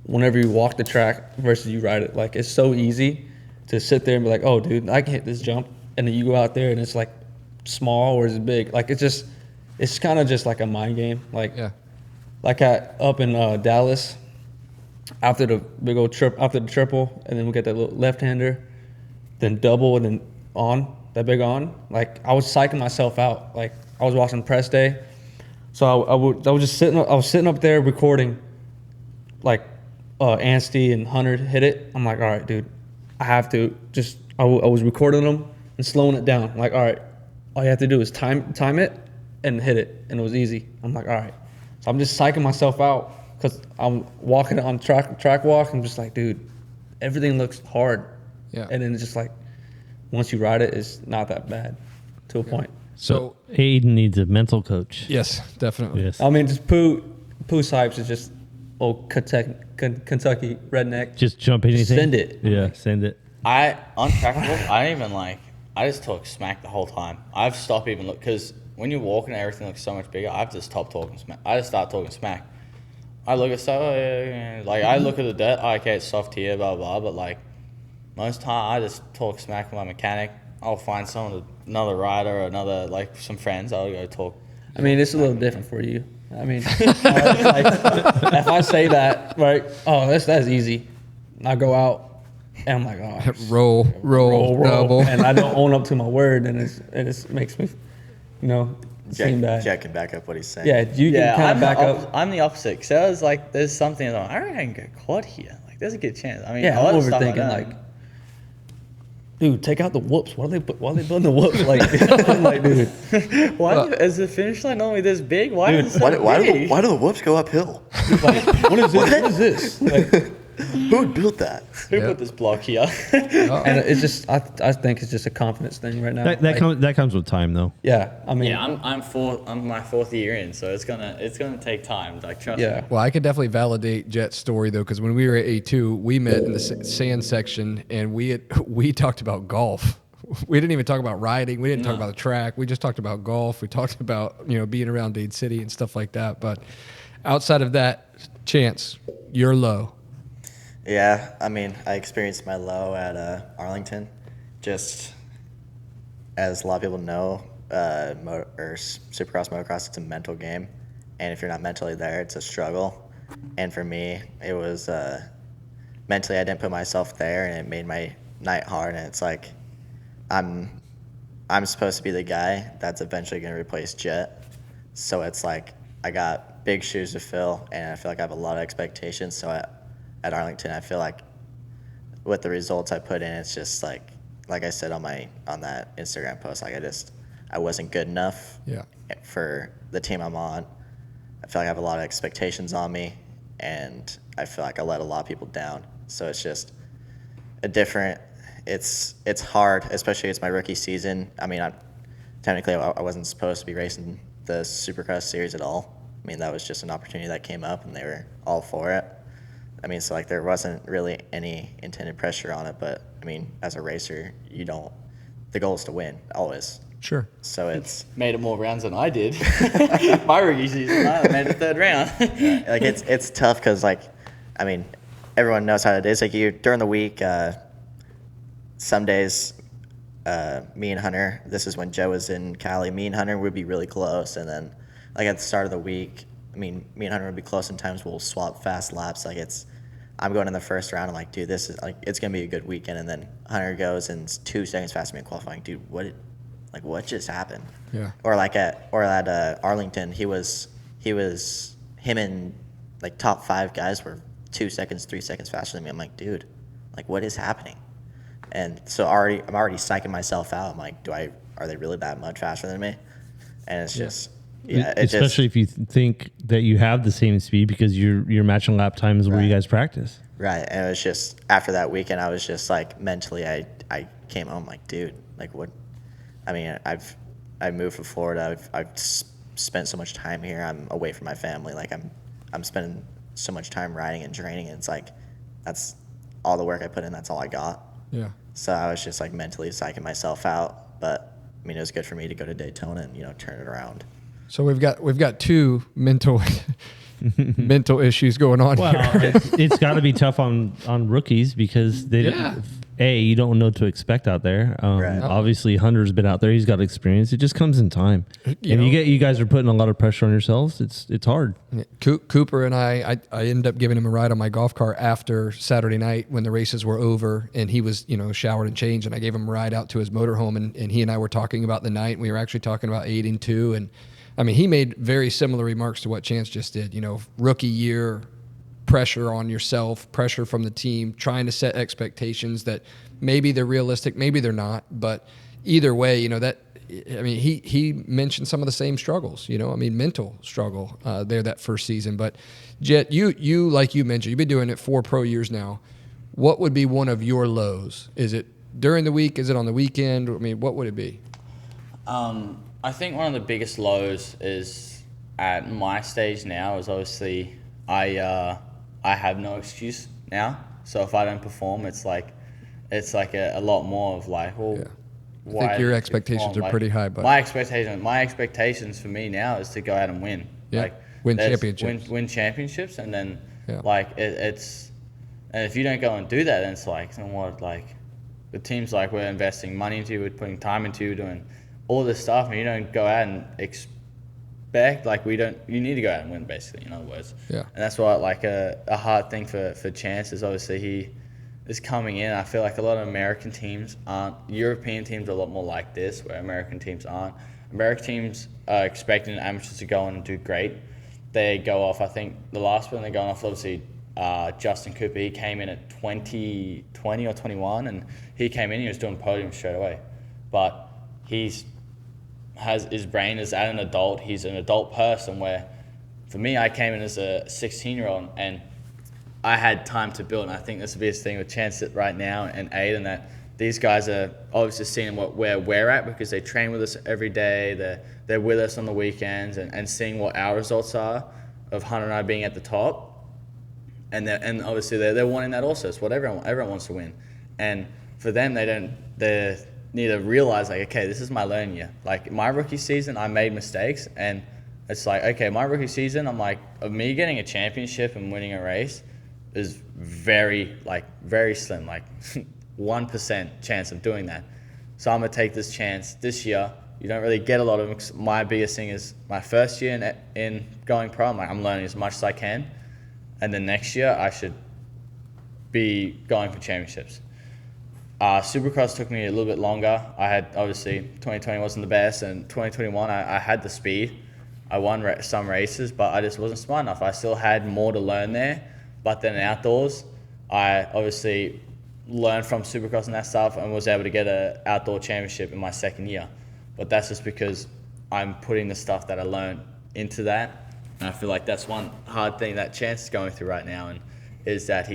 whenever you walk the track versus you ride it, like, it's so easy to sit there and be like, oh, dude, I can hit this jump. And then you go out there and it's like small or it's big. Like, it's kind of just like a mind game. Like, Yeah. like up in Dallas, after the big old after the triple, and then we get that little left-hander, then double, and then that big on. Like, I was psyching myself out. Like, I was watching press day, so I was just sitting. I was sitting up there recording, like, Anstey and Hunter hit it. I'm like, all right, dude, I have to just. I was recording them and slowing it down. Like, all right, all you have to do is time it and hit it, and it was easy. I'm like, all right. So I'm just psyching myself out because I'm walking on track walk. I'm just like, dude, everything looks hard. Yeah. And then it's just like, once you ride it, it's not that bad to a point. So, Ayden needs a mental coach. yes, definitely. Yes. I mean, just Pooh Sipes is just old Kentucky redneck. Just jump anything. Send it. Yeah, send it. On track walk, I don't even I just talk smack the whole time. I've stopped even look, because when you're walking and everything looks so much bigger, I've just stopped talking smack. I just start talking smack. I look at stuff, like, I look at the dirt, okay, it's soft here, blah, blah, but, like, most time I just talk smack with my mechanic. I'll find another rider or another, like, some friends, I'll go talk. I mean, it's a little different for you. I mean, like, if I say that, right, oh, that's easy. I go out, and I'm like, oh, roll, double. and I don't own up to my word, and it makes me, seem bad. Jack can back up what he's saying. Yeah, you can kind of back up. I'm the opposite. So I was like, there's something, I reckon I can get quad here. Like, there's a good chance. I mean, Yeah, a lot I'm of stuff overthinking, that. like, dude, take out the whoops. Why are they building the whoops? Like, I'm like, dude, Why is the finish line normally this big? Why is it so Why big? do the whoops go uphill? like, what is this? What is this? Like, Who would build that? Who put this block here? and it's just, I think it's just a confidence thing right now. That comes with time, though. Yeah, I mean, Yeah, I'm my 4th year in, so it's gonna take time. Like, trust me. yeah. Well, I could definitely validate Jett's story though, because when we were at A2, we met in the sand section, and we talked about golf. We didn't even talk about riding. We didn't talk about the track. We just talked about golf. We talked about being around Dade City and stuff like that. But outside of that, Chance, you're low. Yeah, I mean, I experienced my low at Arlington. Just as a lot of people know, Supercross, motocross, it's a mental game, and if you're not mentally there, it's a struggle. And for me, it was mentally I didn't put myself there, and it made my night hard. And it's like I'm supposed to be the guy that's eventually going to replace Jett, so it's like I got big shoes to fill, and I feel like I have a lot of expectations. So at Arlington, I feel like with the results I put in, it's just like I said on that Instagram post, like I wasn't good enough for the team I'm on. I feel like I have a lot of expectations on me, and I feel like I let a lot of people down. So it's just it's hard, especially it's my rookie season. I mean, I wasn't supposed to be racing the Supercross series at all. I mean, that was just an opportunity that came up, and they were all for it. I mean, so like there wasn't really any intended pressure on it, but I mean, as a racer, the goal is to win always. Sure. So it's Made it more rounds than I did. My rookie season, I made the 3rd round. like it's tough because like, I mean, everyone knows how it is. Like during the week, some days, me and Hunter, this is when Joe was in Cali, me and Hunter would be really close, and then like at the start of the week, I mean, me and Hunter would be close, and times we'll swap fast laps. Like I'm going in the first round. I'm like, dude, this is like, it's gonna be a good weekend. And then Hunter goes and it's 2 seconds faster than me in qualifying. Dude, what just happened? Yeah. Or at Arlington, him and like top 5 guys were 2 seconds, 3 seconds faster than me. I'm like, dude, like what is happening? And so I'm already psyching myself out. I'm like, are they really that much faster than me? And it's just, especially if you think that you have the same speed because you're matching lap times where you guys practice. Right. And it was just, after that weekend, I was just like, mentally, I came home like, dude, like what? I mean, I moved from Florida. I've spent so much time here. I'm away from my family. Like I'm spending so much time riding and training. And it's like, that's all the work I put in. That's all I got. Yeah. So I was just like mentally psyching myself out. But I mean, it was good for me to go to Daytona and, you know, turn it around. So we've got two mental issues going on Well, here. it's got to be tough on rookies because they you don't know what to expect out there. Right. Obviously, Hunter's been out there; he's got experience. It just comes in time, you guys are putting a lot of pressure on yourselves. It's hard. Cooper and I ended up giving him a ride on my golf cart after Saturday night when the races were over, and he was showered and changed, and I gave him a ride out to his motorhome, and he and I were talking about the night. And we were actually talking about Ayden too, and I mean, he made very similar remarks to what Chance just did. Rookie year, pressure on yourself, pressure from the team, trying to set expectations that maybe they're realistic, maybe they're not. But either way, he mentioned some of the same struggles. Mental struggle there that first season. But Jett, you like you mentioned, you've been doing it 4 pro years now. What would be one of your lows? Is it during the week? Is it on the weekend? I mean, what would it be? I think one of the biggest lows is at my stage now is obviously I have no excuse now. So if I don't perform, it's like a lot more of like, well, I think your expectations are pretty high, but my expectations for me now is to go out and win. Yeah. Win championships. Win championships, and then Yeah. it's and if you don't go and do that, then it's like, the team's like, we're investing money into you, we're putting time into you, doing all this stuff, and you don't go out and expect, you need to go out and win, basically, in other words. Yeah. And that's why, a hard thing for Chance is obviously he is coming in. I feel like a lot of American teams aren't. European teams are a lot more like this, where American teams aren't. American teams are expecting amateurs to go on and do great. They go off, I think, the last one they're going off, obviously, Justin Cooper, he came in at 20 or 21, and he came in, he was doing podiums straight away. But his brain is at an adult. He's an adult person, where for me, I came in as a 16-year-old and I had time to build. And I think that's the biggest thing with Chance right now and Ayden, that these guys are obviously seeing where we're at because they train with us every day. They're with us on the weekends and seeing what our results are of Hunter and I being at the top. And obviously they're wanting that also. It's what everyone wants to win. And for them, they need to realize, like, okay, this is my learning year. Like, my rookie season, I made mistakes, and it's like, okay, my rookie season, I'm like, of me getting a championship and winning a race is very slim, like 1% chance of doing that. So I'm gonna take this chance this year. You don't really get a lot of them. My biggest thing is my first year in going pro, I'm learning as much as I can, and then next year I should be going for championships. Supercross took me a little bit longer. I had, obviously, 2020 wasn't the best, and 2021 I had the speed. I won some races, but I just wasn't smart enough. I still had more to learn there. But then outdoors, I obviously learned from Supercross and that stuff and was able to get an outdoor championship in my second year. But that's just because I'm putting the stuff that I learned into that. And I feel like that's one hard thing that Chance is going through right now, and is that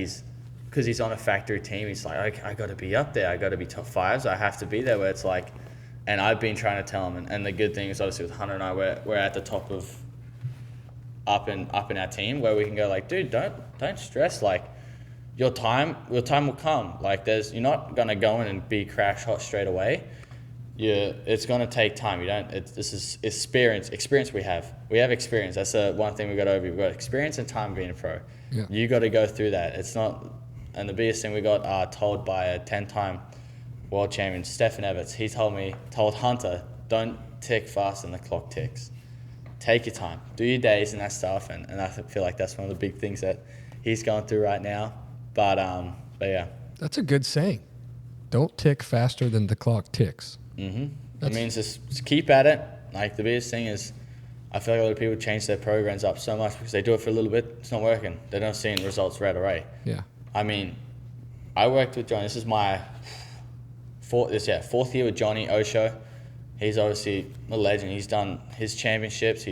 because he's on a factory team, he's like, I got to be up there. I got to be top 5, so I have to be there. Where it's like, and I've been trying to tell him, and the good thing is obviously with Hunter and I, we're at the top of up in our team, where we can go like, dude, don't stress. Like, your time will come. Like, you're not gonna go in and be crash hot straight away. It's gonna take time. This is experience we have. We have experience. That's one thing we got over. We've got experience and time being a pro. Yeah. You got to go through that. It's not. And the biggest thing we got told by a 10-time world champion, Stefan Everts, he told Hunter, don't tick fast and the clock ticks. Take your time. Do your days and that stuff. And I feel like that's one of the big things that he's going through right now. But yeah. That's a good saying. Don't tick faster than the clock ticks. Mm-hmm. It means just keep at it. Like, the biggest thing is I feel like a lot of people change their programs up so much because they do it for a little bit, it's not working. They're not seeing results right away. Yeah. I mean, I worked with Johnny. This is my fourth year with Johnny Osho. He's obviously a legend. He's done his championships.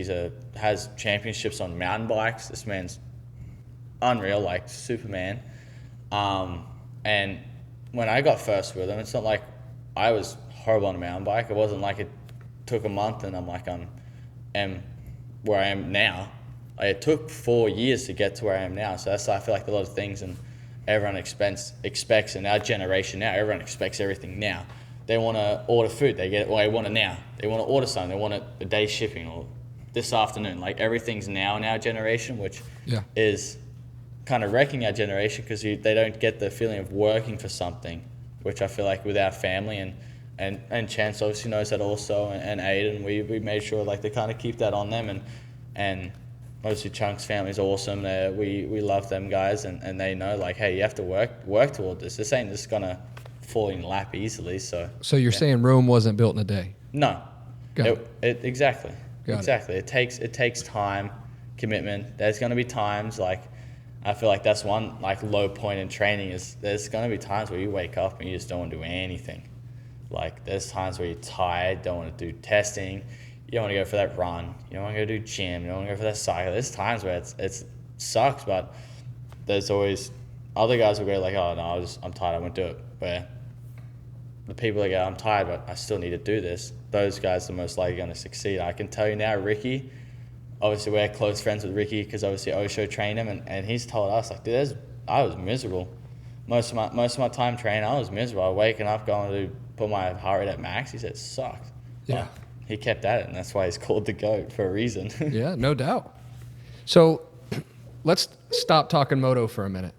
Has championships on mountain bikes. This man's unreal, like Superman. And when I got first with him, it's not like I was horrible on a mountain bike. It wasn't like it took a month and I'm where I am now. Like, it took 4 years to get to where I am now. So I feel like a lot of things and everyone expects in our generation now, everyone expects everything now. They want to order food, they want it now. They want to order something, they want it a day shipping or this afternoon. Like, everything's now in our generation, which is kind of wrecking our generation because they don't get the feeling of working for something, which I feel like with our family and Chance obviously knows that also, and Ayden, we made sure like they kind of keep that on them, and obviously Chunk's family is awesome. We love them guys, and they know like, hey, you have to work toward this. This ain't just gonna fall in lap easily. So you're saying Rome wasn't built in a day? No. Exactly. Got exactly. It takes time, commitment. There's gonna be times like, I feel like that's one like low point in training is there's gonna be times where you wake up and you just don't want to do anything. Like, there's times where you're tired, don't want to do testing, you don't want to go for that run, you don't want to go do gym, you don't want to go for that cycle. There's times where it sucks, but there's always other guys will go like, oh no, I'm tired, I won't do it. Where the people that go, I'm tired, but I still need to do this, those guys are most likely going to succeed. I can tell you now, Ricky, obviously we're close friends with Ricky because obviously Osho trained him, and he's told us like, dude, I was miserable. Most of my time training, I was miserable. I was waking up going to put my heart rate at max. He said it sucked. Yeah. But he kept at it, and that's why he's called the GOAT for a reason. Yeah, no doubt. So let's stop talking moto for a minute.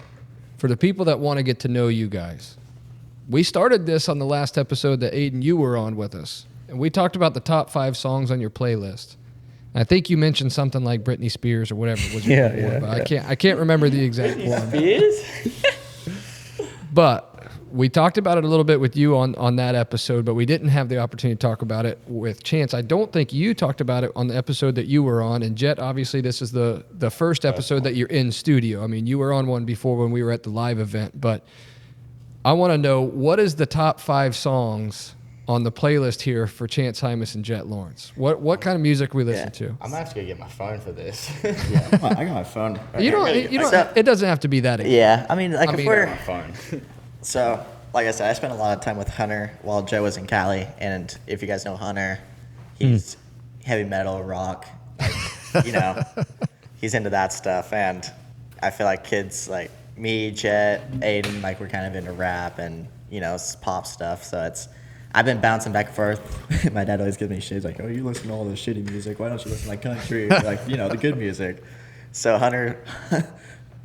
For the people that want to get to know you guys, we started this on the last episode that Ayden, you were on with us, and we talked about the top 5 songs on your playlist. I think you mentioned something like Britney Spears or whatever was your number one, but I can't remember the exact one. Spears? But we talked about it a little bit with you on that episode, but we didn't have the opportunity to talk about it with Chance. I don't think you talked about it on the episode that you were on. And Jett, obviously, this is the first episode that you're in studio. I mean, you were on one before when we were at the live event, but I want to know, what is the top 5 songs on the playlist here for Chance Hymas and Jett Lawrence? What kind of music we listen to? I'm actually going to get my phone for this. Yeah, I got my phone. Right You here. don't. It doesn't have to be that. Yeah, I mean, like I if mean, we're my phone. so, like I said, I spent a lot of time with Hunter while Joe was in Cali, and if you guys know Hunter, he's heavy metal, rock, like, you know, he's into that stuff, and I feel like kids like me, Jett, Ayden, like we're kind of into rap and pop stuff, so I've been bouncing back and forth. My dad always gives me shit. He's like, oh, you listen to all this shitty music. Why don't you listen to like country? Like, the good music. So Hunter,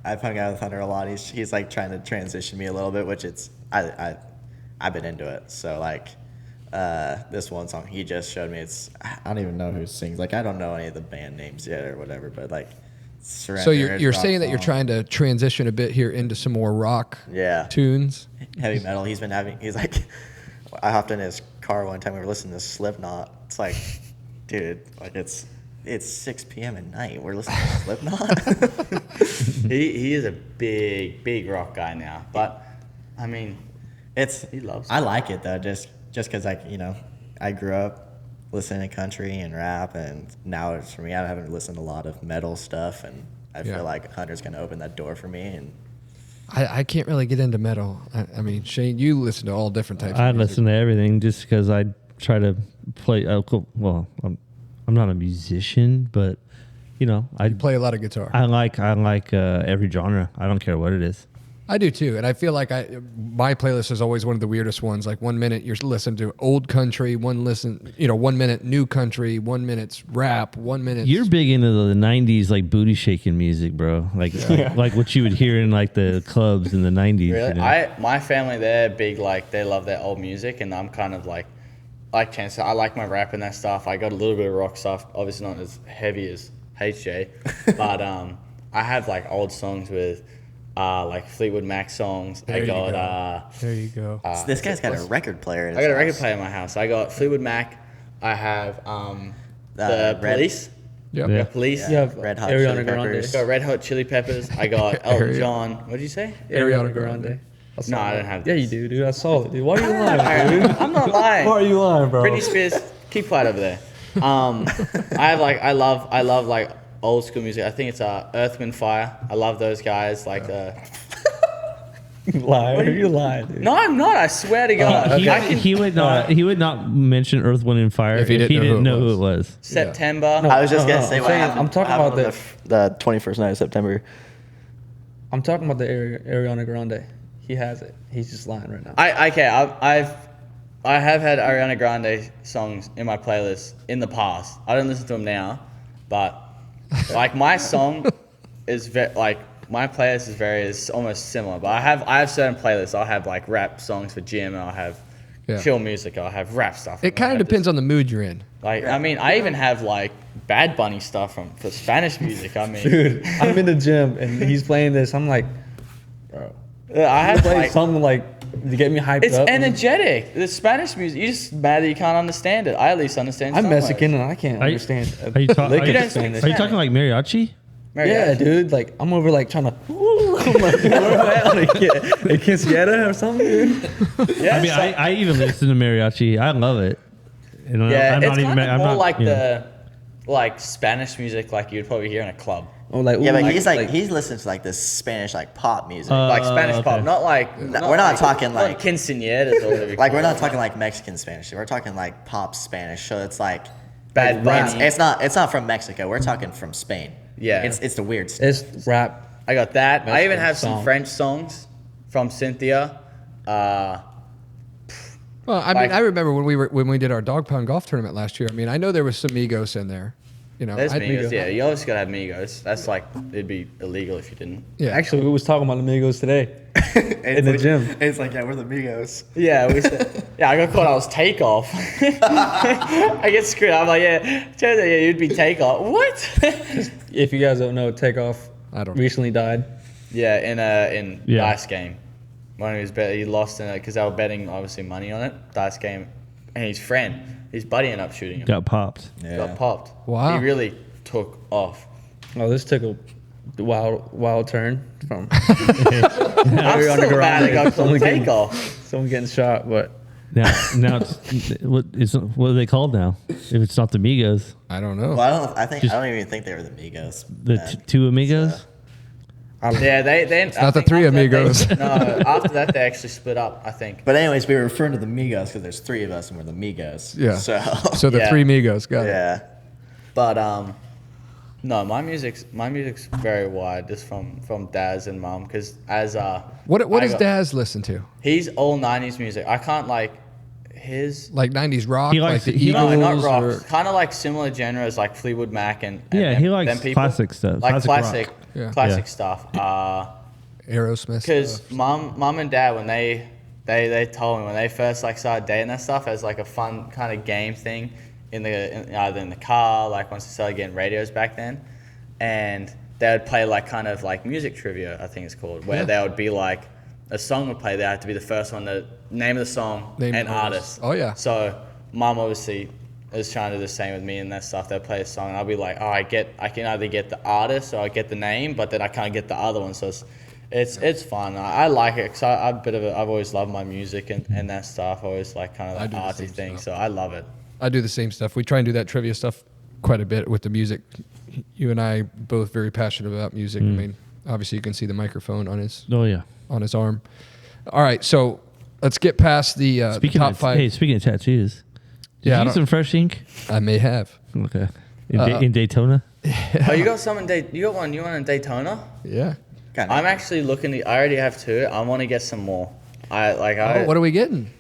I've hung out with Hunter a lot. He's like trying to transition me a little bit, which I've been into it. So like this one song he just showed me, I don't even know who sings. Like, I don't know any of the band names yet or whatever, but like Surrender. So you're saying that you're trying to transition a bit here into some more rock tunes? Heavy metal. He's like, I hopped in his car one time. We were listening to Slipknot. It's like, dude, like it's 6 p.m. at night. We're listening to Slipknot. He is a big rock guy now, but I mean, he loves it. I like it though, just because I grew up listening to country and rap, and now it's for me. I haven't listened to a lot of metal stuff, and I feel like Hunter's gonna open that door for me. And I can't really get into metal. I mean, Shane, you listen to all different types I of music. listen to everything just because I try to play. Well, I'm not a musician, but I play a lot of guitar. I like every genre. I don't care what it is. I do too, and I feel like my playlist is always one of the weirdest ones. Like 1 minute you're listening to old country, 1 minute new country, 1 minute's rap, 1 minute. You're big into the '90s like booty shaking music, bro. Like like what you would hear in like the clubs in the '90s. Really? My family, they're big, like they love their old music, and I'm kind of like Chance. I like my rap and that stuff. I got a little bit of rock stuff, obviously not as heavy as HJ, but I have like old songs with. Like Fleetwood Mac songs. There you go. So this guy's got a record player. I got a record player in my house. I got Fleetwood Mac. I have the Red. Police. Yep. I got Police. You have Red Hot Ariana Chili Grande. Peppers. I got Red Hot Chili Peppers. I got Elton Ariana. John. What did you say? Ariana Grande. No, I don't have Yeah, this. you do, dude. I saw it, dude. Why are you lying, dude? I'm not lying. Why are you lying, bro? Britney Spears, keep quiet over there. I love like old school music. I think it's Earth, Wind, Fire. I love those guys. Like Liar. You lying, dude. no, I'm not. I swear to God. He would not mention Earth, Wind, and Fire If he didn't know who it who it was. September. No. I was just gonna no, say I'm what saying- happened. I'm talking what happened about on the 21st night of September. I'm talking about the Ariana Grande. He has it. He's just lying right now. I have had Ariana Grande songs in my playlist in the past. I don't listen to them now, but like my song is my playlist is almost similar. But I have certain playlists. I'll have like rap songs for gym, and I'll have chill music. I'll have rap stuff. It kind of depends on the mood you're in. Like I mean, I even have like Bad Bunny stuff for Spanish music. I mean, Dude, I'm in the gym and he's playing this. I'm like, bro. I have Play like. something like to get me hyped It's up. energetic. The Spanish music, you're just mad that you can't understand it. I at least understand. I'm some Mexican words. and I can't Are you- understand. Are you, lick are it you, in Spanish. are you talking like mariachi? Yeah, dude. Like I'm over like trying to. I'm like, where am I at? Like, a quinceañera or something, dude. Yeah, I mean, I even listen to mariachi. I love it. And yeah, I'm it's not even. kind of I'm more not, like you know. the like Spanish music, like you'd probably hear in a club, I'm like, Yeah, ooh, but he's listening to like this Spanish like pop music. like Spanish okay. pop, not like. we're not talking like quinceañeras or whatever. you like call we're not it. talking like Mexican Spanish. We're talking like pop Spanish. So it's like Bad Bunny. it's not from Mexico. We're talking from Spain. Yeah. It's the weird stuff. it's rap. I got that. I even Mexican have some song. French songs from Cynthia. Well, I mean, Like- I remember when we did our dog pound golf tournament last year. I mean, I know there was some Migos in there. You know, There's I- Migos. Yeah, you always gotta have Migos. That's like it'd be illegal if you didn't. Yeah. Actually, we was talking about Amigos today in the gym. It's like, yeah, we're the Migos. Yeah, we said. Yeah, I got caught. I was takeoff. I get screwed. I'm like, yeah, you'd be takeoff. What? If you guys don't know, Takeoff I don't know. recently died. Yeah, in Yeah. dice game. When he was he lost in it because they were betting obviously money on it. Dice game, and his buddy ended up shooting him. Got popped. Got popped. Wow. He really took off. Oh, this took a wild turn from I'm still mad I got called Someone getting- takeoff. someone getting shot, but Now what are they called now? If it's not the Migos, I don't know. Well, I don't even think they were the Migos. the two Amigos. Yeah, they. not the three amigos. No, after that they actually split up. I think. But anyways, we were referring to the Migos because there's three of us and we're the Migos. Yeah. So the Yeah. three Migos got it. yeah. But no, my music's very wide, just from Daz and Mum, because as What I does got- Daz listen to? He's all '90s music. I can't like his. Like 90s rock, He like likes the it- he- Eagles, No, not rock. or Kind of like similar genres, like Fleetwood Mac and Yeah, he likes them people. classic stuff, like classic rock. Yeah. classic Yeah. stuff. Aerosmith. Because stuff. mum and dad, when they told me when they first like started dating that stuff as like a fun kind of game thing either in the car, like once they started getting radios back then, and they would play like kind of like music trivia, I think it's called, where they would be like a song would play, they had to be the first one to name the song Name and artist. artist. Oh, yeah. So mum obviously is trying to do the same with me and that stuff. They'll play a song and I'll be like, oh, I can either get the artist or I get the name, but then I can't get the other one. So it's fun. I like it because I've always loved my music and that stuff. I always like kind of I like do the arty same things. stuff. So I love it. I do the same stuff. We try and do that trivia stuff quite a bit with the music. You and I both very passionate about music. I mean, obviously you can see the microphone on his Oh yeah. arm. All right, so let's get past the Speaking top of five. hey, speaking of tattoos, did Yeah, I you don't- use some fresh ink? I may have. Okay. In Daytona. Oh, you got some you got one in Daytona? Yeah. I'm actually looking. I already have two. I want to get some more. Oh, what are we getting?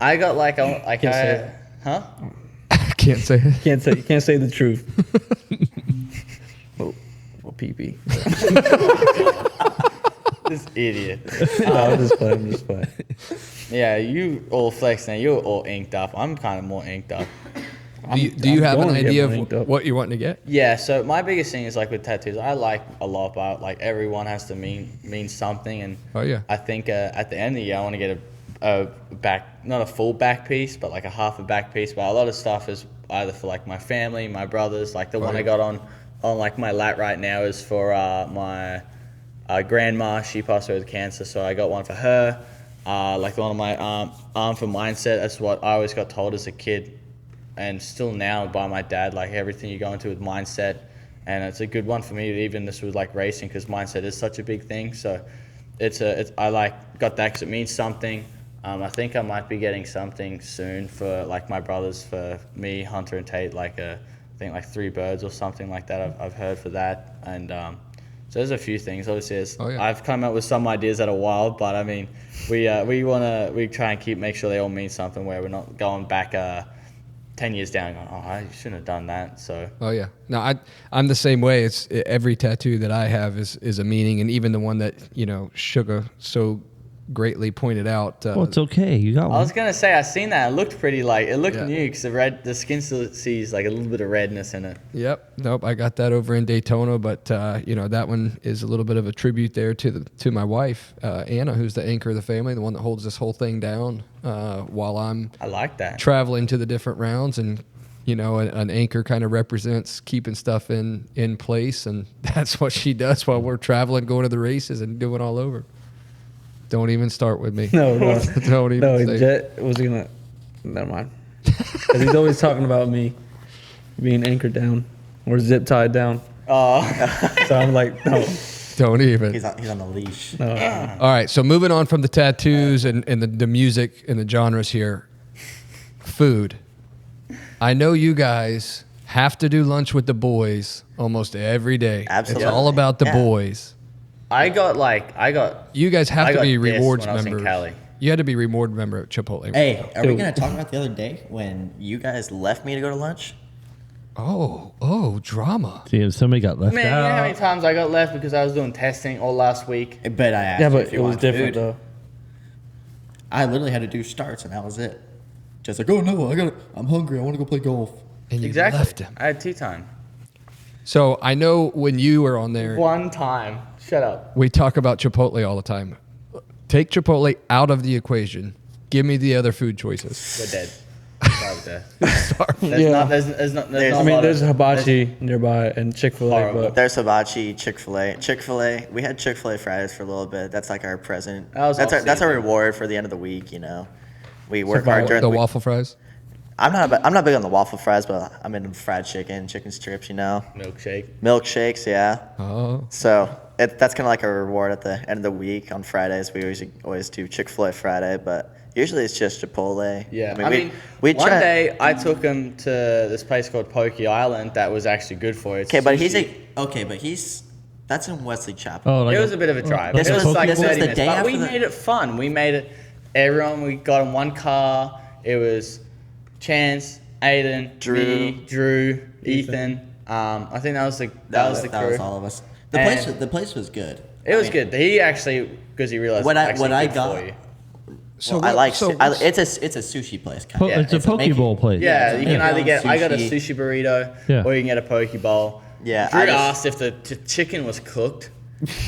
I got Can't say it. huh? Can't say it. you can't say the truth. oh, pee. This idiot. I'm just playing. Yeah, you all flex now. You're all inked up. I'm kind of more inked up. Do you have an going to get idea mine inked of up. what you're wanting to get? Yeah, so my biggest thing is like with tattoos, I like a lot, but like everyone has to mean something, and Oh, yeah. I think at the end of the year I want to get a back, not a full back piece, but like a half a back piece. But a lot of stuff is either for like my family, my brothers. Like the one I got on like my lat right now is for my grandma. She passed away with cancer, so I got one for her. Like the one on my arm for mindset. That's what I always got told as a kid, and still now by my dad. Like everything you go into with mindset, and it's a good one for me. Even this was like racing, because mindset is such a big thing. So I like got that because it means something. I think I might be getting something soon for like my brothers, for me, Hunter and Tate. Like I think like 3 birds or something like that. I've heard for that, and so there's a few things. Obviously, I've come up with some ideas that are wild, but I mean, we try and make sure they all mean something, where we're not going back 10 years down and going, oh, I shouldn't have done that. So No, I'm the same way. It's every tattoo that I have is a meaning, and even the one that Sugar so greatly pointed out. Well, it's okay. You got one. I was gonna say, I seen that. It looked pretty, like it looked new, because the skin still sees like a little bit of redness in it. Yep. Nope. I got that over in Daytona, but that one is a little bit of a tribute there to my wife, Anna, who's the anchor of the family, the one that holds this whole thing down while I like that. traveling to the different rounds. And an anchor kind of represents keeping stuff in place, and that's what she does while we're traveling, going to the races and doing all over. Don't even start with me. No. Don't even. No, Jett was gonna. Never mind. 'Cause he's always talking about me being anchored down or zip tied down. Oh, So I'm like, no. Don't even. He's on the leash. No. All right. So moving on from the tattoos and the music and the genres here, food. I know you guys have to do lunch with the boys almost every day. Absolutely. It's all about the boys. I got. You guys have I to got be dissed rewards when I was in members. Cali. You had to be reward member at Chipotle. Hey, are we going to talk about the other day when you guys left me to go to lunch? Oh, drama. See, if somebody got left Man, you know how many out. times I got left because I was doing testing all last week? But I asked Yeah, you but if it you was wanted different food. though. I literally had to do starts, and that was it. Just like, oh no, I'm hungry. I want to go play golf. And you Exactly. left him. I had tea time. So I know when you were on there, One time. Shut up. we talk about Chipotle all the time. Take Chipotle out of the equation. Give me the other food choices. We're dead. Sorry, we're dead. There's Yeah. not. There's not. There's I not I a mean, lot there's of- hibachi nearby and Chick-fil-A, Horrible. but There's hibachi, Chick-fil-A. Chick-fil-A, we had Chick-fil-A Fridays for a little bit. That's like our present. That was That's our off-season. reward for the end of the week, We work hard during The the week. waffle fries. I'm not big on the waffle fries, but I'm into fried chicken strips, milkshake. Milkshakes, yeah. Oh, So that's kind of like a reward at the end of the week on Fridays. We always do Chick-fil-A Friday, but usually it's just Chipotle. Yeah, we one try- day I took him to this place called Pokey Island that was actually good for you. It's Okay, but sushi. that's in Wesley Chapel. Oh, like It was a bit of a drive. This It was was- like this was 30 the minutes, day but we after the- made it fun. We made it. We got in one car. It was Chance, Ayden, me, Drew, Ethan. I think that was the crew. That was all of us. And- The place was good. It was good. He actually, because he realized What it's I actually good got- for you. so I like. so it's a sushi place. Kind Yeah, it's a poke bowl place. Yeah, you can Yeah. either get. I got a Sushi. sushi burrito, Yeah. or you can get a poke bowl. Yeah, Drew I just- asked if the chicken was cooked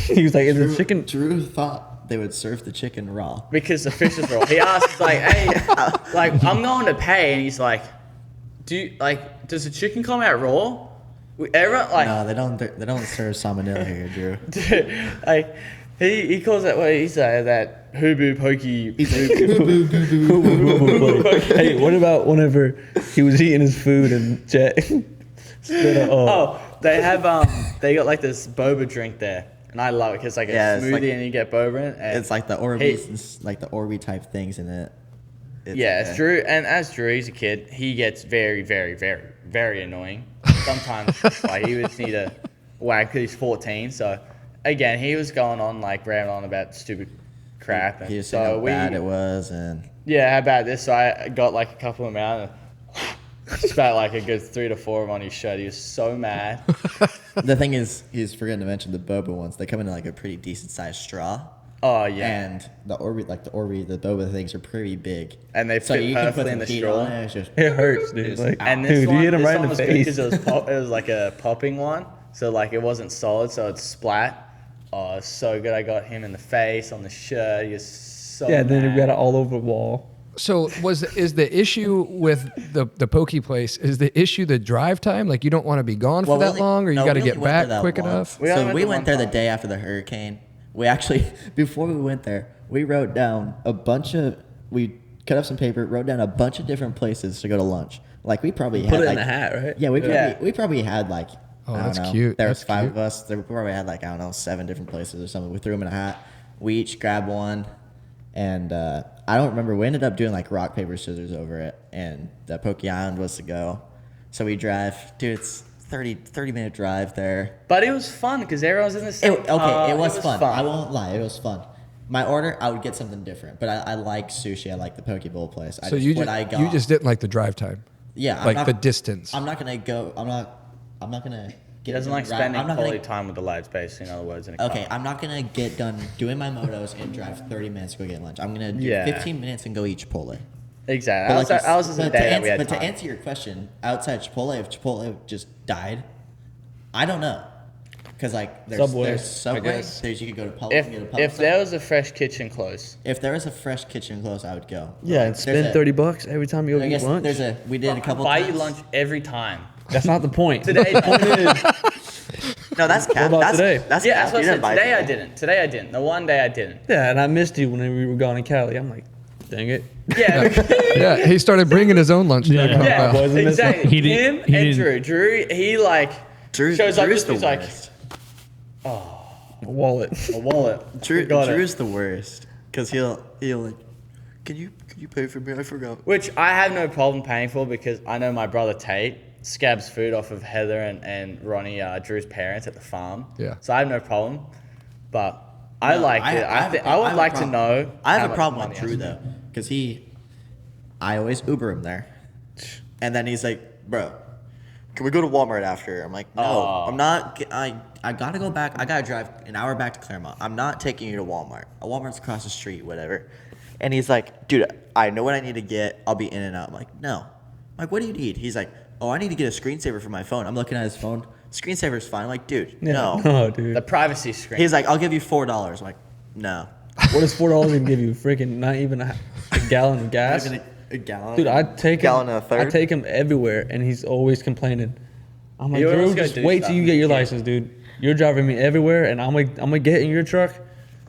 he was like, "Is it chicken?" Drew thought they would serve the chicken raw. because the fish is raw. He asked, he's like, "Hey, like I'm going to pay," and he's like, does the chicken come out raw?" Everyone like, No, they don't serve salmonella here, Drew. dude, like he calls it what he say that hubu pokey. Hey, what about whenever he was eating his food and Jett spit out? Oh, they have they got like this boba drink there, and I love it because like a Yeah, it's smoothie like- and you get boba in it. And It's like the Orbeez, and like the Orbeez type things in it. it's Drew, and as Drew, he's a kid, he gets very, very, very, very annoying. Sometimes like he would just need to whack because he's 14. So again, he was going on like ranting on about stupid crap. And He was saying so how bad it was, and yeah, how about this? So I got like a couple of them out and spat like a good 3 to 4 of them on his shirt. He was so mad. the thing is, he's forgetting to mention the boba ones. They come in like a pretty decent sized straw. Oh yeah, And the Orbeez, the boba things are pretty big. and they So fit you can put perfectly in some the heat straw. on it. It's just, It hurts, dude. It's- Like, And this dude, one, you hit him this right one in the was good face. because it was like a popping one, so like it wasn't solid, so it splat. Oh, it's so good. I got him in the face, on the shirt. He was so Yeah, then we mad. got it all over the wall. So is the issue with the pokey place, is the issue the drive time? Like you don't want to be gone for that long, or you got to get back quick enough? We only So went we there went one there the time. day after the hurricane. We actually, before we went there, we wrote down we cut up some paper, wrote down a bunch of different places to go to lunch. Like we probably Put had it like, in a hat, right? Yeah, Yeah. we probably had like, Oh, I don't that's know. cute. There That's was 5 cute. of us. There we probably had like, I don't know, 7 different places or something. We threw them in a hat. We each grabbed one. And I don't remember. We ended up doing like rock, paper, scissors over it. And the Pokey Island was to go. So we drive. Dude, it's 30-minute drive there. But it was fun because everyone's in the same It was fun. I won't lie. It was fun. My order, I would get something different. But I like sushi. I like the Poke Bowl place. So you just didn't like the drive time, yeah, like the distance. I'm not gonna go. I'm not gonna. He doesn't like spending quality time with the lads, basically, in other words. In a Okay, car. I'm not gonna get done doing my motos and drive 30 minutes to go get lunch. I'm gonna do Yeah. 15 minutes and go eat Chipotle. Exactly. But I was just a but day to that answer, we had but time. to answer your question, outside Chipotle, if Chipotle just died, I don't know. Because like there's Subway, there's I Subway, guess. there's you could go to Publix and get a Publix. If there was a fresh kitchen close, if there was a fresh kitchen close, I would go. Yeah, and There's spend a- $30 every time you go I eat guess lunch. we did a couple buy times. you lunch every time. That's not the point. Today, No, that's cap. about That's today? That's yeah, cap. that's what I You said. didn't buy Today I today. didn't. Today I didn't. The one day I didn't. Yeah, and I missed you when we were gone in Cali. I'm like, dang it. Yeah. Yeah, he started bringing his own lunch. Yeah. back home. Yeah, Boys in this exactly. He did- Him he and didn't- Drew. He like Drew's shows up Drew's just the he's like worst. Wallet. a wallet. Forgot it. Drew's the worst. Cause he'll like, can you pay for me? I forgot. Which I have no problem paying for because I know my brother Tate scabs food off of Heather and Ronnie, Drew's parents at the farm. Yeah. So I have no problem. But I liked it. I would like to know. I how have a much problem money with I Drew spent. though, because I always Uber him there, and then he's like, "Bro, can we go to Walmart after?" I'm like, "No, Oh. I'm not. I gotta go back. I gotta drive an hour back to Claremont. I'm not taking you to Walmart. Walmart's across the street, whatever." And he's like, "Dude, I know what I need to get. I'll be in and out." I'm like, "No." I'm like, "What do you need?" He's like, "Oh, I need to get a screensaver for my phone." I'm looking at his phone. Screensaver's fine. I'm like, "Dude, no." No, dude. The privacy screen. He's like, "I'll give you $4." I'm like, "No." What does $4 even give you? Freaking not even a gallon of gas? Not even a gallon. Dude, I take him. Gallon and a third? I take him everywhere, and he's always complaining. I'm like, You always Drew, gotta just do wait stuff till you when get you your can. license, dude. You're driving me everywhere, and I'm gonna get in your truck,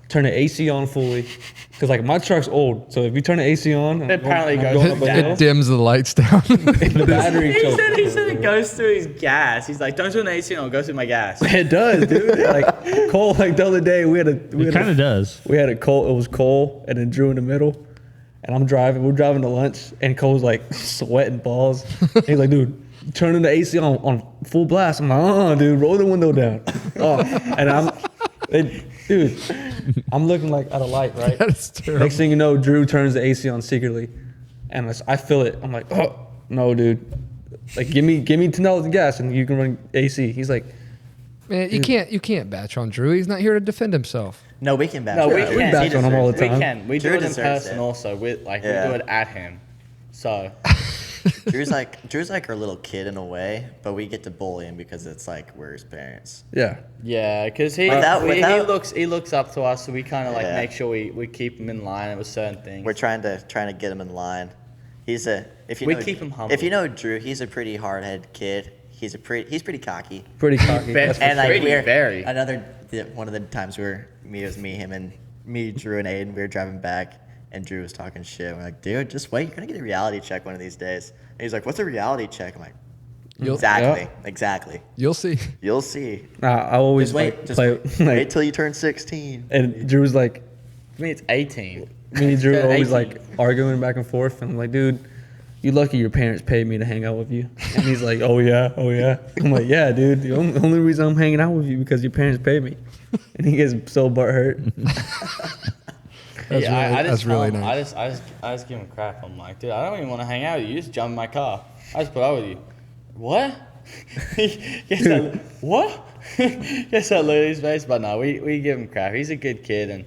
turn the AC on fully, because like my truck's old. So if you turn the AC on, and It apparently I'm goes going up a down. hill, It dims the lights down. the battery he choke. said it goes through his gas. He's like, don't turn the AC on, it goes through my gas. It does, dude. Like Cole, like the other day, we had It kind of does. We had a Cole. It was Cole and then Drew in the middle, and I'm driving. We're driving to lunch, and Cole's like sweating balls. He's like, "Dude, turning the AC on full blast." I'm like, dude, roll the window down." And dude, I'm looking like at a light, right? That's terrible. Next thing you know, Drew turns the AC on secretly, and I feel it. I'm like, "Oh no, dude! Like, give me $10 of gas, and you can run AC." He's like, Man, you can't batch on Drew. He's not here to defend himself. No, we can back. No, we him. can. back on him all the We time. can. We do Drew it in deserves person it. also. We Yeah. do it at him. So Drew's like our little kid in a way, but we get to bully him because it's like we're his parents. "Yeah, yeah, because Without- he looks up to us, so we kind of like Yeah. make sure we keep him in line with certain things. We're trying to get him in line. If you We know, keep him humble. If you know Drew, he's a pretty hard-headed kid. He's pretty cocky. pretty cocky." Very- That's for And like Pretty, we're very. one of the times me, Drew, and Ayden, we were driving back, and Drew was talking shit. We're like, "Dude, just wait. You're gonna get a reality check one of these days." And he's like, "What's a reality check?" I'm like, Exactly. You'll see. You'll see. Nah, I always Just wait. like, Just play. wait, Like, wait till you turn 16. and Drew's like, I mean, it's 18. me and Drew Turn always 18. like arguing back and forth, and I'm like, "Dude, you lucky your parents paid me to hang out with you." And he's like, "Oh yeah." I'm like, "Yeah, dude. The only reason I'm hanging out with you because your parents paid me." And he gets so butthurt. That's really nice. I just give him crap. I'm like, dude, I don't even want to hang out with you. You just jump in my car. I just put up with you. What? What? Guess I look at his face, but no, we give him crap. He's a good kid and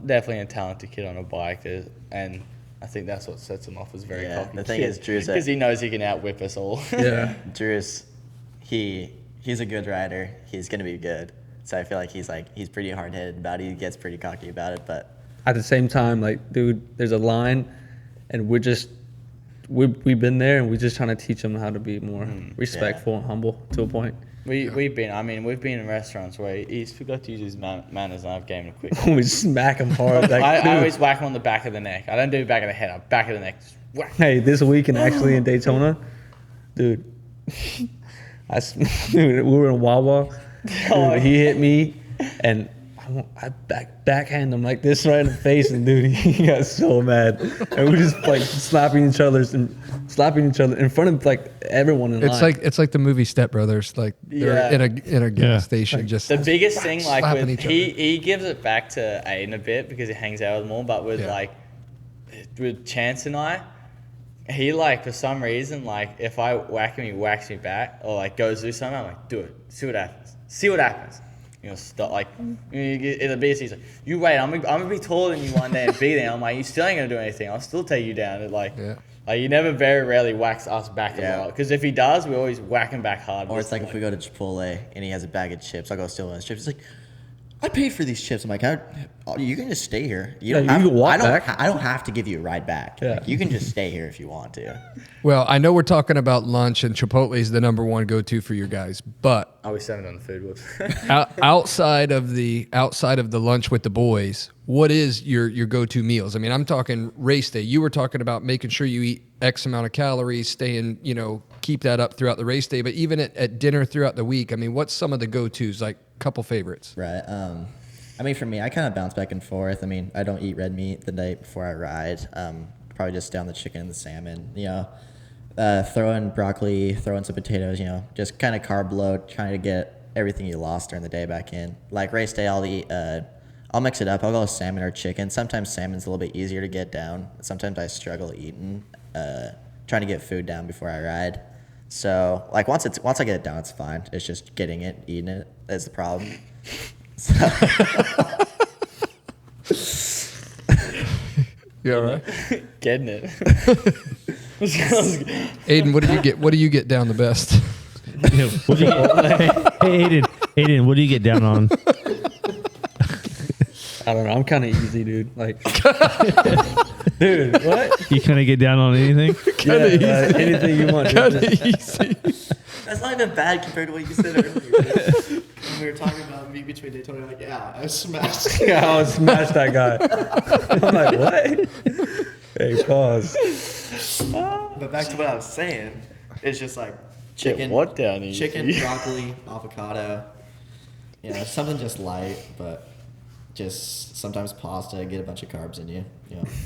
definitely a talented kid on a bike, and I think that's what sets him off as very Yeah, cocky. the thing is, Drew's because he knows he can outwhip us all. Yeah. Drew's he's a good rider. He's gonna be good. So I feel like he's pretty hard headed about it. He gets pretty cocky about it, but at the same time, like, dude, there's a line, and we've been there, and we're just trying to teach them how to be more respectful and humble to a point. We've been in restaurants where he's forgot to use his manners, and I've gave him a quick. We smack them hard. Like, I always whack him on the back of the neck. I don't do back of the head. I back of the neck. Just whack. hey, this weekend actually in Daytona, dude, dude, we were in Wawa. Dude, he hit me, and I backhand him like this right in the face, and dude, he got so mad, and we just like slapping each other in front of like everyone in line. It's like the movie Step Brothers. Like they're in a gas station. Just the biggest thing, like slapping with each other. he gives it back to Ayden a bit because he hangs out with them all, but with with Chance and I, he like for some reason like if I whack him, he whacks me back, or like goes to do something. I'm like, do it, see what happens. You know, stop like it'll be he's like, you wait, I'm gonna be taller than you one day and be there. I'm like, you still ain't gonna do anything. I'll still take you down. And like he never very rarely whacks us back a lot. Because if he does, we always whack him back hard. Or it's like if we go to Chipotle and he has a bag of chips, I'll go steal one of his chips. He's like, I paid for these chips. I'm like, you can just stay here. You can walk back. I don't have to give you a ride back. Yeah. Like, you can just stay here if you want to. Well, I know we're talking about lunch, and Chipotle is the number one go-to for your guys. But I was 7 on the food. Whoops. outside of the lunch with the boys, what is your go-to meals? I mean, I'm talking race day. You were talking about making sure you eat X amount of calories, staying, keep that up throughout the race day. But even at dinner throughout the week, I mean, what's some of the go-tos? Like couple favorites. Right. I mean, for me, I kind of bounce back and forth. I mean, I don't eat red meat the night before I ride. Probably just down the chicken and the salmon. Throw in broccoli, throw in some potatoes. Just kind of carb load, trying to get everything you lost during the day back in. Like race day, I'll mix it up. I'll go with salmon or chicken. Sometimes salmon's a little bit easier to get down. Sometimes I struggle eating, trying to get food down before I ride. So like once I get it down, it's fine. It's just getting it, eating it is the problem. So. You all right? Getting it. Ayden, what do you get down the best? What do you hey, Ayden, what do you get down on? I don't know. I'm kind of easy, dude. Like, dude, what? You kind of get down on anything? Anything you want. Kind of easy. That's not even bad compared to what you said earlier. When we were talking about me between Daytona, like, yeah, I smashed. Yeah, I'll smash that guy. I'm like, what? Hey, pause. But back to what I was saying, it's just like chicken, what down easy? chicken, broccoli, avocado. Something just light, but just sometimes pasta, get a bunch of carbs in you.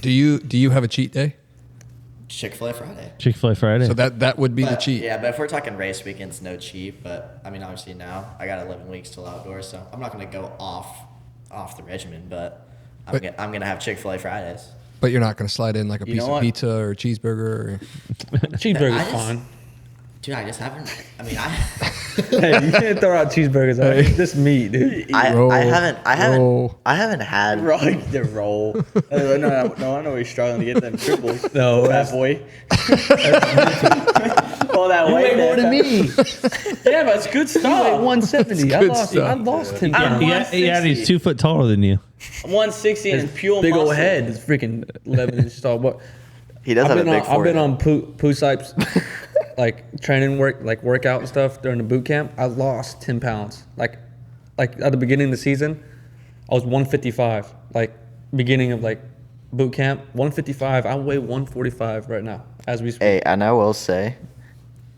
Do you have a cheat day? Chick-fil-A Friday. Chick-fil-A Friday. So that would be the But, cheat. Yeah, but if we're talking race weekends, no cheat. But I mean, obviously now I got 11 weeks till outdoors, so I'm not gonna go off the regimen. But I'm gonna have Chick-fil-A Fridays. But you're not going to slide in like a piece know of what? pizza or a cheeseburger. Cheeseburger's I just- fine. Dude, I just haven't. I mean, Hey, you can't throw out cheeseburgers. This meat, dude. I Roll. haven't had. Right, the roll. No, I know he's struggling to get them triples. No, Fat boy. All that You weight weigh more there, than me. Yeah, but it's good You stuff. weigh 170. I good lost stuff. 10 I'm pounds. He's 2 foot taller than you. I'm 160 and it's pure Big muscle. old head. It's freaking 11 inches tall. But He does have a big I've forehead. been on poo sipes, like training workout and stuff during the boot camp. I lost 10 pounds. Like at the beginning of the season, I was 155. Like beginning of like boot camp, 155. I weigh 145 right now as we speak. Hey, and I will say,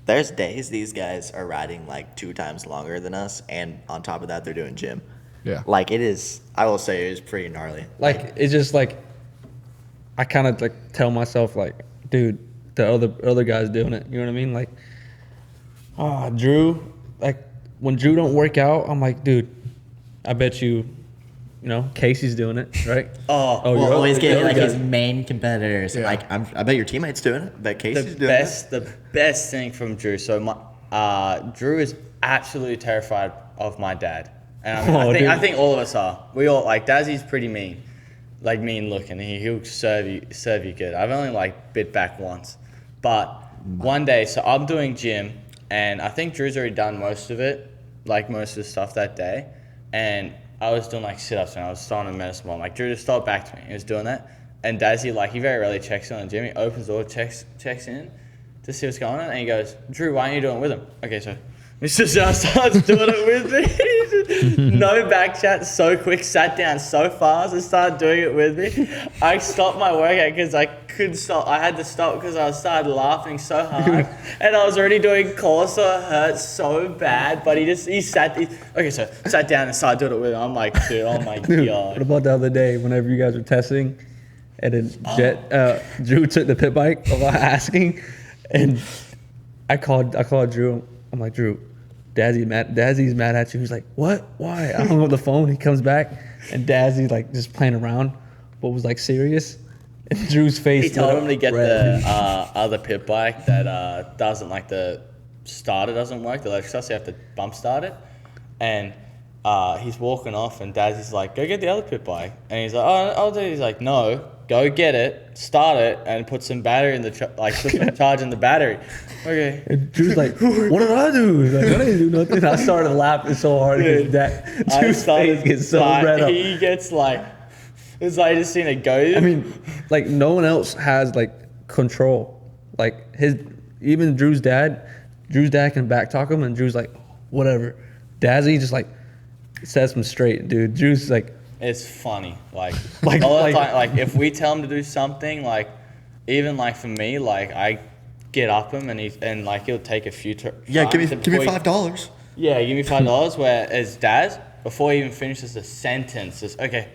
there's days these guys are riding like 2 times longer than us, and on top of that, they're doing gym. Yeah. Like it is. I will say it is pretty gnarly. Like it's just like I kind of like tell myself like, dude, the other guy's doing it. You know what I mean? Like, Drew. Like when Drew don't work out, I'm like, dude, I bet you know, Casey's doing it, right? Well, he's getting like his guys. main competitors. Yeah. Like I bet your teammates doing it. I bet Casey's doing it. The best thing from Drew. So Drew is absolutely terrified of my dad, and I think all of us are. We all like Dazzy's pretty mean, like mean looking. He'll serve you good. I've only like bit back once, but one day. So I'm doing gym, and I think Drew's already done most of it, like most of the stuff that day, and I was doing like sit-ups and I was starting to medicine ball. I'm like, Drew, just stop back to me. He was doing that. And Dazzy, like, he very rarely checks in on the gym. He opens the door, checks in to see what's going on. And he goes, Drew, why aren't you doing it with him? Okay, so Mr. South starts doing it with me. No back chat, so quick, sat down so fast and started doing it with me. I stopped my workout because I couldn't stop. I had to stop because I started laughing so hard. And I was already doing core, so it hurt so bad. But he sat down and started doing it with him. I'm like, dude, oh my Dude, God. what about the other day whenever you guys were testing and then Drew took the pit bike without asking, and I called Drew. I'm like, Drew, Dazzy's mad at you. He's like, what? Why? I hung up the phone. He comes back and Dazzy's like just playing around, but was like serious. And Drew's face. He told him to get red. the other pit bike that doesn't like the starter doesn't work. The electric stuff, so you have to bump start it. And he's walking off, and Dazzy's like, "Go get the other pit bike." And he's like, "Oh, I'll do it." He's like, "No, go get it, start it, and put some battery in the put some charge in the battery." Okay. And Drew's like, "What did I do?" He's like, "I didn't do nothing." I started laughing so hard because Drew's face gets so red up. He gets like, it's like just seeing a ghost. I mean, like no one else has like control. Like even Drew's dad can back talk him, and Drew's like, whatever. Dazzy just like sets him straight, dude. Drew's like, it's funny, like all the time. Like if we tell him to do something, like even like for me, like I get up him and he'll take a few Yeah, give me $5. Yeah, give me $5. Whereas Daz, before he even finishes the sentence, is okay.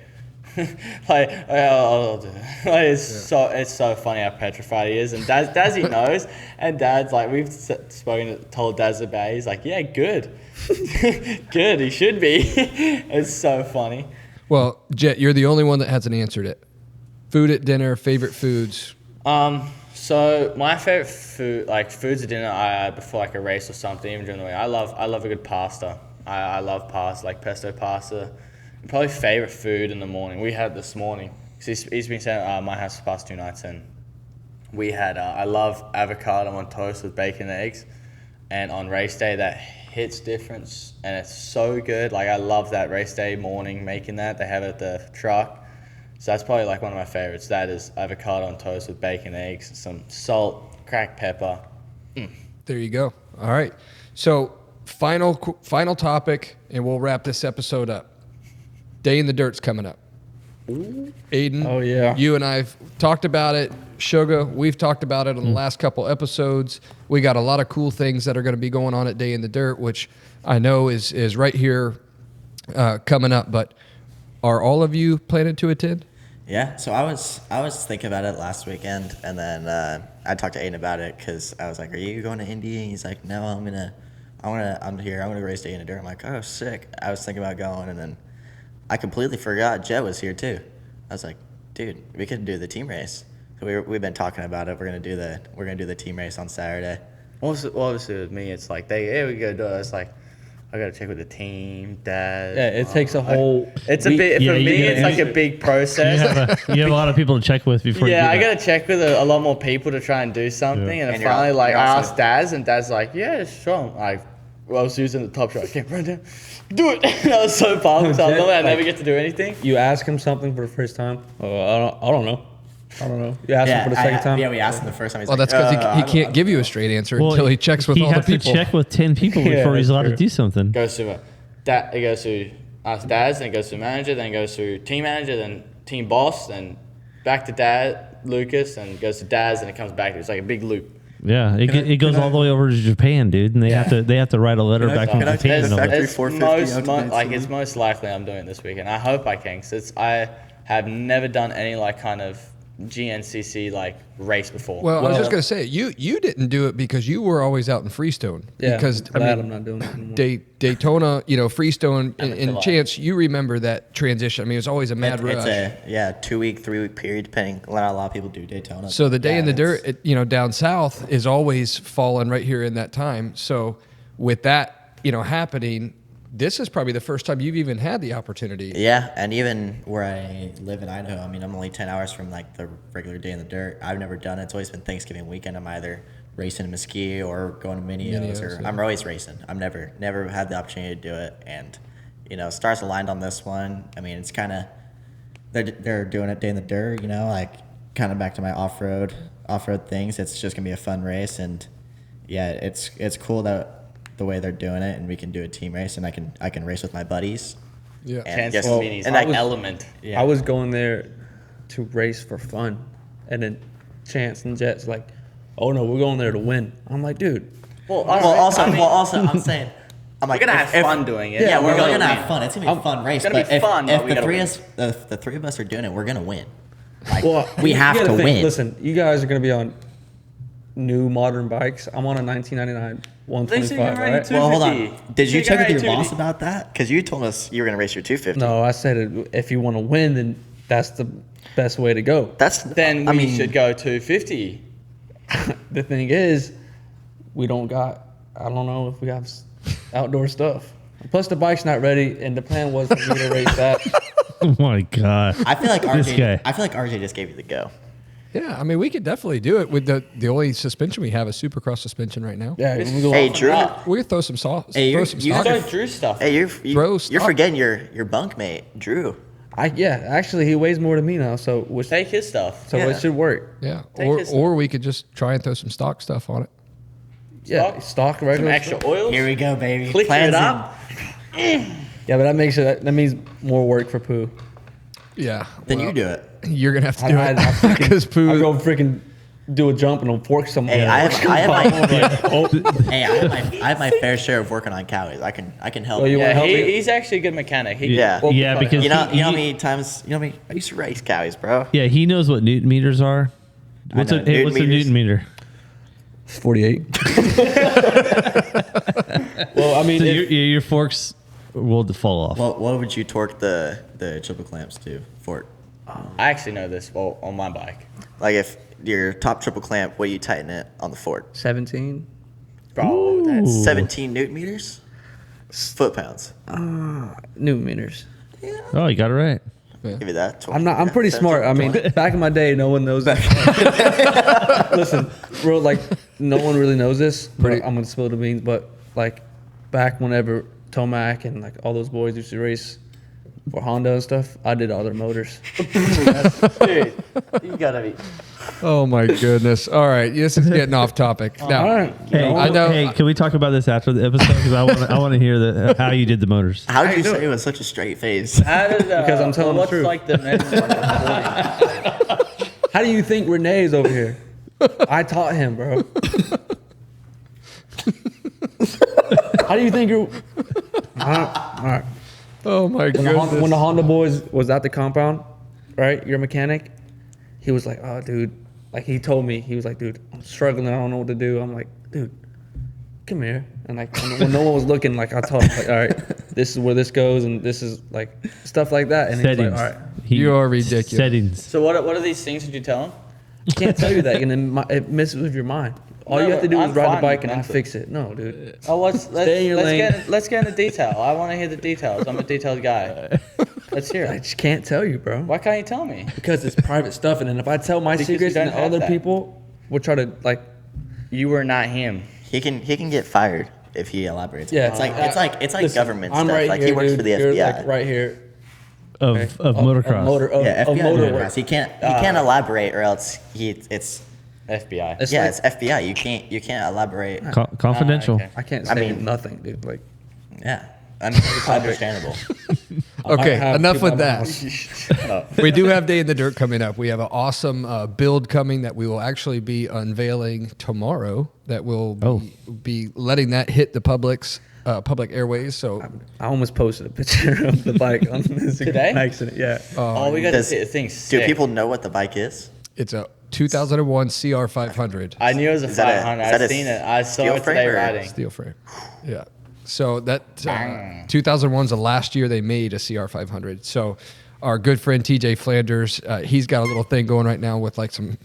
I'll do it. Like, it's so funny how petrified he is, and Dazzy knows, and Dad's like, we've told Daz about it. He's like, yeah, good, good, he should be. It's so funny. Well, Jett, you're the only one that hasn't answered it. Food at dinner, favorite foods. So my favorite food, like foods at dinner, before like a race or something, even during the week, I love a good pasta. I love pasta, like pesto pasta. Probably favorite food in the morning. We had it this morning. He's been saying at my house for the past 2 nights, and we had. I love avocado on toast with bacon and eggs, and on race day that hits different, and it's so good. Like I love that race day morning making that. They have it at the truck, so that's probably like one of my favorites. That is avocado on toast with bacon, eggs, some salt, cracked pepper. There you go. All right. So final topic, and we'll wrap this episode up. Day in the Dirt's coming up. Ayden, oh yeah, you and I've talked about it. Sugar, we've talked about it on the last couple episodes. We got a lot of cool things that are going to be going on at Day in the Dirt, which I know is right here coming up. But are all of you planning to attend? Yeah, so I was thinking about it last weekend, and then I talked to Ayden about it because I was like, "Are you going to Indy?" And he's like, "No, I'm here. I'm gonna race Day in the Dirt." I'm like, "Oh, sick!" I was thinking about going, and then I completely forgot Jett was here too. I was like, "Dude, we could do the team race." So we've been talking about it. We're gonna do the team race on Saturday. Obviously with me, it's like we go do it. It's like I gotta check with the team, Dad. Yeah, it takes a whole. It's a bit for me. It's like a big process. You have a lot of people to check with before. Yeah, I you do that. gotta check with a lot more people to try and do something. Yeah. And And then finally, you're I also- asked Daz, and Dad's like, "Yeah, sure." I'm like, I was using the top shot. I can't run down. Do it. And I was so pumped. So normally I never get to do anything. You ask him something for the first time. Oh, I don't know. You ask him for the second time. Yeah, we asked him the first time. He's Well, like, that's because he can't give you a straight answer until he checks with all the has to people. check with 10 people Yeah, before he's that's allowed to true. do something. It goes to us dads, then it goes to manager, then it goes to team manager, then team boss, then back to Dad, Lucas, and goes to Daz, and it comes back. It's like a big loop. Yeah, it goes all the way over to Japan, dude, and they have to write a letter back from can I Japan. take the over. factory It's 450 out to Daytona? it's most likely I'm doing it this weekend. I hope I can, because I have never done any like kind of GNCC like race before. Well, I was just going to say, you didn't do it because you were always out in Freestone. Yeah, because I'm glad I'm not doing it anymore. Daytona, Freestone, and July. Chance, you remember that transition. I mean, it was always a mad rush. It's a 2-week, 3-week period, depending. A lot of people do Daytona. So the Day in the it's- Dirt, down south is always falling right here in that time. So with that, happening, this is probably the first time you've even had the opportunity. Yeah, and even where I live in Idaho, I mean, I'm only 10 hours from like the regular Day in the Dirt. I've never done it. It's always been Thanksgiving weekend. I'm either racing in Mesquite or going to Minios, Minios, or yeah. I'm always racing. I've never had the opportunity to do it, and stars aligned on this one. I mean, it's kind of they're doing it day in the dirt. Like kind of back to my off-road things. It's just gonna be a fun race, and yeah, it's cool that the way they're doing it, and we can do a team race, and I can race with my buddies. Yeah. And Chance just- Minis, and like that element. Yeah. I was going there to race for fun, and then Chance and Jett's like, "Oh no, we're going there to win." I'm like, dude, Well, also, I'm saying, I'm like, we're gonna have if- fun doing it. Yeah, we're gonna gonna win. have fun. It's gonna be a fun race. gonna be But if, fun, but if we the gotta three win. us, if the three of us are doing it, we're gonna win. Like, well, we you have gotta to think, win. Listen, you guys are gonna be on new modern bikes. I'm on a 1999 125, right? Well, hold on. 250. Did you Take check it with your right, boss 250. about that? Because you told us you were gonna race your 250. No, I said if you want to win, then that's the best way to go. That's Then I we mean, should go 250. The thing is, we don't got. I don't know if we have outdoor stuff. Plus, the bike's not ready, and the plan was for me to race that. Oh my god. I feel like This guy. RJ just gave you the go. Yeah, I mean, we could definitely do it with the only suspension we have is Supercross suspension right now. Yeah, when we go Hey, off- Drew. We could throw some sauce. Hey, throw you some guys stock. Go Drew stuff. Hey, you're Throw you're stock. forgetting your bunkmate, Drew. actually, he weighs more than me now, so Take his stuff. Yeah. it should work. Yeah, Take his or we could just try and throw some stock stuff on it. Yeah, stock Some regular. extra stuff. oils. Here we go, baby. Click Plans it in. up. Yeah, but that makes it. That means more work for Pooh. Yeah, Then well, you do it. You're gonna have to do I it freaking- because I Pooh. go freaking do a jump and I'll fork someone. Hey, I have my Oh, hey, I have my fair share of working on cowies. I can help. Oh, you you. wanna Yeah, help me? he's actually a good mechanic. He Yeah. Well, Yeah, because You know he- how many times I used to race cowies, bro. yeah, he knows what Newton meters are. What's know. a hey, what's a Newton Newton meter? 48. Well, I mean, So if- your forks will fall off. What would you torque the triple clamps to for? I actually know this on my bike. Like if your top triple clamp, what do you tighten it on the fort? 17. Bro, that's 17 newton meters, foot pounds. Newton meters. Oh, you got it right. Give you that. 20, I'm pretty 17, smart. I mean, 20. back in my day, no one knows that. Listen, bro, like no one really knows this. But I'm gonna spill the beans. But like back whenever Tomac and like all those boys used to race for Honda and stuff, I did all their motors. dude. You gotta be. Oh my goodness! All right, this is getting off topic now. All right. Hey, I know- Hey, can we talk about this after the episode? Because I want to hear how you did the motors. How did you say it with such a straight face? How did, Because I'm telling the what's truth. like the measurement of 40? How do you think Renee's over here? I taught him, bro. How do you think you're? All right. Oh my When goodness! the Honda boys was at the compound, right? Your mechanic, he was like, "Oh, dude," like he told me, he was like, "Dude, I'm struggling. I don't know what to do." I'm like, "Dude, come here." And like when no one was looking, like I told him, like, "All right, this is where this goes, and this is like stuff like that." And he's Settings. like, "All right, You are ridiculous. Settings. So what are these things that you tell him? I can't tell you that," and then it messes with your mind. All No, you have to do I'm is ride fine the bike and I mentally. fix it. No, dude. Oh, let's Stay in your lane. get into detail. I want to hear the details. I'm a detailed guy. Let's hear I it. just can't tell you, bro. Why can't you tell me? Because it's private stuff, and then if I tell my Because you secrets, don't then have other that. people will try to like. You were not him. He can get fired if he elaborates. Yeah, it's like listen, government I'm stuff. right Like here, he works dude. for the You're, FBI. like, right here. Of motocross. Yeah, Of FBI motor motocross. work. He can't elaborate, or else it's FBI. It's yeah, like- it's FBI. You can't elaborate. Confidential. okay. I can't I say mean- nothing, dude. Like, Yeah, I mean, it's understandable. I might Okay, have enough people with at my that. house. We do have Day in the Dirt coming up. We have an awesome build coming that we will actually be unveiling tomorrow. That will be letting that hit the public airways. So I almost posted a picture of the bike on Instagram. Today? Accident, yeah. Oh, we got to Does- see the thing Do sick. people know what the bike is? it's a 2001 CR500 I knew it was a Is that a- 500. is that I a seen it. I saw steel it frame today or- riding. steel frame. Yeah. So that 2001's the last year they made a CR500. So our good friend TJ Flanders, he's got a little thing going right now with like some.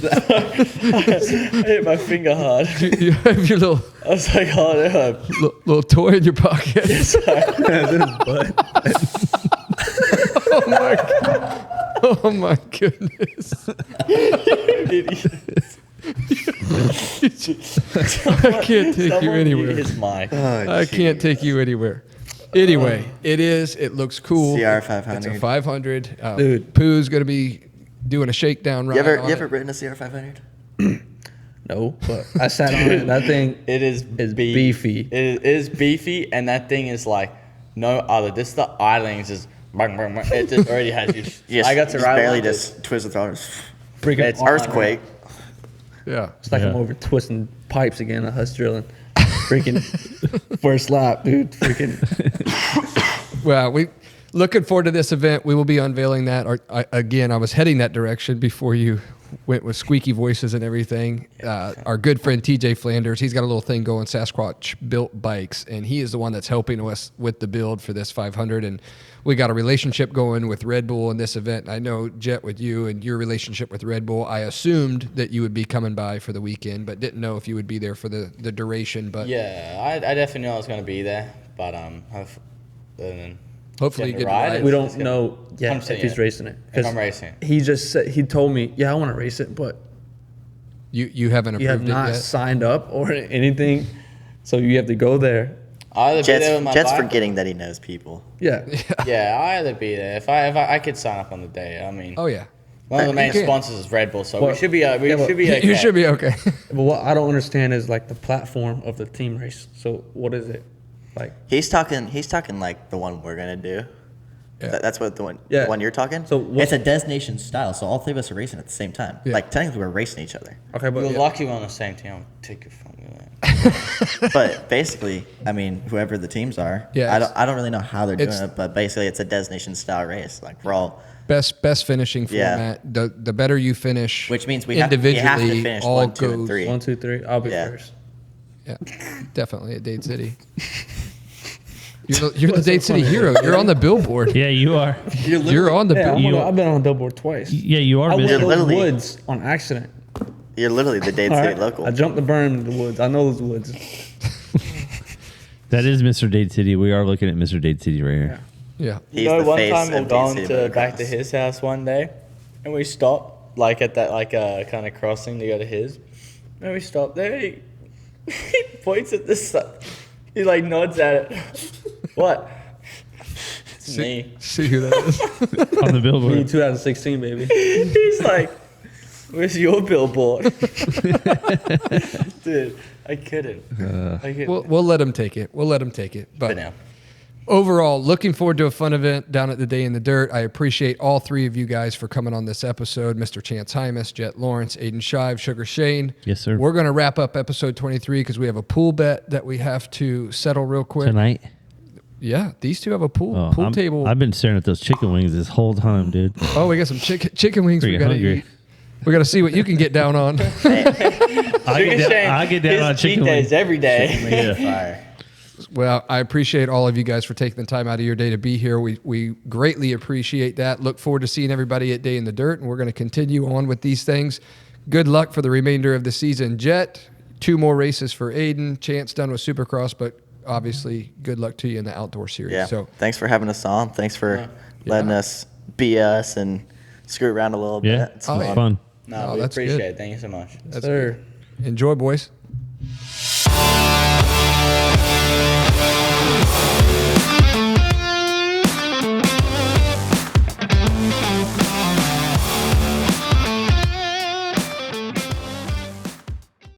I hit my finger hard. You have your little I was like, oh, it hurt. little toy in your pocket. Oh my god. Oh my goodness. I can't take you anywhere. His mic. I can't take you anywhere. Anyway, it looks cool. CR It's 500. a 500. Dude. Pooh's going to be doing a shakedown ride. You on ever it. ridden a CR 500? No, but I sat on it. That thing It is beefy. It is beefy, and that thing is like no other. This the idlings is. Bang, bang, bang. It just already has you. Yes, I got to just ride barely one. just twist the throttle. Freaking It's Earthquake. Yeah. It's like I'm Yeah. over twisting pipes again. A husk drilling. Freaking first lap, dude. Freaking. Well, we looking forward to this event. We will be unveiling that. Again, I was heading that direction before you went with squeaky voices and everything. Our good friend TJ Flanders, he's got a little thing going, Sasquatch Built Bikes, and he is the one that's helping us with the build for this 500. And we got a relationship going with Red Bull in this event. I know, Jett, with you and your relationship with Red Bull, I assumed that you would be coming by for the weekend, but didn't know if you would be there for the duration. But Yeah, I definitely knew I was going to be there, but hopefully you Get get to to ride ride it. We it. don't know yet I'm if saying he's it. racing it. If 'Cause I'm racing. He just said, he told me, yeah, I want to race it, but You haven't you have approved it not yet? signed up or anything. So you have to go there. I'll either be there with my Jet's bike. forgetting that he knows people. Yeah. Yeah, I'll either be there. If I could sign up on the day. I mean, Oh, yeah. one of the main You can. sponsors is Red Bull, so Well, we should be yeah, but should be okay. You should be okay. But what I don't understand is like the platform of the team race. So what is it? Like, He's talking like the one we're gonna do. Yeah. That's what the Yeah. one you're talking. so what, It's a destination style, so all three of us are racing at the same time. Yeah. Like technically we're racing each other. okay, but We're yeah. lucky we're on the same team. I'll take your phone. But basically, I mean, whoever the teams are, Yeah, I don't really know how they're doing it's- it, but basically it's a destination style race. Like we're all, Best finishing Yeah. format. The better you finish, which means we have to individually, finish all 1, 2, goes. and 3. 1, 2, 3. I'll be Yeah. first. Yeah, definitely at Dade City. You're the Dade City hero. You're on the billboard. Yeah, you are. You're on the Yeah, billboard. I've been on a billboard twice. Yeah, you are. I went Mr. to the literally- woods on accident. You're literally the Dade All City right? local. I jumped the berm in the woods. I know those woods. That is Mr. Dade City. We are looking at Mr. Dade City right here. Yeah. He's You know, the one face time we're of Dade going City to back to Motocross. his house one day, and we stopped like at that kind of crossing to go to his, and we stopped there. He points at the sun. He like nods at it. What? It's me. See who that is? On the Me, billboard. 2016, baby. He's like, "Where's your billboard?" Dude, I couldn't. I couldn't. We'll let him take it. We'll let him take it. But But now. overall, looking forward to a fun event down at the Day in the Dirt. I appreciate all three of you guys for coming on this episode. Mr. Chance Hymas, Jett Lawrence, Ayden Shive, Sugar Shane. Yes, sir. We're going to wrap up episode 23 because we have a pool bet that we have to settle real quick. Tonight. Yeah, these two have a pool Oh, table. I've been staring at those chicken wings this whole time, dude. Oh, we got some chicken wings we Pretty got to hungry. eat. We got to see what you can get down on. I get down on his cheat chicken days wings. every day. Yeah. Fire. Well, I appreciate all of you guys for taking the time out of your day to be here. We greatly appreciate that. Look forward to seeing everybody at Day in the Dirt, and we're going to continue on with these things. Good luck for the remainder of the season. Jett, 2 more races for Ayden. Chance done with Supercross, but obviously good luck to you in the outdoor series. Yeah. So Thanks for having us on. Thanks for letting us be us and screw around a little Yeah. bit. It's Oh, It's yeah. fun. No, Oh, we that's appreciate good. it. Thank you so much. that's Sir. good. Enjoy, boys.